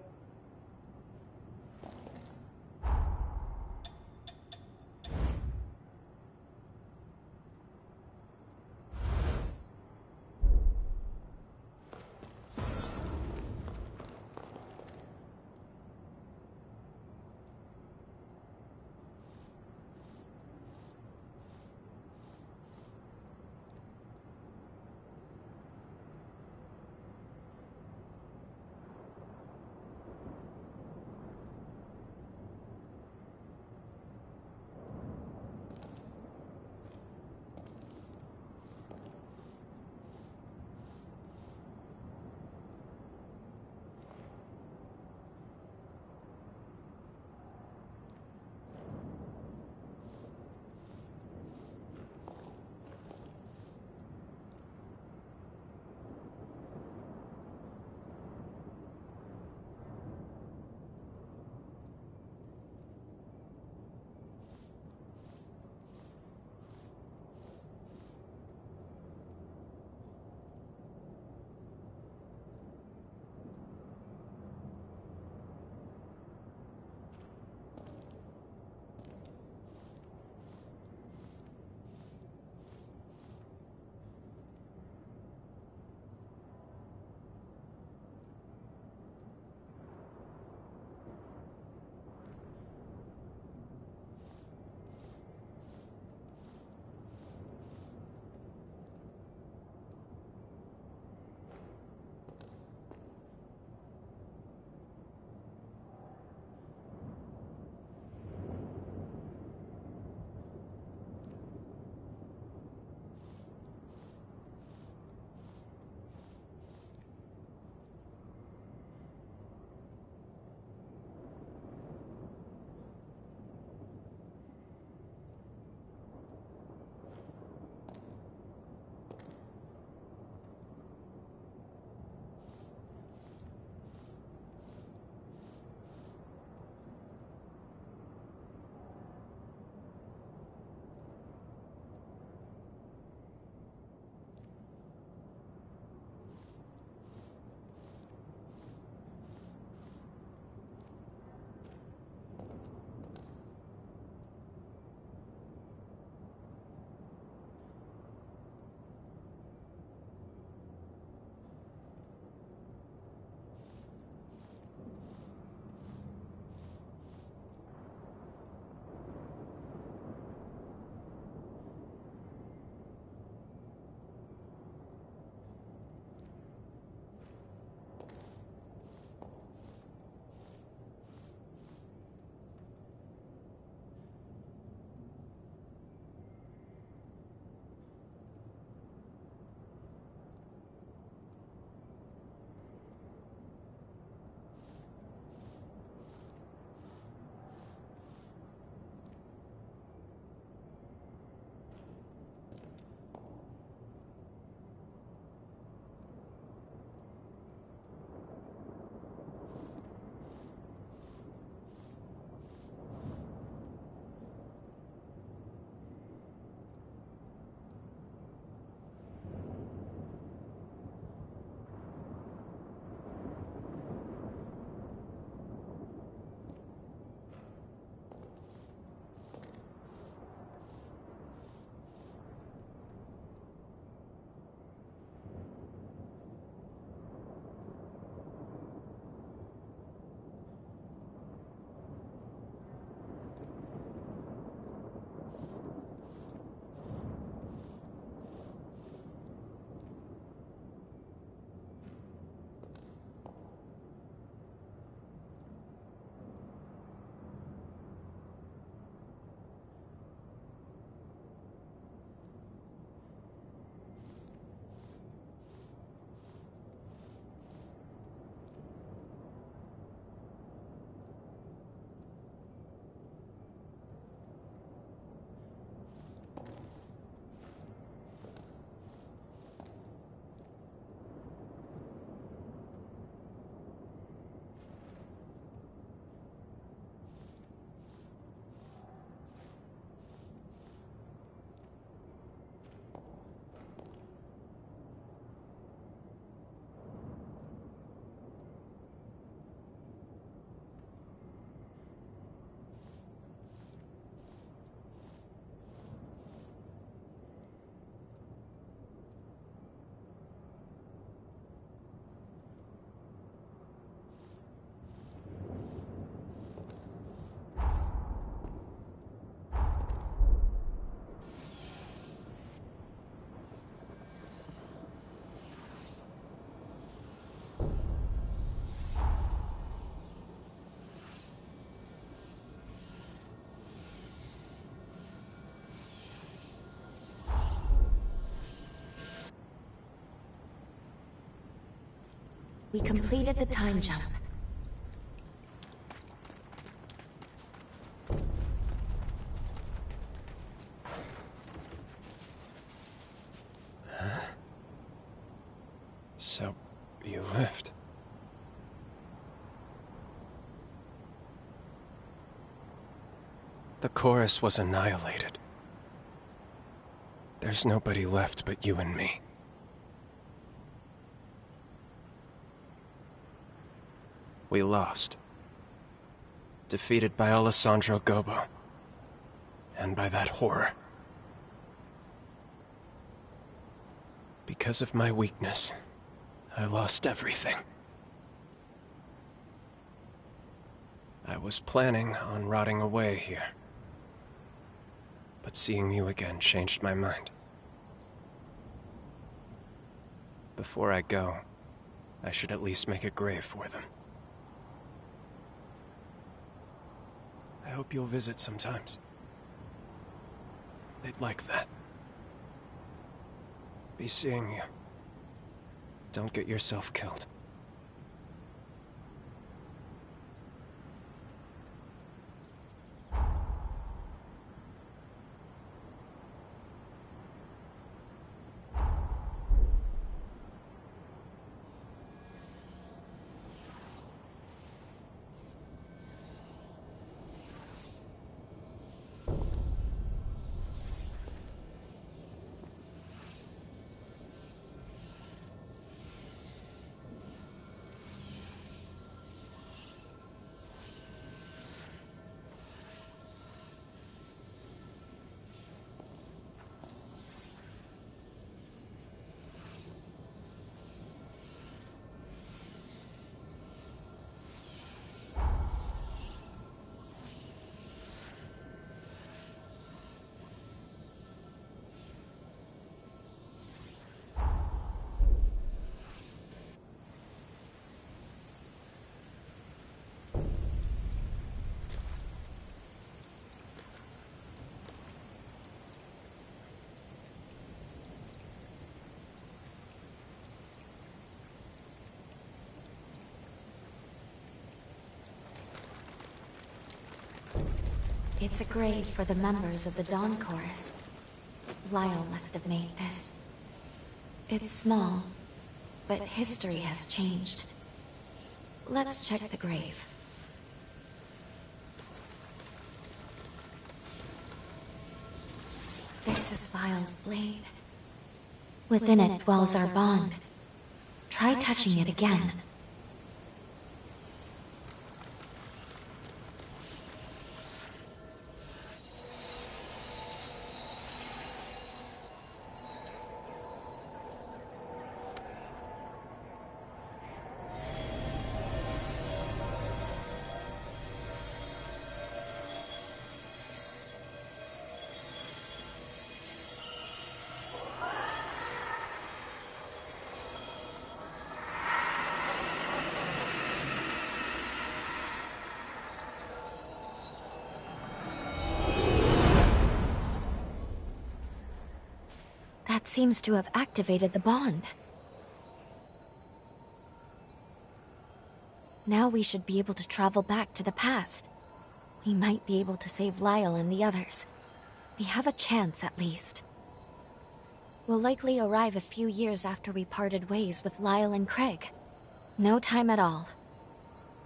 We completed the time jump. So, you lived. The chorus was annihilated. There's nobody left but you and me. We lost. Defeated by Alessandro Gobo. And by that horror. Because of my weakness, I lost everything. I was planning on rotting away here. But seeing you again changed my mind. Before I go, I should at least make a grave for them. I hope you'll visit sometimes. They'd like that. Be seeing you. Don't get yourself killed. It's a grave for the members of the Dawn Chorus. Lyle must have made this. It's small, but history has changed. Let's check the grave. This is Lyle's blade. Within it dwells our bond. Try touching it again. That seems to have activated the bond. Now we should be able to travel back to the past. We might be able to save Lyle and the others. We have a chance, at least. We'll likely arrive a few years after we parted ways with Lyle and Craig. No time at all.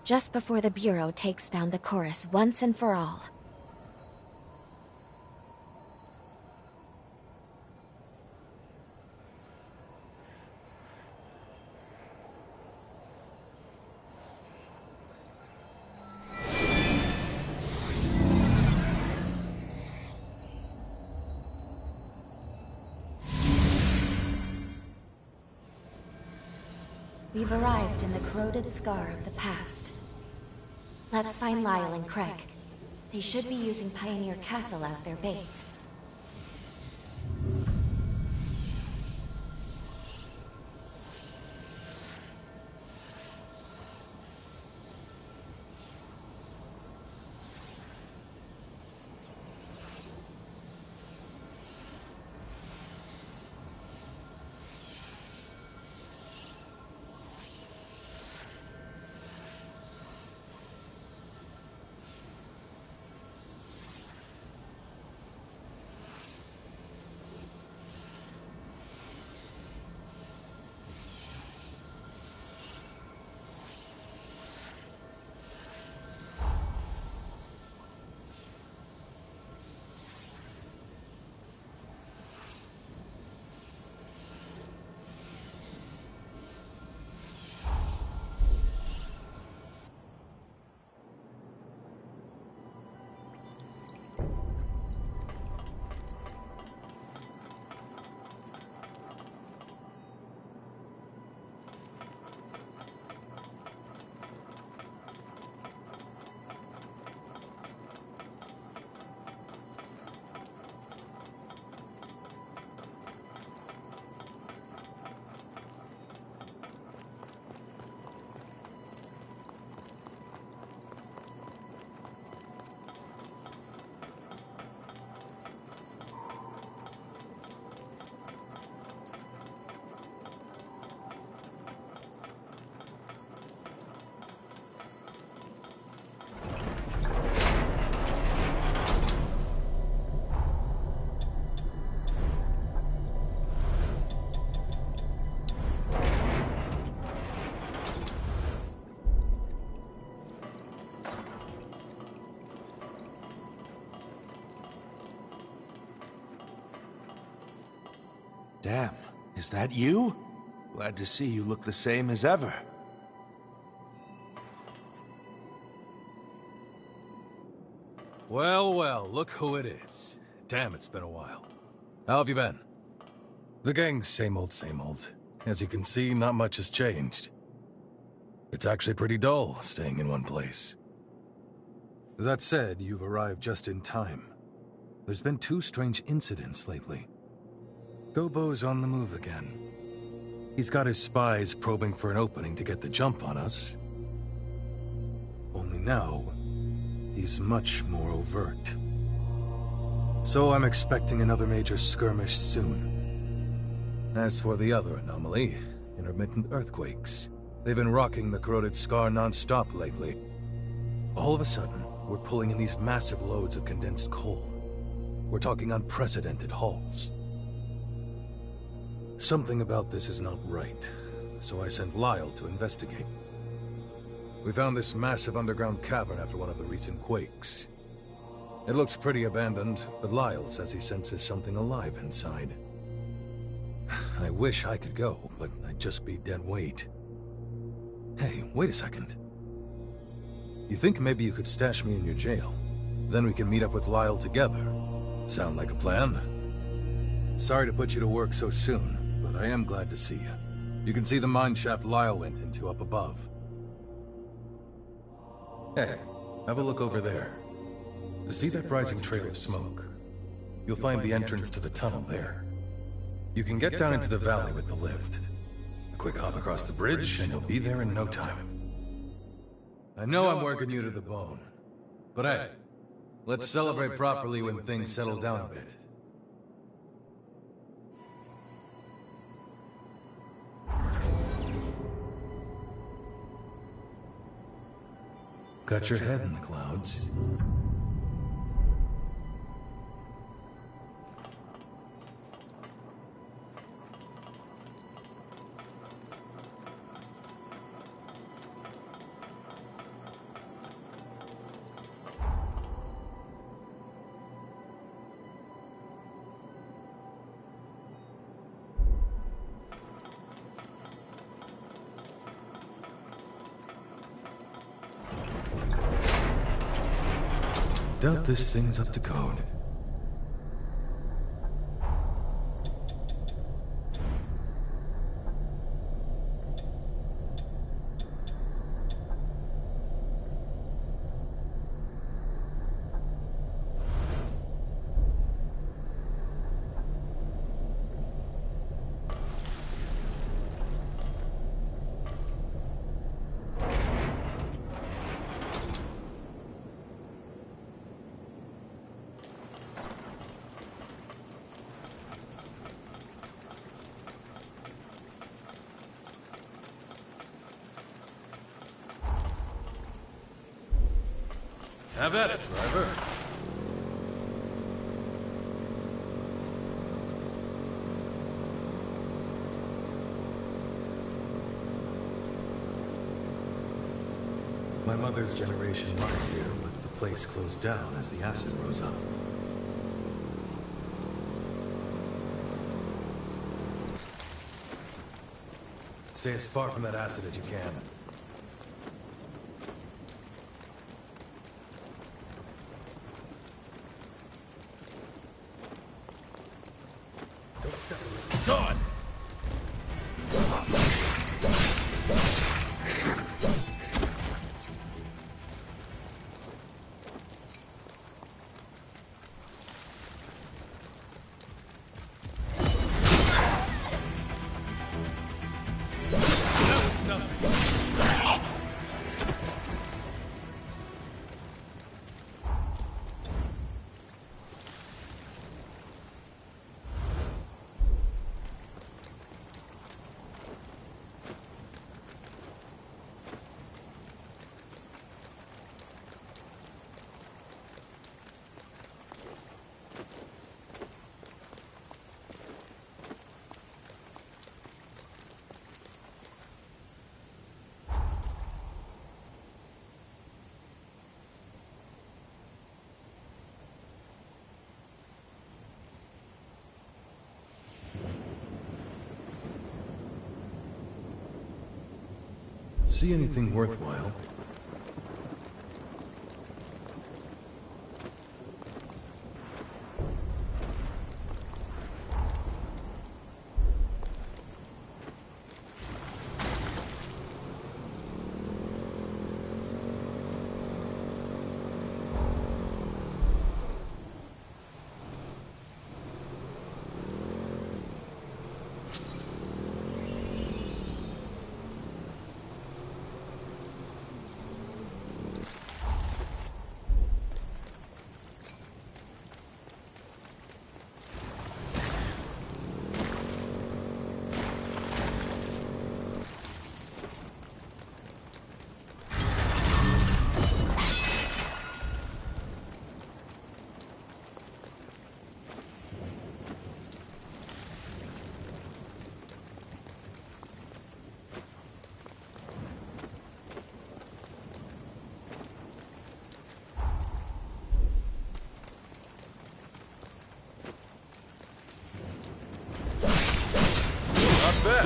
Just before the Bureau takes down the Chorus once and for all. We've arrived in the corroded scar of the past. Let's find Lyle and Craig. They should be using Pioneer Castle as their base. Damn, is that you? Glad to see you look the same as ever. Well, well, look who it is. Damn, it's been a while. How have you been? The gang's same old, same old. As you can see, not much has changed. It's actually pretty dull, staying in one place. That said, you've arrived just in time. There's been 2 strange incidents lately. Gobo's on the move again. He's got his spies probing for an opening to get the jump on us. Only now, he's much more overt. So I'm expecting another major skirmish soon. As for the other anomaly, intermittent earthquakes, they've been rocking the corroded scar non-stop lately. All of a sudden, we're pulling in these massive loads of condensed coal. We're talking unprecedented hauls. Something about this is not right, so I sent Lyle to investigate. We found this massive underground cavern after one of the recent quakes. It looks pretty abandoned, but Lyle says he senses something alive inside. I wish I could go, but I'd just be dead weight. Hey, wait a second. You think maybe you could stash me in your jail? Then we can meet up with Lyle together. Sound like a plan? Sorry to put you to work so soon, but I am glad to see you. You can see the mine shaft Lyle went into up above. Hey, have a look over there. See that rising trail of smoke? You'll find the entrance to the tunnel there. You can get down into the valley with the lift. A quick hop across the bridge, and you'll be there in no time. I know I'm working you to the bone, but hey, let's celebrate properly when things settle down a bit. Got your head in the clouds. Doubt this thing's up to code. Have at it, driver. My mother's generation lived here, but the place closed down as the acid rose up. Stay as far from that acid as you can. It's on! See anything worthwhile? Not bad.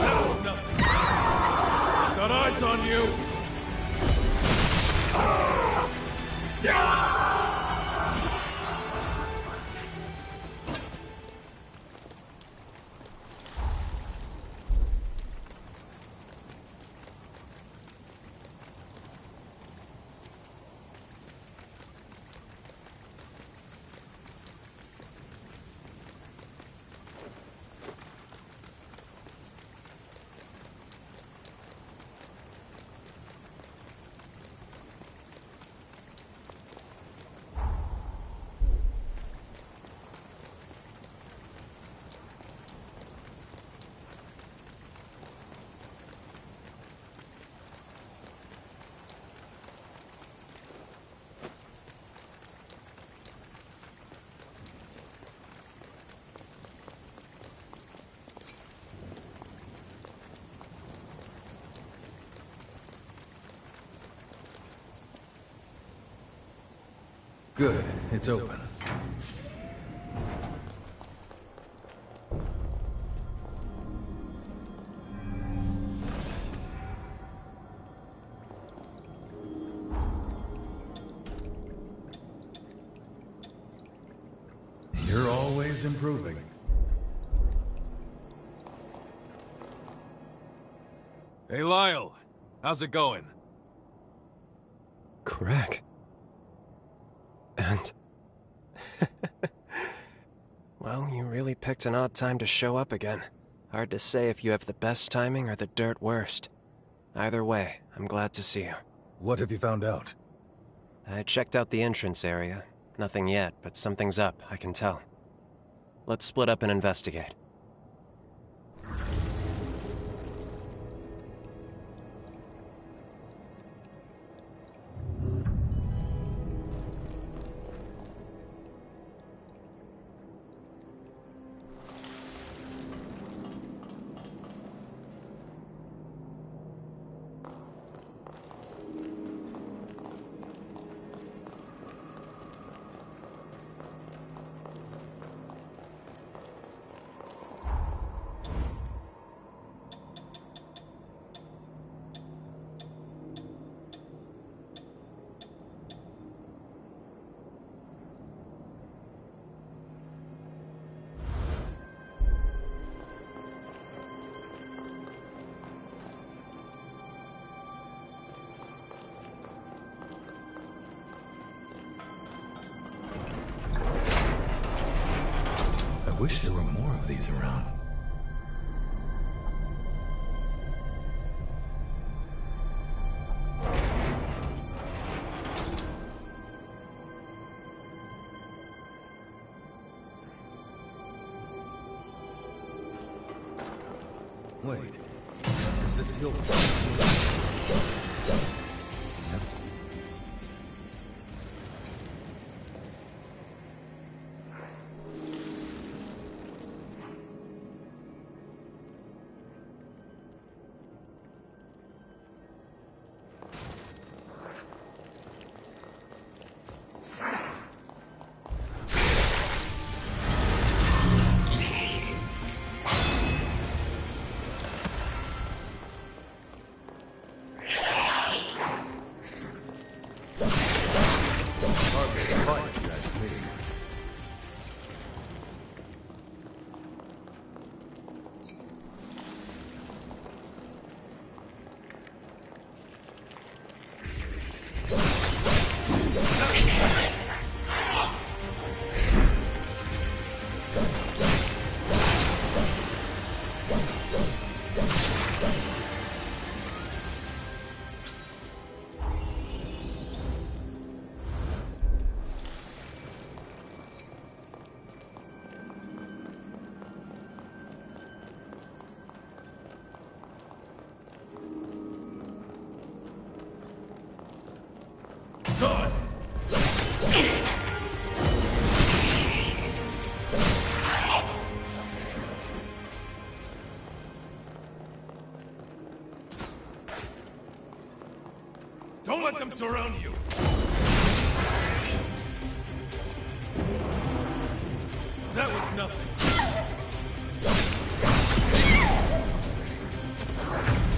That was nothing. Got eyes on you. Good, it's open. You're always improving. Hey, Lyle. How's it going? Craig. And... well, you really picked an odd time to show up again. Hard to say if you have the best timing or the dirt worst. Either way, I'm glad to see you. What have you found out? I checked out the entrance area. Nothing yet, but something's up, I can tell. Let's split up and investigate. I wish there were more of these around. Wait, is this the old... Time! Don't let them surround you! That was nothing.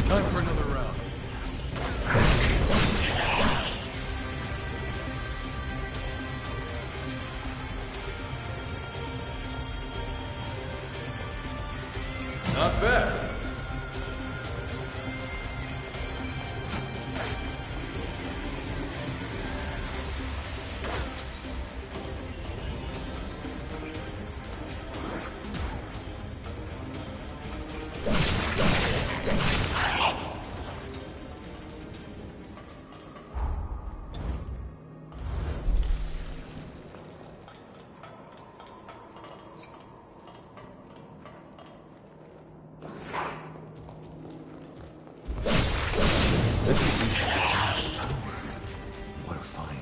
Time for another round. Not bad. What a find.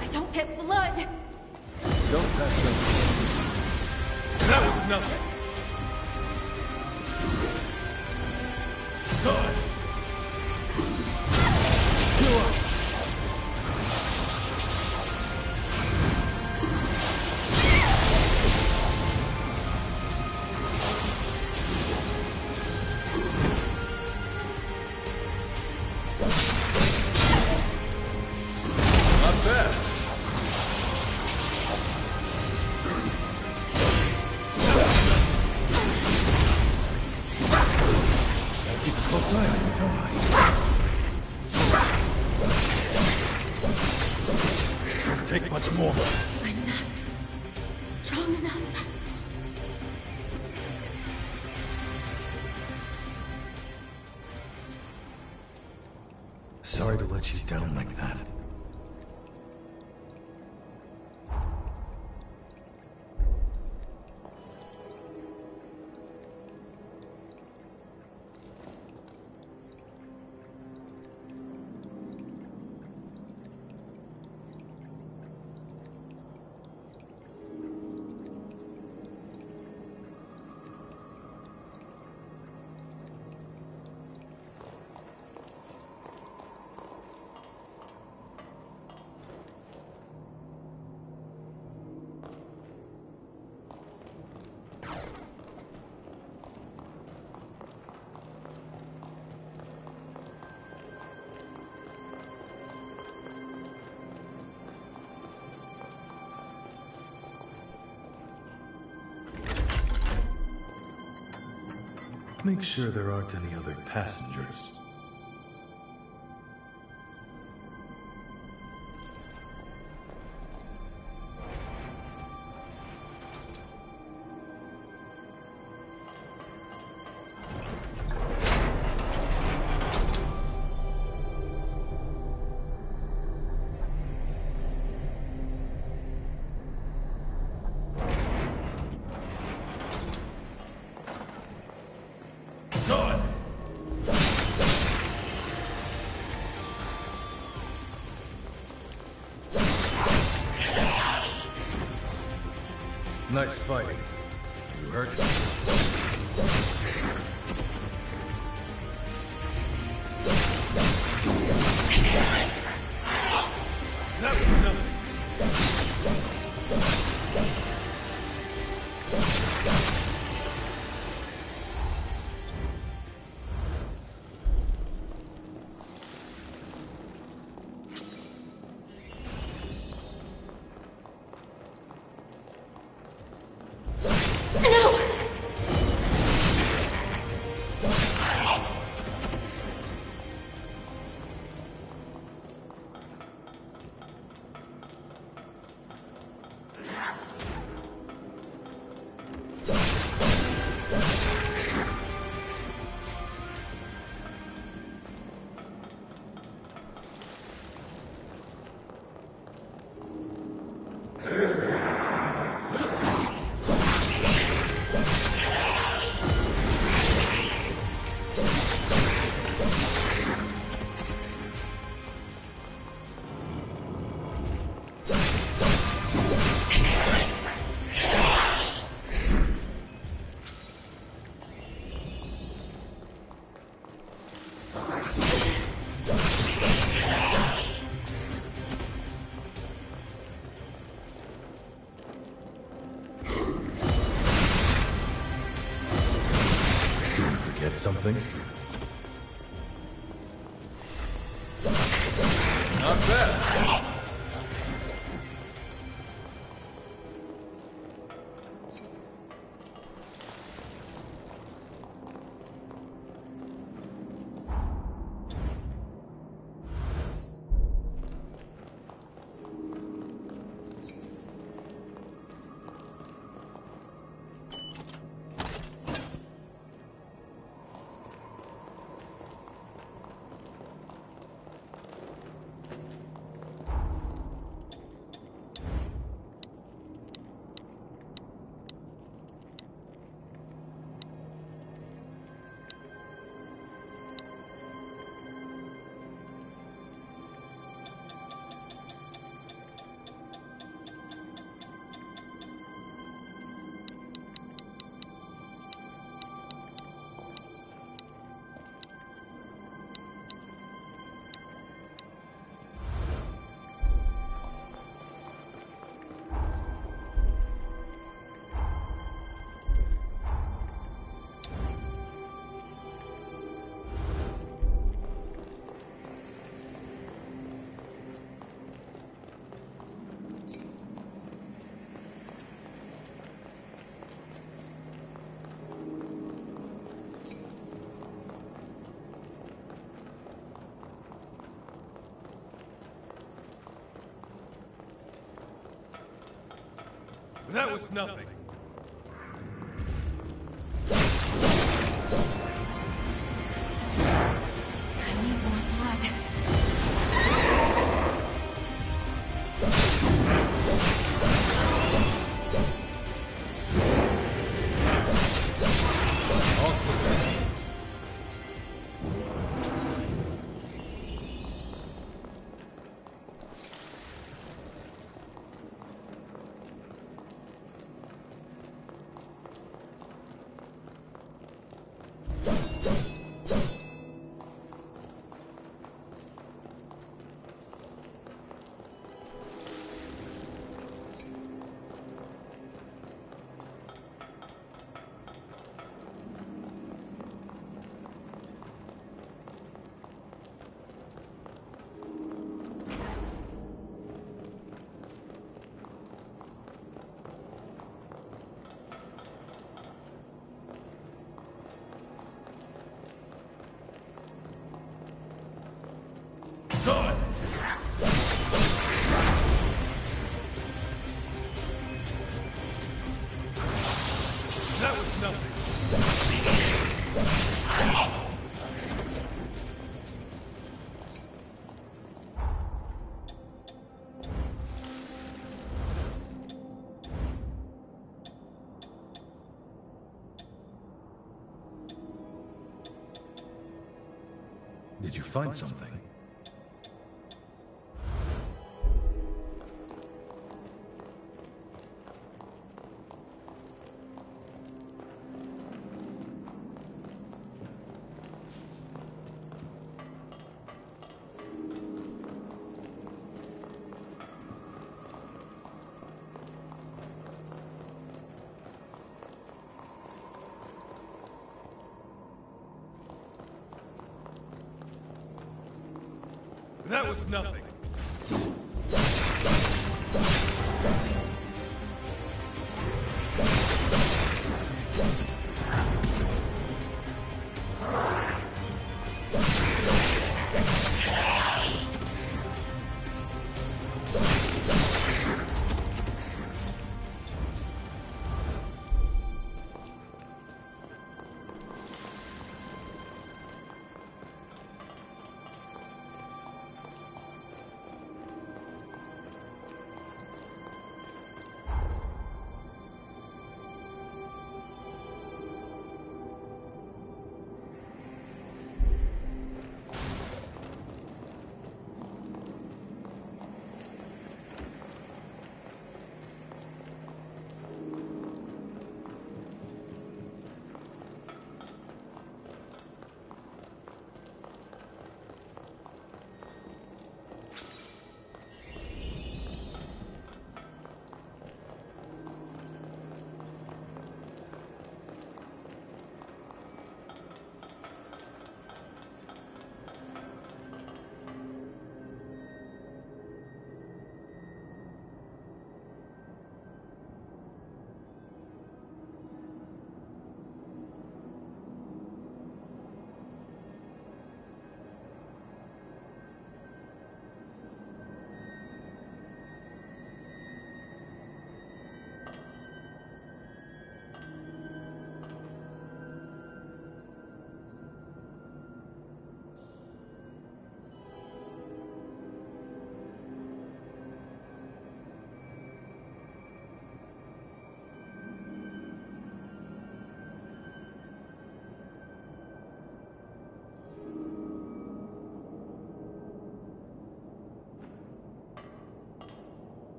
I don't get blood! Don't pass up. That was nothing. Time. You up. Not bad. Gotta keep a close eye on you, don't I? Don't take much more. I'm not strong enough. Sorry to let you down like that. Make sure there aren't any other passengers. Nice fighting. You hurt? That was nothing. Something? Not bad. That was nothing. I need more blood. All clear. Time! That was nothing. Did you find something? That was nothing.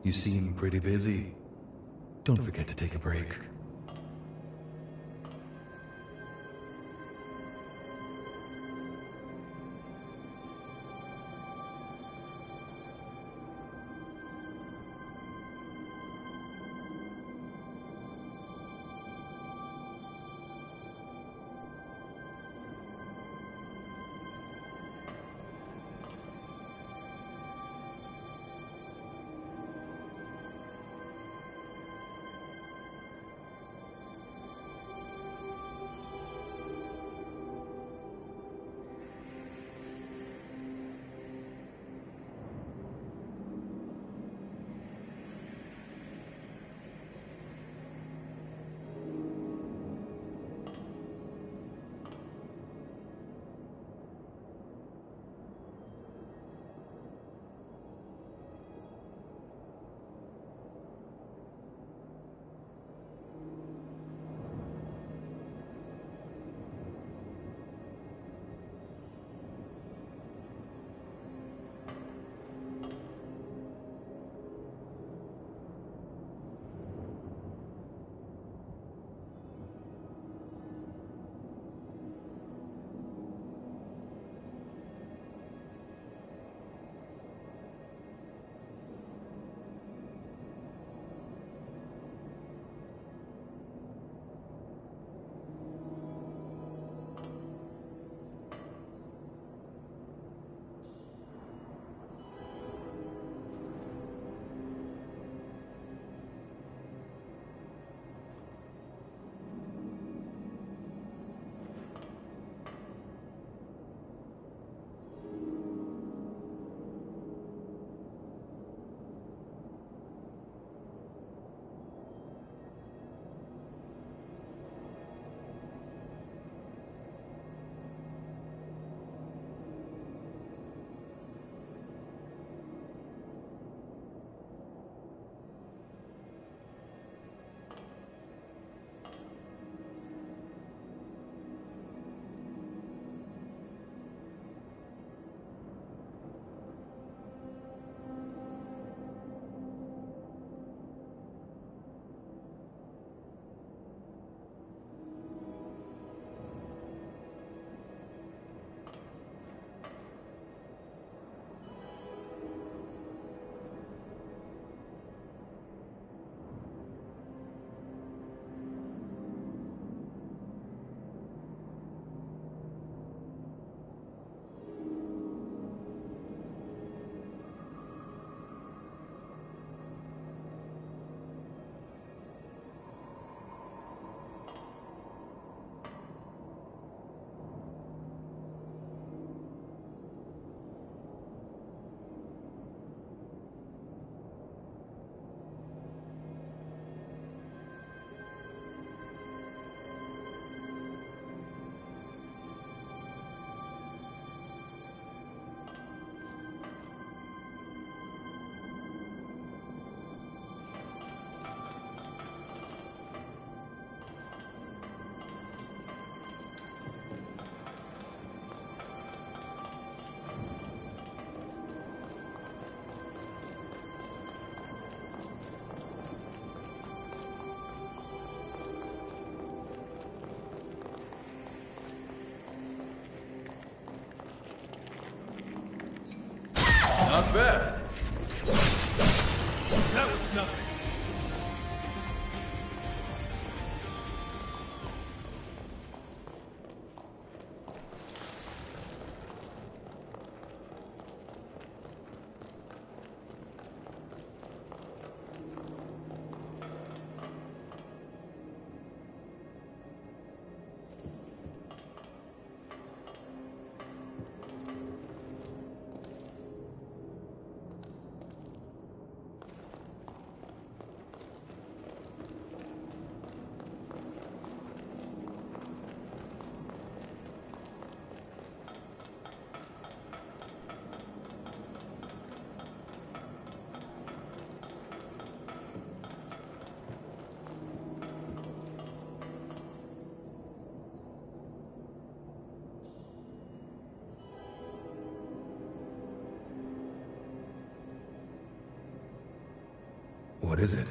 You seem pretty busy. Don't forget to take a break. Not bad. That was nothing. What is it?